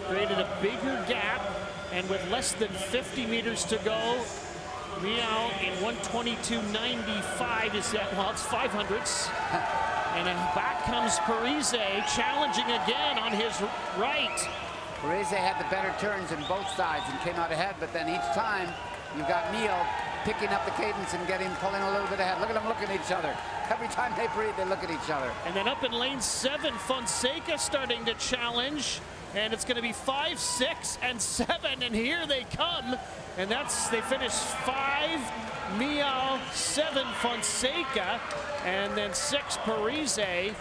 created a bigger gap, and with less than 50 meters to go, Mio in 1:22.95 is at, well, it's 500ths. And back comes Parise, challenging again on his right. Parise had the better turns in both sides and came out ahead, but then each time you've got Mio picking up the cadence and pulling a little bit ahead. Look at them looking at each other. Every time they breathe, they look at each other. And then up in lane 7, Fonseca starting to challenge. And it's going to be 5, 6, and 7, and here they come. And they finish 5, Mio, 7, Fonseca, and then 6, Parise.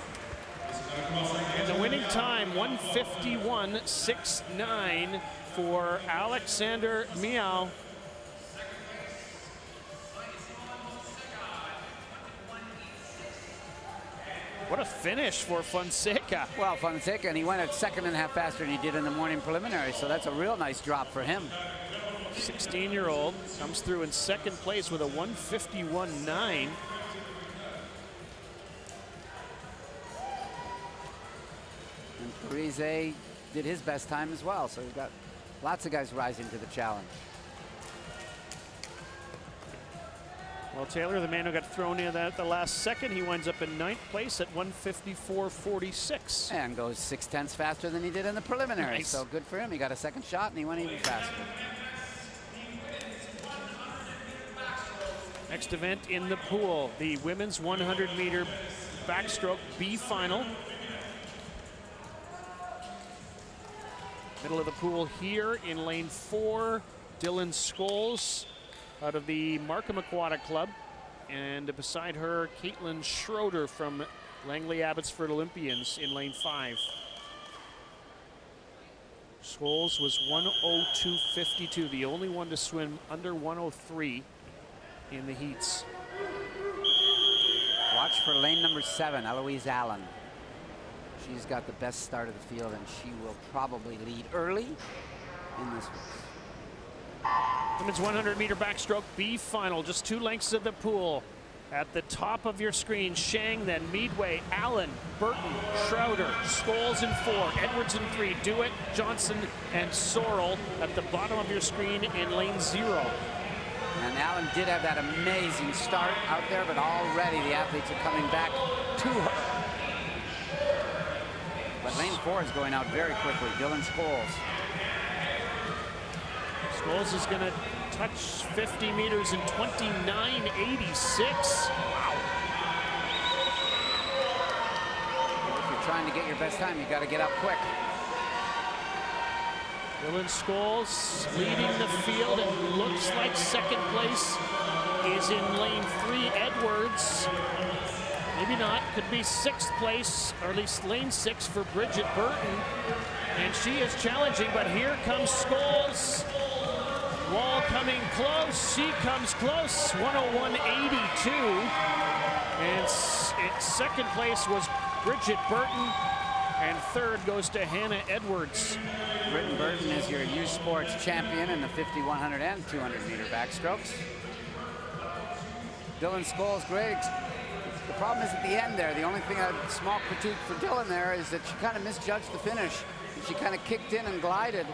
And the winning time, 1:51.69 for Alexander Mio. What a finish for Fonseca. Well, Fonseca, and he went at 2.5 faster than he did in the morning preliminary, so that's a real nice drop for him. 16-year-old comes through in 2nd place with a 1:51.9. And Parise did his best time as well, so we've got lots of guys rising to the challenge. Well, Taylor, the man who got thrown in at the last second, he winds up in 9th place at 1:54.46. And goes 6/10 faster than he did in the preliminary. Nice. So good for him. He got a second shot and he went even faster. Next event in the pool, the women's 100-meter backstroke B final. Middle of the pool here in lane 4, Dylan Scholes out of the Markham Aquatic Club, and beside her, Caitlin Schroeder from Langley Abbotsford Olympians in lane 5. Scholes was 1:02.52, the only one to swim under 1:03 in the heats. Watch for lane number 7, Eloise Allen. She's got the best start of the field, and she will probably lead early in this race. Women's 100-meter backstroke B final, just 2 lengths of the pool. At the top of your screen, Shang, then Meadway, Allen, Burton, Schroeder, Scholes in 4, Edwards in 3, Dewitt, Johnson, and Sorrell at the bottom of your screen in lane 0. And Allen did have that amazing start out there, but already the athletes are coming back to her. But lane 4 is going out very quickly. Dylan Scholes. Scholes is going to touch 50 meters in 29.86. Wow. If you're trying to get your best time, you got to get up quick. Dylan Scholes leading the field, and looks like second place is in lane 3, Edwards. Maybe not, could be 6th place, or at least lane 6 for Bridget Burton. And she is challenging, but here comes Scholes. Wall coming close, she comes close, 101.82. And second place was Bridget Burton, and third goes to Hannah Edwards. Bridget Burton is your U Sports champion in the 50, 100, and 200-meter backstrokes. Dylan Scholes, great. The problem is at the end there. The only thing, a small critique for Dylan there, is that she kind of misjudged the finish. She kind of kicked in and glided.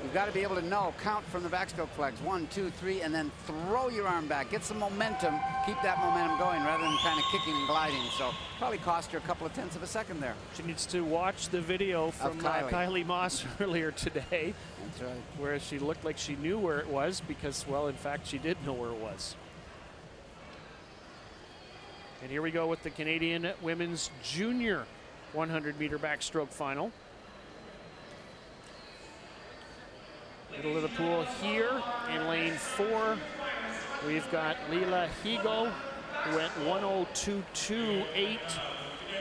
You've got to be able to know, count from the backstroke flags. 1, 2, 3, and then throw your arm back. Get some momentum. Keep that momentum going rather than kind of kicking and gliding. So probably cost her a couple of tenths of a second there. She needs to watch the video from Kylie Moss earlier today. That's right. Where she looked like she knew where it was because, well, in fact, she did know where it was. And here we go with the Canadian women's junior 100-meter backstroke final. Middle of the pool here in lane 4. We've got Leila Higo, who went 1:02.28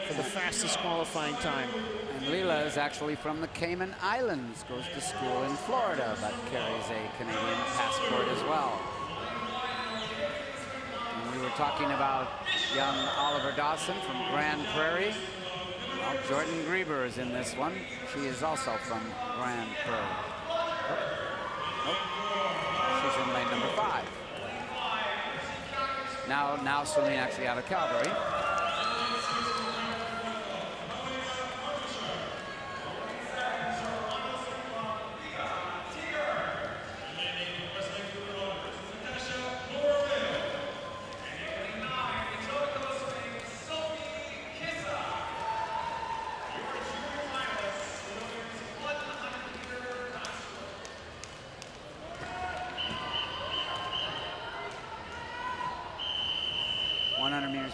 for the fastest qualifying time. And Leila is actually from the Cayman Islands, goes to school in Florida, but carries a Canadian passport as well. And we were talking about young Oliver Dawson from Grand Prairie. Well, Jordan Grieber is in this one. She is also from Grand Prairie. She's in lane number 5. Now swimming actually out of Calgary.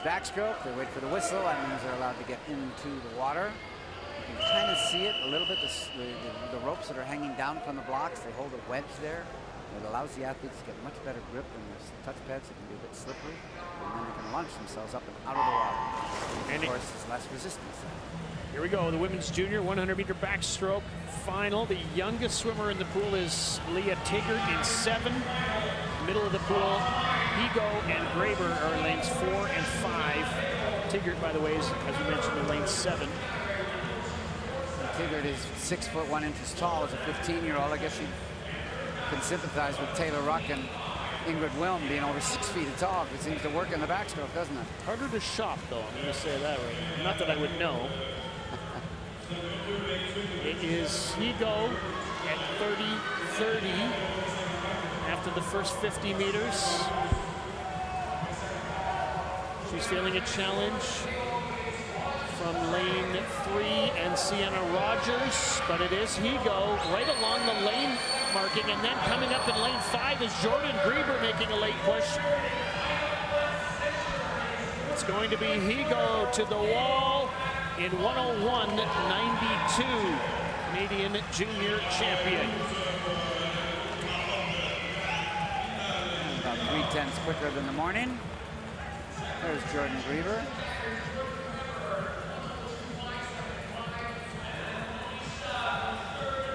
Backstroke, they wait for the whistle. That means they're allowed to get into the water. You can kind of see it a little bit, the ropes that are hanging down from the blocks, they hold a wedge there. It allows the athletes to get much better grip, and there's touch pads that can be a bit slippery, and then they can launch themselves up and out of the water. And of course, there's less resistance there. Here we go, the women's junior 100-meter backstroke final. The youngest swimmer in the pool is Leah Tiggart in 7. Middle of the pool, Higo and Graber are in lanes 4 and 5. Tiggart, by the way, is, as you mentioned, in lane 7. And Tiggart is 6 foot 1 inches tall as a 15-year-old. I guess she can sympathize with Taylor Ruck and Ingrid Wilm being over 6 feet tall. It seems to work in the backstroke, doesn't it? Harder to shop, though. I'm going to say that right. Not that I would know. It is Higo at 30-30 after the first 50 meters. She's feeling a challenge from lane 3 and Sienna Rogers, but it is Higo right along the lane marking, and then coming up in lane 5 is Jordan Grieber making a late push. It's going to be Higo to the wall in 101.92, Canadian junior champion. About 3/10 quicker than the morning. There's Jordan Grieber.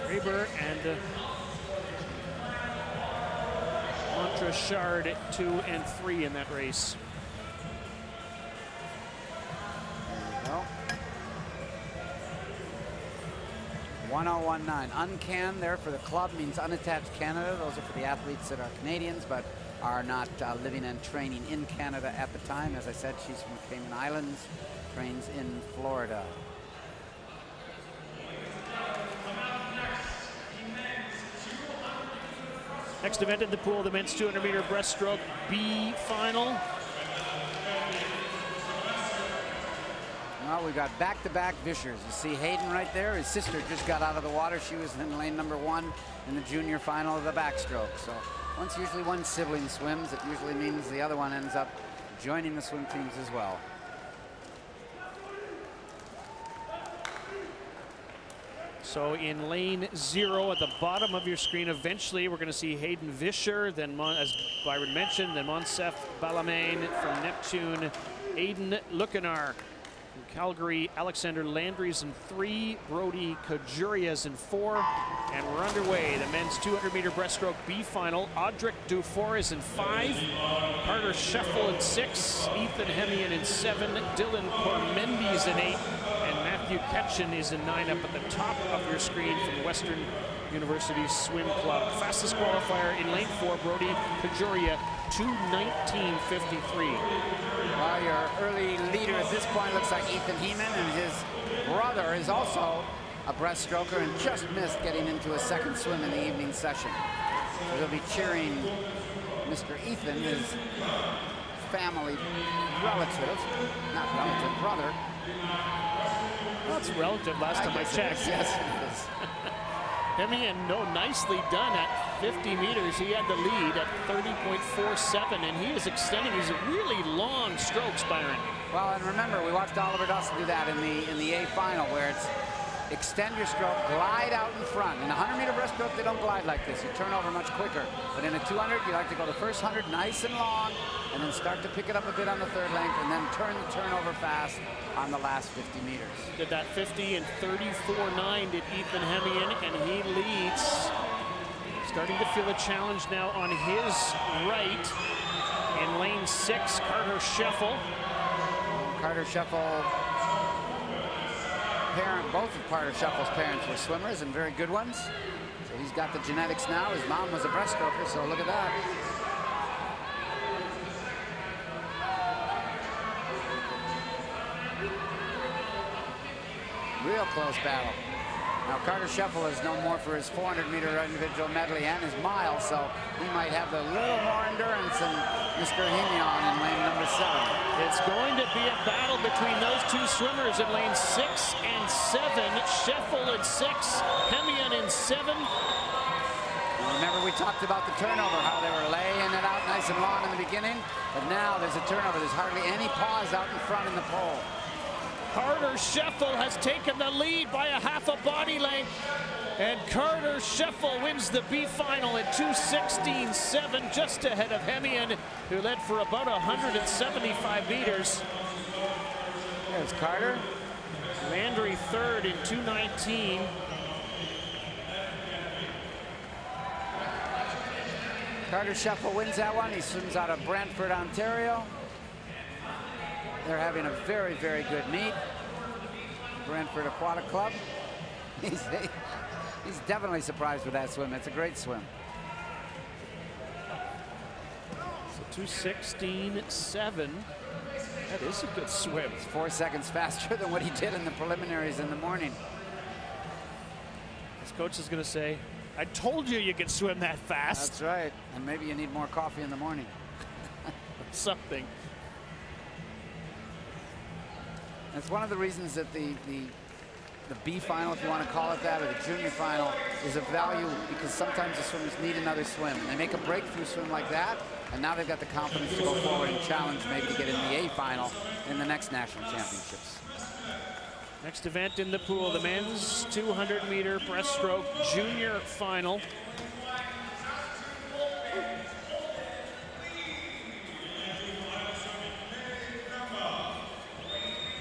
Grieber and Montrachard 2 and 3 in that race. There we go. 101.9. Uncan there for the club means unattached Canada. Those are for the athletes that are Canadians but are not living and training in Canada at the time. As I said, she's from the Cayman Islands, trains in Florida. Next event in the pool, the men's 200-meter breaststroke B final. Well, we've got back-to-back Vishers. You see Hayden right there. His sister just got out of the water. She was in lane number 1 in the junior final of the backstroke. So once usually one sibling swims, it usually means the other one ends up joining the swim teams as well. So in lane 0 at the bottom of your screen, eventually we're going to see Hayden Vischer, then as Byron mentioned, then Monsef Balamain from Neptune, Aidan Lucanar from Calgary, Alexander Landry's in 3, Brody Kajuria's in 4, and we're underway. The men's 200-meter breaststroke B final. Audric Dufour is in 5, Carter Scheffel in 6, Ethan Hemian in 7, Dylan Cormendes in 8, and Matthew Ketchen is in 9 up at the top of your screen from Western University Swim Club. Fastest qualifier in lane 4, Brody Kajuria, 2:19.53. Well, your early leader at this point looks like Ethan Heeman, and his brother is also a breaststroker and just missed getting into a second swim in the evening session. So they'll be cheering Mr. Ethan, his family relative, not relative, brother. Well, it's relative last time I checked. Yes, it is. Hemian, nicely done at 50 meters. He had the lead at 30.47, and he is extending these really long strokes, Byron. Well, and remember, we watched Oliver Dawson do that in the A final, where it's extend your stroke, glide out in front. In a 100-meter breaststroke, they don't glide like this. You turn over much quicker. But in a 200, you like to go the first 100 nice and long, and then start to pick it up a bit on the third length, and then turn the turnover fast on the last 50 meters. Did that 50 in 34.9 did Ethan Hemian, and he leads. Starting to feel a challenge now on his right. In lane 6, Carter Scheffel. Carter Scheffel, both of Carter Scheffel's parents were swimmers and very good ones. So he's got the genetics now. His mom was a breaststroker, so look at that. Real close battle. Now Carter Scheffel is known more for his 400-meter individual medley and his mile, so he might have a little more endurance than Mr. Hemian in lane number 7. It's going to be a battle between those two swimmers in lane 6 and 7. Scheffel in 6, Hemian in 7. Remember, we talked about the turnover, how they were laying it out nice and long in the beginning, but now there's a turnover. There's hardly any pause out in front in the pole. Carter Scheffel has taken the lead by a half a body length, and Carter Scheffel wins the B final at 2:16.7, just ahead of Hemian, who led for about 175 meters. There's Carter. Landry third in 2:19. Carter Scheffel wins that one. He swims out of Brantford, Ontario. They're having a very, very good meet. Brantford Aquatic Club. He's definitely surprised with that swim. It's a great swim. So 2:16.7. That is a good swim. It's 4 seconds faster than what he did in the preliminaries in the morning. His coach is going to say, I told you could swim that fast. That's right. And maybe you need more coffee in the morning. Something. That's one of the reasons that the B final, if you want to call it that, or the junior final, is of value, because sometimes the swimmers need another swim. They make a breakthrough swim like that, and now they've got the confidence to go forward and challenge maybe to get in the A final in the next national championships. Next event in the pool, the men's 200-meter breaststroke junior final.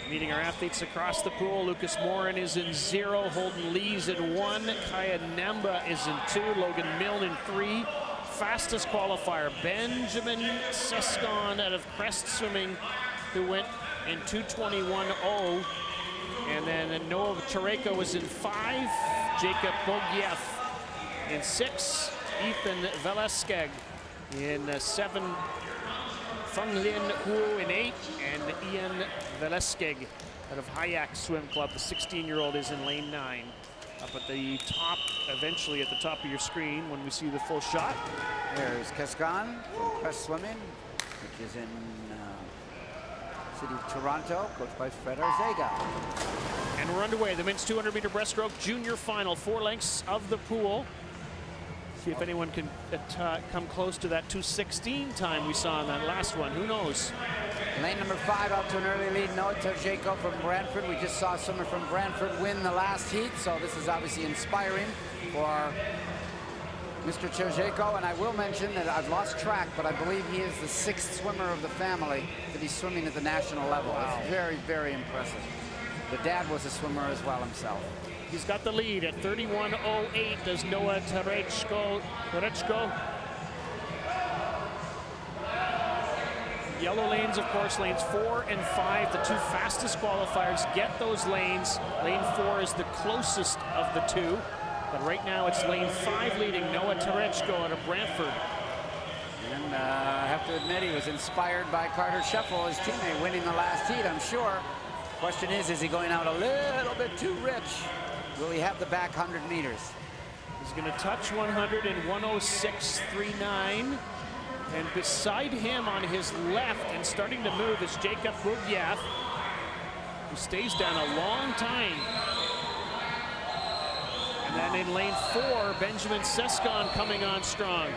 Meeting our athletes across the pool, Lucas Morin is in 0, Holden Lee's in 1, Kaya Namba is in 2, Logan Milne in 3. Fastest qualifier, Benjamin Sescon out of Crest Swimming, who went in 2:21.0. And then Noah Tareko was in 5, Jacob Bogiev in 6, Ethan Veleskeg in 7, Feng Lin Hu in 8, and Ian Veleskeg out of Hayak Swim Club. The 16-year-old is in lane 9. Up at the top, eventually at the top of your screen when we see the full shot. There's Keskan from Crest Swimming, which is in city of Toronto, coached by Fred Arzega. And we're underway. The men's 200-meter breaststroke junior final, 4 lengths of the pool. See if anyone can come close to that 2:16 time we saw in that last one. Who knows? Lane number 5 out to an early lead. Noah Terjeko from Brantford. We just saw a swimmer from Brantford win the last heat, so this is obviously inspiring for Mr. Terjeko. And I will mention that I've lost track, but I believe he is the 6th swimmer of the family to be swimming at the national level. Wow. It's very, very impressive. The dad was a swimmer as well himself. He's got the lead at 31:08. Does Noah Terjeko. Yellow lanes, of course, lanes 4 and 5, the 2 fastest qualifiers get those lanes. Lane 4 is the closest of the 2, but right now it's lane 5 leading Noah Terjeko out of Brantford. And I have to admit, he was inspired by Carter Scheffel, his teammate, winning the last heat, I'm sure. Question is he going out a little bit too rich? Will he have the back 100 meters? He's going to touch 100 in 106.39. And beside him on his left and starting to move is Jacob Bugyaf, who stays down a long time. And then in lane 4, Benjamin Sescon coming on strong.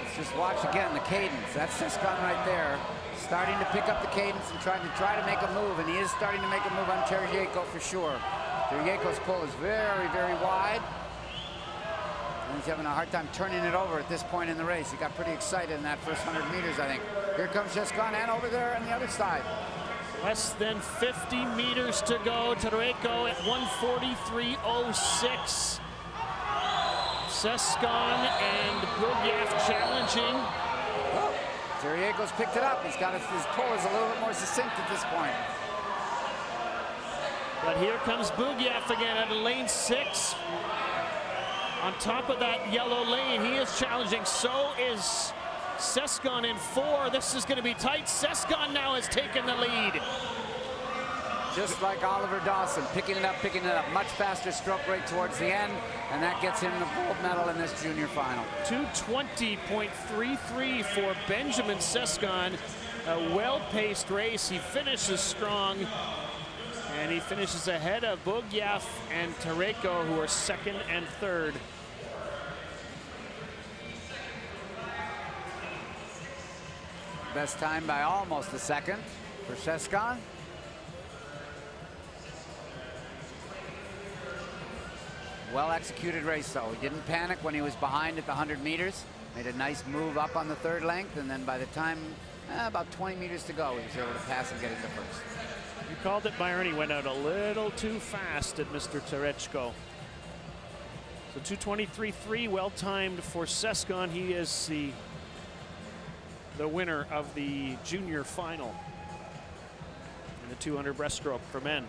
Let's just watch again the cadence. That's Sescon right there, starting to pick up the cadence and trying to make a move. And he is starting to make a move on Terjeko for sure. Terjeko's pull is very, very wide. And he's having a hard time turning it over at this point in the race. He got pretty excited in that first 100 meters, I think. Here comes Sescon, and over there on the other side. Less than 50 meters to go. Terjeko at 1:43.06. Sescon and Bugyaf challenging. Oh, Terjeko's picked it up. His pull is a little bit more succinct at this point. But here comes Bugyaf again out of lane 6. On top of that yellow lane, he is challenging. So is Sescon in 4. This is going to be tight. Sescon now has taken the lead. Just like Oliver Dawson, picking it up. Much faster stroke rate towards the end, and that gets him the gold medal in this junior final. 2:20.33 for Benjamin Sescon. A well-paced race. He finishes strong. And he finishes ahead of Bugyaf and Terjeko, who are 2nd and 3rd. Best time by almost a second for Sescon. Well-executed race, though. He didn't panic when he was behind at the 100 meters. Made a nice move up on the 3rd length, and then by the time, about 20 meters to go, he was able to pass and get into 1st. You called it, Byron. He went out a little too fast at Mr. Terjeko. So 2:23.3, well-timed for Sescon. He is the winner of the junior final in the 200 breaststroke for men.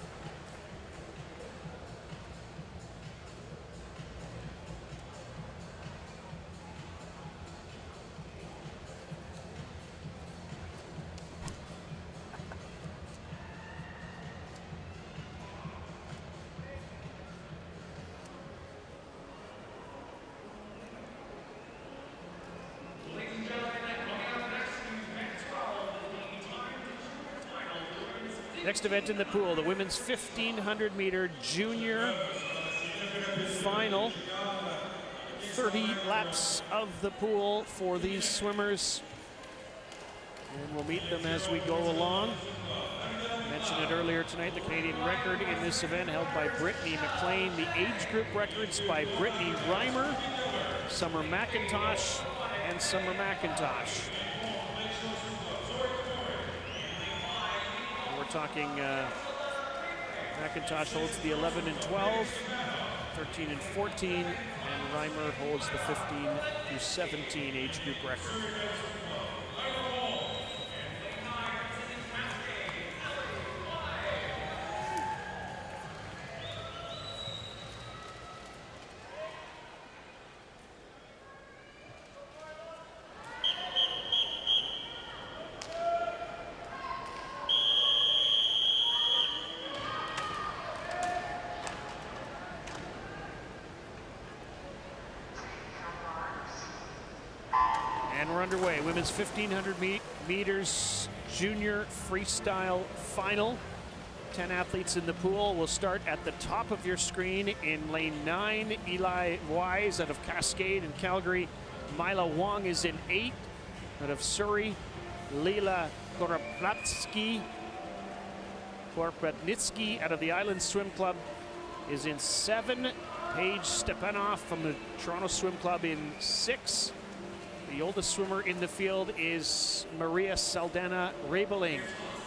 Next event in the pool, the women's 1,500-meter junior final. 30 laps of the pool for these swimmers. And we'll meet them as we go along. I mentioned it earlier tonight, the Canadian record in this event held by Brittany McLean. The age group records by Brittany Reimer, Summer McIntosh, and Summer McIntosh. Talking McIntosh holds the 11 and 12, 13 and 14, and Reimer holds the 15 through 17 age group record. And we're underway. Women's 1,500 meters junior freestyle final. 10 athletes in the pool. We'll start at the top of your screen in lane 9. Eli Wise out of Cascade in Calgary. Mila Wong is in 8 out of Surrey. Leila Koroplatnitsky out of the Island Swim Club is in 7. Paige Stepanov from the Toronto Swim Club in 6. The oldest swimmer in the field is Maria Saldana Rabeling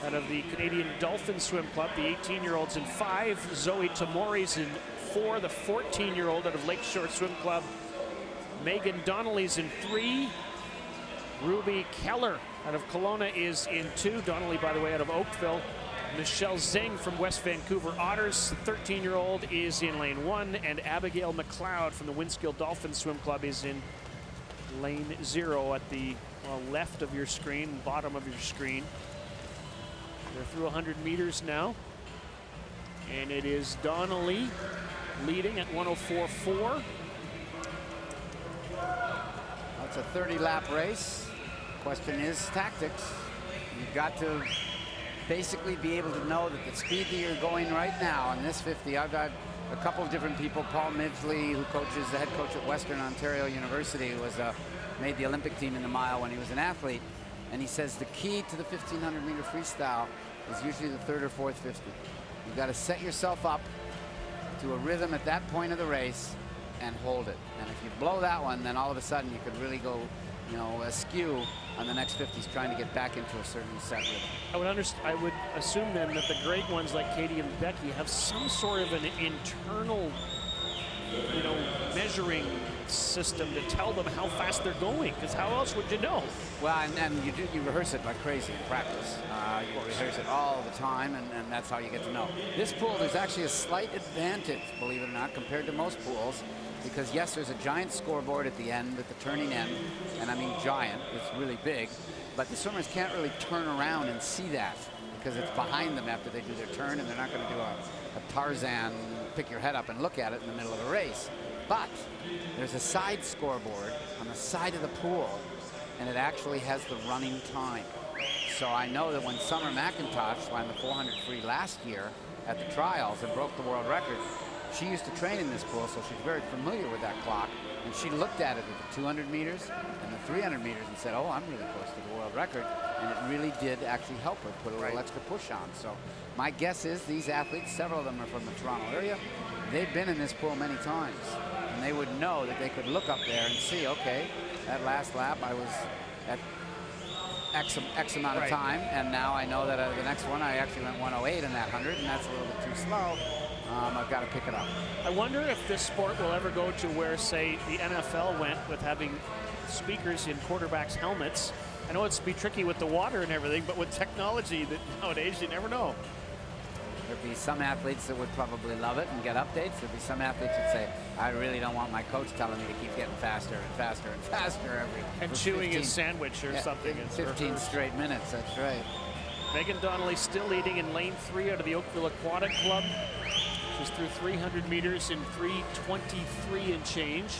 out of the Canadian Dolphin Swim Club. The 18-year-old's in 5. Zoe Tamori's in 4. The 14-year-old out of Lakeshore Swim Club. Megan Donnelly's in 3. Ruby Keller out of Kelowna is in 2. Donnelly, by the way, out of Oakville. Michelle Zing from West Vancouver Otters, the 13-year-old, is in lane 1. And Abigail McLeod from the Winskill Dolphin Swim Club is in lane 0 at the left of your screen, bottom of your screen. They're through 100 meters now. And it is Donnelly leading at 104.4. It's a 30-lap race. Question is tactics. You've got to basically be able to know that the speed that you're going right now in this 50, I've got a couple of different people. Paul Midgley, who coaches, the head coach at Western Ontario University, was made the Olympic team in the mile when he was an athlete. And he says the key to the 1,500 meter freestyle is usually the 3rd or 4th 50. You've got to set yourself up to a rhythm at that point of the race and hold it. And if you blow that one, then all of a sudden you could really go, you know, askew on the next 50s trying to get back into a certain set rhythm. I would assume then that the great ones like Katie and Becky have some sort of an internal, you know, measuring system to tell them how fast they're going, because how else would you know? Well, and you rehearse it like crazy in practice. You rehearse it all the time, and that's how you get to know. This pool, there's actually a slight advantage, believe it or not, compared to most pools, because yes, there's a giant scoreboard at the end with the turning end, and I mean giant, it's really big, but the swimmers can't really turn around and see that because it's behind them after they do their turn, and they're not going to do a Tarzan, pick your head up and look at it in the middle of a race. But there's a side scoreboard on the side of the pool, and it actually has the running time. So I know that when Summer McIntosh swam the 400 free last year at the trials and broke the world record, she used to train in this pool, so she's very familiar with that clock. And she looked at it at the 200 meters and the 300 meters and said, oh, I'm really close to the world record. And it really did actually help her put a little extra push on. So my guess is these athletes, several of them are from the Toronto area, they've been in this pool many times. And they would know that they could look up there and see, okay, that last lap I was at X amount of time, and now I know that the next one I actually went 108 in that 100, and that's a little bit too slow. I've got to pick it up. I wonder if this sport will ever go to where, say, the NFL went with having speakers in quarterbacks' helmets. I know it's be tricky with the water and everything, but with technology that nowadays you never know. There'd be some athletes that would probably love it and get updates. There'd be some athletes that say, I really don't want my coach telling me to keep getting faster and faster and faster and chewing his sandwich or something. 15 straight minutes, that's right. Megan Donnelly still leading in lane 3 out of the Oakville Aquatic Club. She's through 300 meters in 3:23 and change.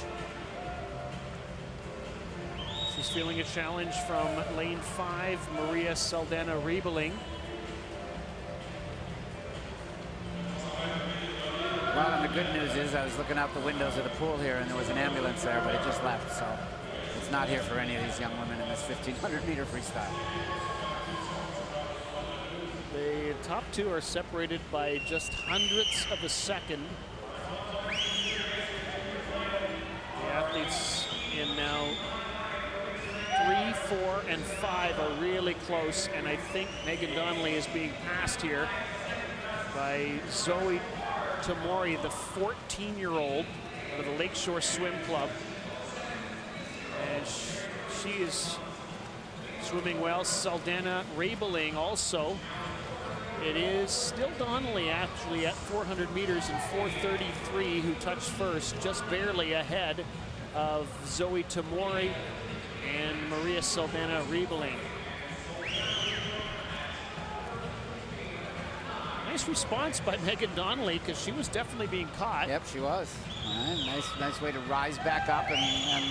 She's feeling a challenge from lane 5, Maria Saldana Riebeling. Well, and the good news is I was looking out the windows of the pool here, and there was an ambulance there, but it just left, so it's not here for any of these young women in this 1,500 meter freestyle. The top two are separated by just hundredths of a second. The athletes in now 3, 4, and 5 are really close, and I think Megan Donnelly is being passed here by Zoe Tamori, the 14-year-old out of the Lakeshore Swim Club. And she is swimming well. Saldana Riebeling also. It is still Donnelly actually at 400 meters in 4:33 who touched first, just barely ahead of Zoe Tamori and Maria Saldana Riebeling. Nice response by Megan Donnelly, because she was definitely being caught. Yep, she was. All right, nice way to rise back up, and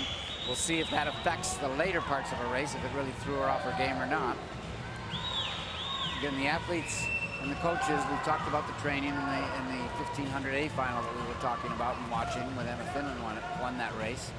we'll see if that affects the later parts of her race, if it really threw her off her game or not. Again, the athletes And the coaches, we've talked about the training in the 1500A final that we were talking about and watching when Emma Finland won that race.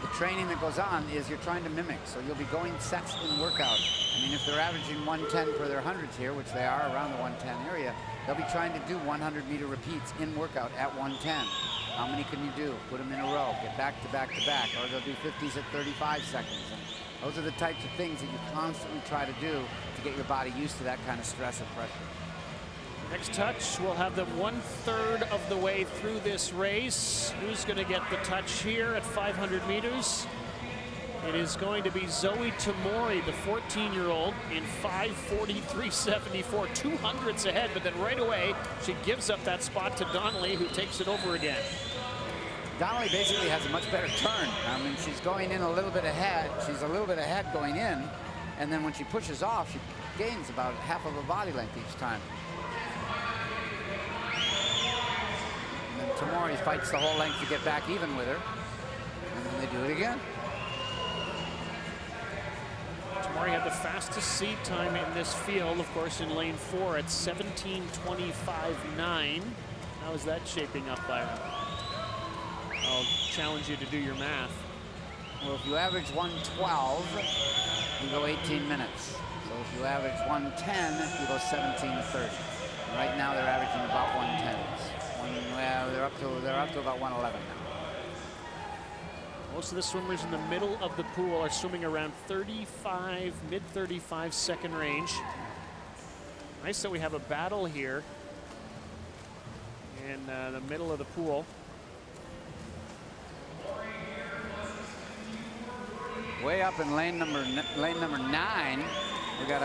The training that goes on is you're trying to mimic, so you'll be going sets in workout. I mean, if they're averaging 110 for their hundreds here, which they are around the 110 area, they'll be trying to do 100-meter repeats in workout at 110. How many can you do? Put them in a row, get back to back to back, or they'll do 50s at 35 seconds. And those are the types of things that you constantly try to do to get your body used to that kind of stress and pressure. Next touch, we'll have them 1/3 of the way through this race. Who's going to get the touch here at 500 meters? It is going to be Zoe Tamori, the 14-year-old, in 5:43.74, 200ths ahead, but then right away she gives up that spot to Donnelly, who takes it over again. Donnelly basically has a much better turn. I mean, she's going in a little bit ahead. She's a little bit ahead going in, and then when she pushes off, she gains about half of a body length each time. And then Tamori fights the whole length to get back even with her, and then they do it again. Tamori had the fastest seed time in this field, of course, in lane 4 at 17:25.9. How is that shaping up, Byron? I'll challenge you to do your math. Well, if you average 112, you go 18 minutes. So if you average 110, you go 17:30. And right now they're averaging about 110s. Well, they're up to about 111 now. Most of the swimmers in the middle of the pool are swimming around 35, mid-35 second range. Nice that we have a battle here in the middle of the pool. Way up in lane number 9, we got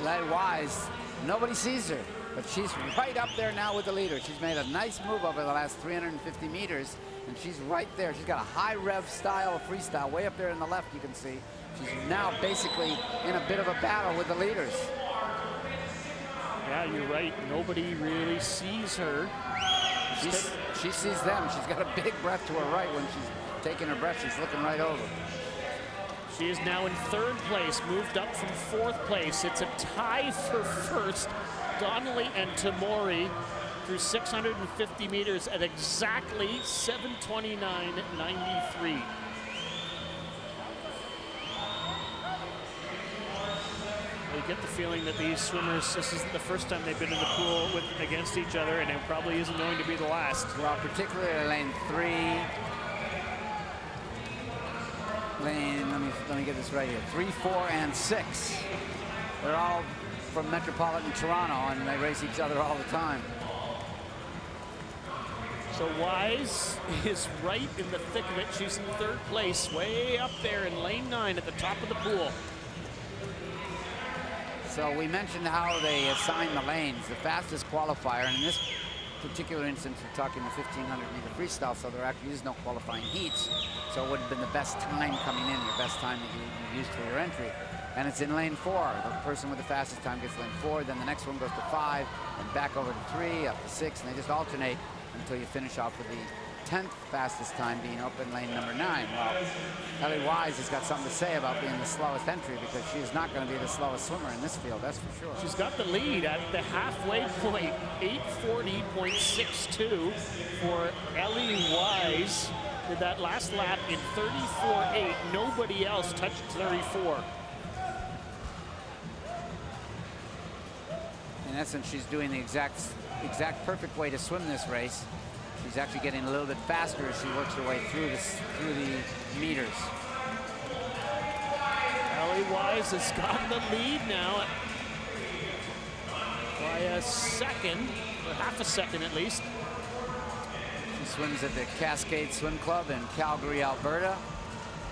Eli Wise. Nobody sees her, but she's right up there now with the leader. She's made a nice move over the last 350 meters, and she's right there. She's got a high rev style of freestyle way up there in the left, you can see. She's now basically in a bit of a battle with the leaders. Yeah, you're right. Nobody really sees her. She sees them. She's got a big breath to her right when she's taking her breath. She's looking right over. She is now in 3rd place, moved up from 4th place. It's a tie for first. Donnelly and Tamori through 650 meters at exactly 7:29.93. You get the feeling that these swimmers, this isn't the first time they've been in the pool against each other, and it probably isn't going to be the last. Well, particularly lane 3. Let me get this right here. 3, 4, and 6. They're all from metropolitan Toronto, and they race each other all the time. So Wise is right in the thick of it. She's in 3rd place, way up there in lane 9 at the top of the pool. So we mentioned how they assign the lanes. The fastest qualifier, and in this particular instance, we're talking the 1500-meter freestyle, so there actually is no qualifying heats. So it would have been the best time coming in, your best time that you used for your entry. And it's in lane 4. The person with the fastest time gets lane 4, then the next one goes to 5, and back over to 3, up to 6, and they just alternate until you finish off with the 10th fastest time being up in lane number 9. Well, Ellie Wise has got something to say about being the slowest entry, because she is not going to be the slowest swimmer in this field, that's for sure. She's got the lead at the halfway point, 8:40.62 for Ellie Wise. Did that last lap in 34.8. Nobody else touched 34. In essence, she's doing the exact perfect way to swim this race. She's actually getting a little bit faster as she works her way through the meters. Ellie Wise has got the lead now by a second, or half a second at least. She swims at the Cascade Swim Club in Calgary, Alberta.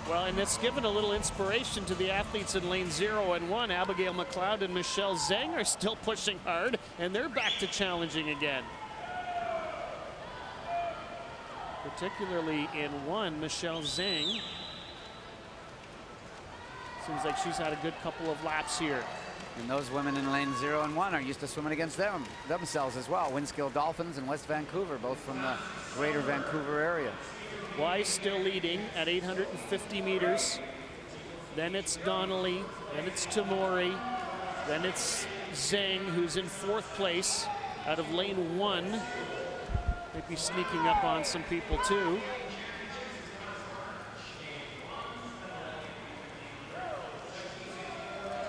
Well, and it's given a little inspiration to the athletes in lane 0 and 1. Abigail McLeod and Michelle Zhang are still pushing hard, and they're back to challenging again. Particularly in 1, Michelle Zhang. Seems like she's had a good couple of laps here. And those women in lane 0 and 1 are used to swimming against themselves as well. Winskill Dolphins and West Vancouver, both from the greater Vancouver area. Wise still leading at 850 meters. Then it's Donnelly, then it's Tamori, then it's Zhang, who's in 4th place out of lane 1. Maybe sneaking up on some people too.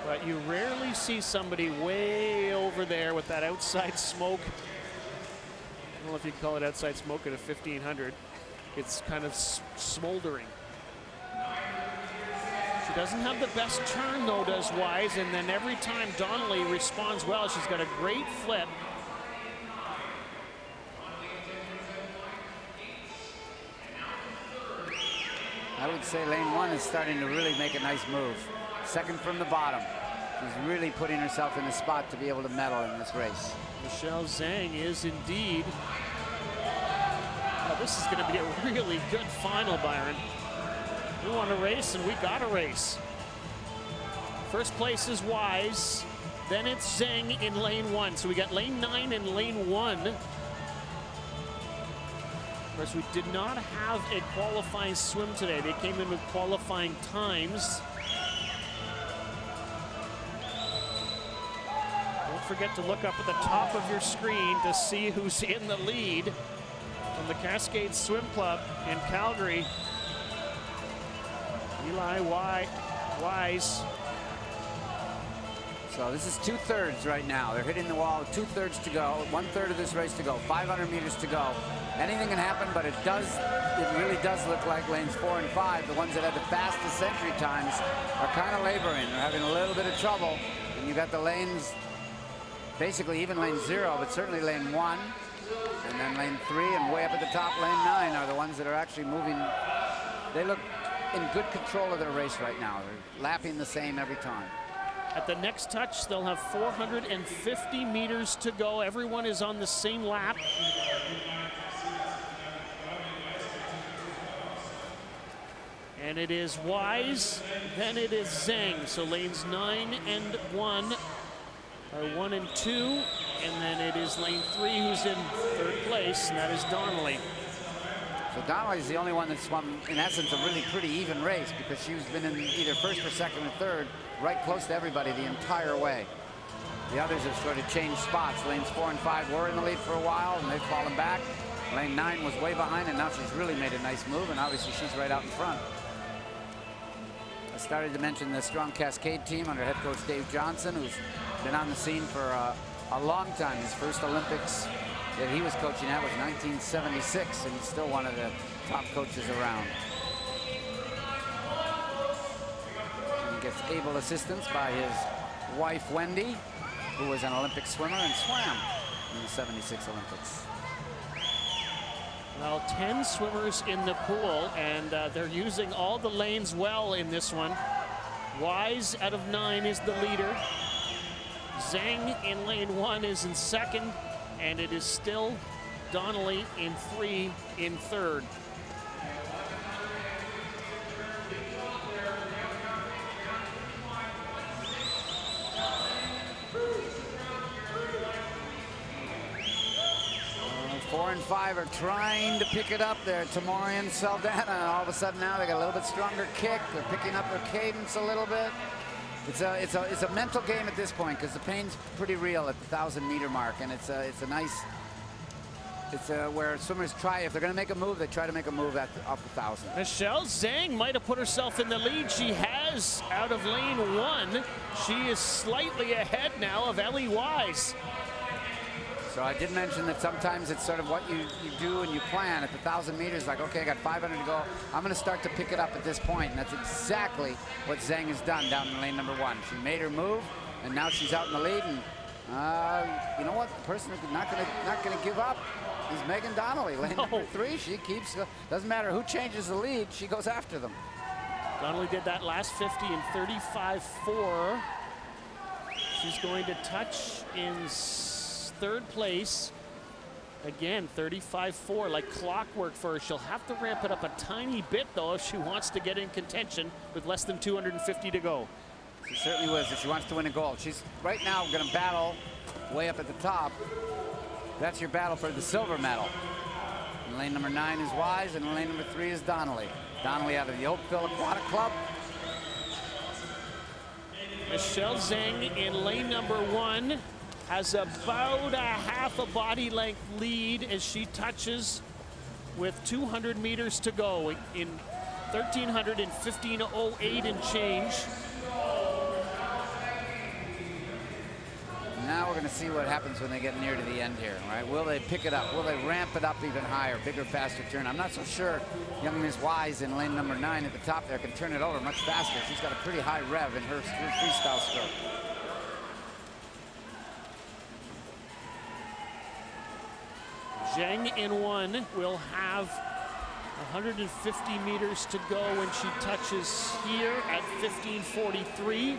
But you rarely see somebody way over there with that outside smoke. I don't know if you call it outside smoke at a 1500. It's kind of smoldering. She doesn't have the best turn though, does Wise, and then every time Donnelly responds well. She's got a great flip. I would say lane 1 is starting to really make a nice move. Second from the bottom. She's really putting herself in a spot to be able to medal in this race. Michelle Zhang is indeed. Oh, this is going to be a really good final, Byron. We want a race, and we got a race. First place is Wise. Then it's Zhang in lane 1. So we got lane 9 and lane 1. Of course, we did not have a qualifying swim today. They came in with qualifying times. Don't forget to look up at the top of your screen to see who's in the lead from the Cascade Swim Club in Calgary. Eli Wise. So this is 2/3 right now. They're hitting the wall, 2/3 to go, 1/3 of this race to go, 500 meters to go. Anything can happen, but it really does look like lanes 4 and 5, the ones that had the fastest entry times, are kind of laboring. They're having a little bit of trouble. And you got the lanes, basically even lane 0, but certainly lane 1, and then lane 3, and way up at the top, lane 9 are the ones that are actually moving. They look in good control of their race right now. They're lapping the same every time. At the next touch, they'll have 450 meters to go. Everyone is on the same lap. And it is Wise, then it is Zhang. So lanes 9 and 1 are 1 and 2. And then it is lane 3 who's in 3rd place, and that is Donnelly. So Donnelly's the only one that swum, in essence, a really pretty even race, because she's been in either 1st or 2nd or 3rd, right close to everybody the entire way. The others have sort of changed spots. Lanes 4 and 5 were in the lead for a while, and they've fallen back. Lane 9 was way behind, and now she's really made a nice move, and obviously she's right out in front. I started to mention the strong Cascade team under head coach Dave Johnson, who's been on the scene for a long time. His first Olympics that he was coaching at was 1976, and he's still one of the top coaches around. And he gets able assistance by his wife, Wendy, who was an Olympic swimmer and swam in the 76 Olympics. Well, 10 swimmers in the pool, and they're using all the lanes well in this one. Wise out of 9 is the leader. Zhang in lane 1 is in 2nd, and it is still Donnelly in 3 in 3rd. Four and 5 are trying to pick it up there. Tamori and Saldana, and all of a sudden now they got a little bit stronger kick. They're picking up their cadence a little bit. It's a mental game at this point, because the pain's pretty real at the 1,000-meter mark, and it's a nice. It's where swimmers try, if they're going to make a move, they try to make a move off the 1,000. Michelle Zhang might have put herself in the lead. She has out of lane 1. She is slightly ahead now of Ellie Wise. So I did mention that sometimes it's sort of what you do and you plan at the 1,000 meters, like, okay, I got 500 to go. I'm going to start to pick it up at this point, and that's exactly what Zhang has done down in lane number 1. She made her move, and now she's out in the lead, and you know what? The person who's not going to give up is Megan Donnelly. Lane number 3, she keeps, doesn't matter who changes the lead, she goes after them. Donnelly did that last 50 in 35.4. She's going to touch in 3rd place. Again, 35.4, like clockwork for her. She'll have to ramp it up a tiny bit, though, if she wants to get in contention with less than 250 to go. She certainly was, if she wants to win a gold. She's right now going to battle way up at the top. That's your battle for the silver medal. And lane number 9 is Wise, and lane number 3 is Donnelly. Donnelly out of the Oakville Aquatic Club. Michelle Zhang in lane number 1 has about a half a body length lead as she touches with 200 meters to go in 1315.08 and change. Now we're going to see what happens when they get near to the end here, right? Will they pick it up? Will they ramp it up even higher, bigger, faster turn? I'm not so sure young Miss Wise in lane number 9 at the top there can turn it over much faster. She's got a pretty high rev in her freestyle stroke. Zhang in 1 will have 150 meters to go when she touches here at 15:43.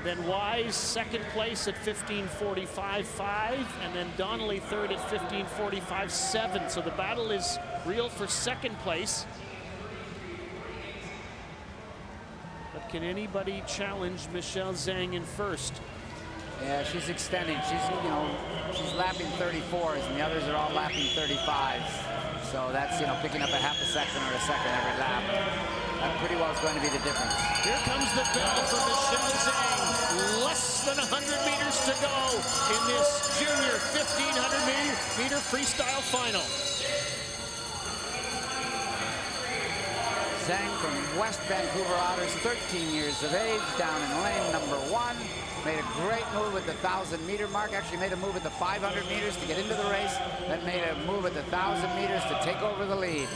Then Wise second place at 15:45.5, and then Donnelly third at 15:45.7. So the battle is real for second place. But can anybody challenge Michelle Zhang in first? Yeah, she's extending. She's lapping 34s, and the others are all lapping 35s. So that's, picking up a half a second or a second every lap. That pretty well is going to be the difference. Here comes the bell for Michelle Zhang. Less than 100 meters to go in this junior 1,500 meter freestyle final. Zhang from West Vancouver Otters, 13 years of age, down in lane number 1. Made a great move at the 1,000-meter mark. Actually made a move at the 500 meters to get into the race. Then made a move at the 1,000 meters to take over the lead.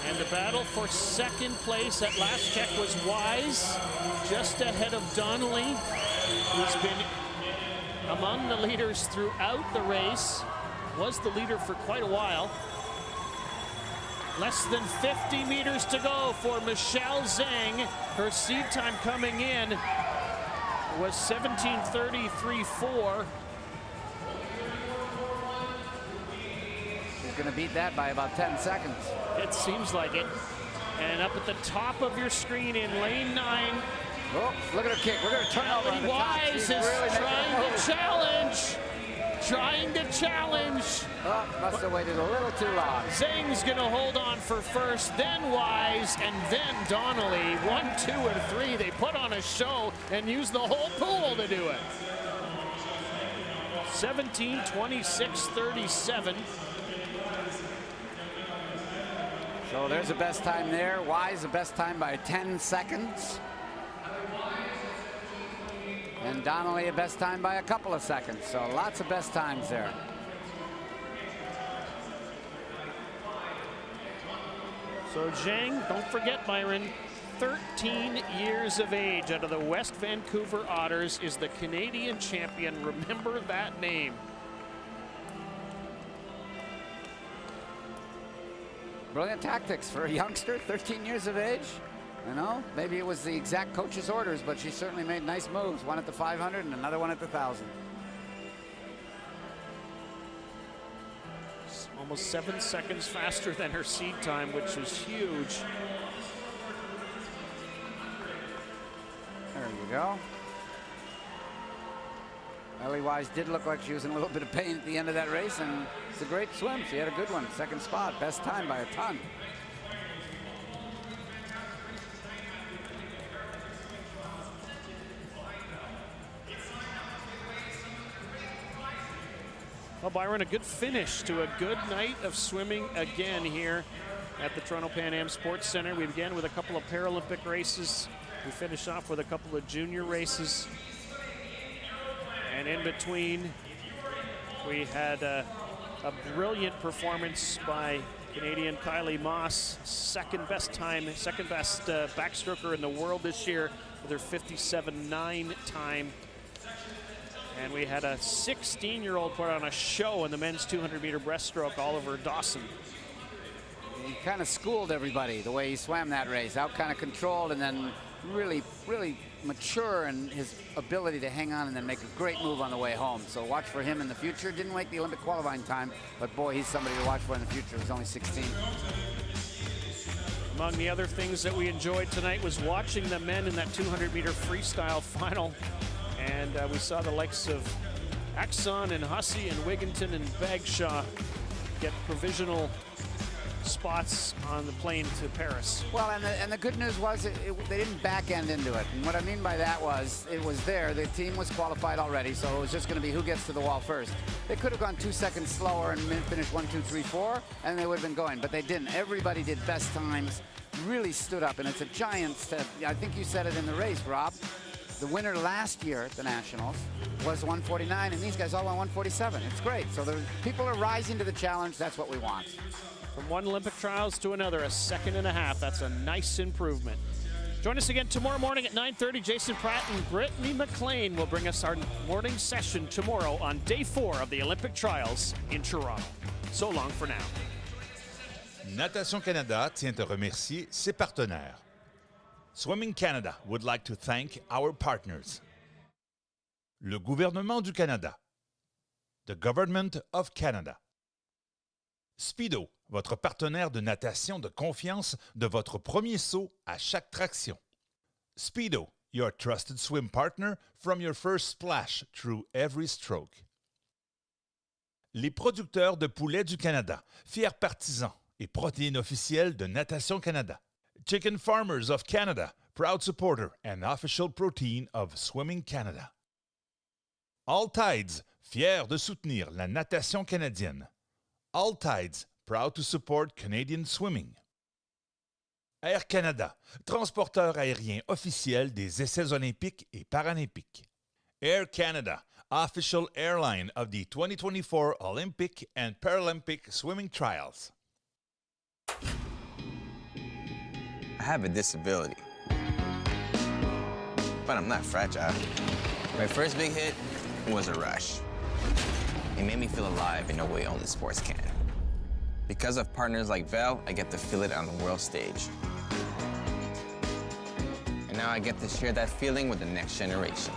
And the battle for second place at last check was Wise, just ahead of Donnelly, who's been among the leaders throughout the race, was the leader for quite a while. Less than 50 meters to go for Michelle Zhang. Her seed time coming in was 17:33.4. She's going to beat that by about 10 seconds. It seems like it. And up at the top of your screen in lane 9. Oh, look at her kick. We're going to turn over on the top. Wise is really trying to challenge. Trying to challenge. Oh, must have waited a little too long. Zhang's going to hold on for first, then Wise, and then Donnelly. 1, 2, and 3. They put on a show and used the whole pool to do it. 17:26.37. So there's the best time there. Wise the best time by 10 seconds. And Donnelly a best time by a couple of seconds. So lots of best times there. So Zhang, don't forget, Byron, 13 years of age, out of the West Vancouver Otters, is the Canadian champion. Remember that name. Brilliant tactics for a youngster, 13 years of age. Maybe it was the exact coach's orders, but she certainly made nice moves. One at the 500 and another one at the 1,000. Almost 7 seconds faster than her seed time, which was huge. There you go. Ellie Wise did look like she was in a little bit of pain at the end of that race, and it's a great swim. She had a good one. Second spot, best time by a ton. Well, Byron, a good finish to a good night of swimming again here at the Toronto Pan Am Sports Center. We began with a couple of Paralympic races. We finished off with a couple of junior races. And in between, we had a brilliant performance by Canadian Kylie Moss, second best backstroker in the world this year with her 57.9 time. And we had a 16-year-old put on a show in the men's 200-meter breaststroke, Oliver Dawson. He kind of schooled everybody the way he swam that race, out kind of controlled, and then really, really mature in his ability to hang on and then make a great move on the way home. So watch for him in the future. Didn't make the Olympic qualifying time, but boy, he's somebody to watch for in the future. He's only 16. Among the other things that we enjoyed tonight was watching the men in that 200-meter freestyle final. And we saw the likes of Axon and Hussey and Wigginton and Bagshaw get provisional spots on the plane to Paris. Well, and the good news was they didn't back end into it. And what I mean by that was it was there. The team was qualified already, so it was just going to be who gets to the wall first. They could have gone 2 seconds slower and finished 1, 2, 3, 4, and they would have been going, but they didn't. Everybody did best times, really stood up, and it's a giant step. I think you said it in the race, Rob. The winner last year at the Nationals was 149, and these guys all went 147. It's great. So people are rising to the challenge. That's what we want. From one Olympic trials to another, a second and a half. That's a nice improvement. Join us again tomorrow morning at 9:30. Jason Pratt and Brittany McLean will bring us our morning session tomorrow on day 4 of the Olympic trials in Toronto. So long for now. Natation Canada tient à remercier ses partenaires. Swimming Canada would like to thank our partners. Le gouvernement du Canada. The Government of Canada. Speedo, votre partenaire de natation de confiance de votre premier saut à chaque traction. Speedo, your trusted swim partner from your first splash through every stroke. Les producteurs de poulets du Canada, fiers partisans et protéines officielles de Natation Canada. Chicken Farmers of Canada, proud supporter and official protein of Swimming Canada. All Tides, fiers de soutenir la natation canadienne. All Tides, proud to support Canadian swimming. Air Canada, transporteur aérien officiel des essais olympiques et paralympiques. Air Canada, official airline of the 2024 Olympic and Paralympic swimming trials. I have a disability, but I'm not fragile. My first big hit was a rush. It made me feel alive in a way only sports can. Because of partners like Vel, I get to feel it on the world stage. And now I get to share that feeling with the next generation.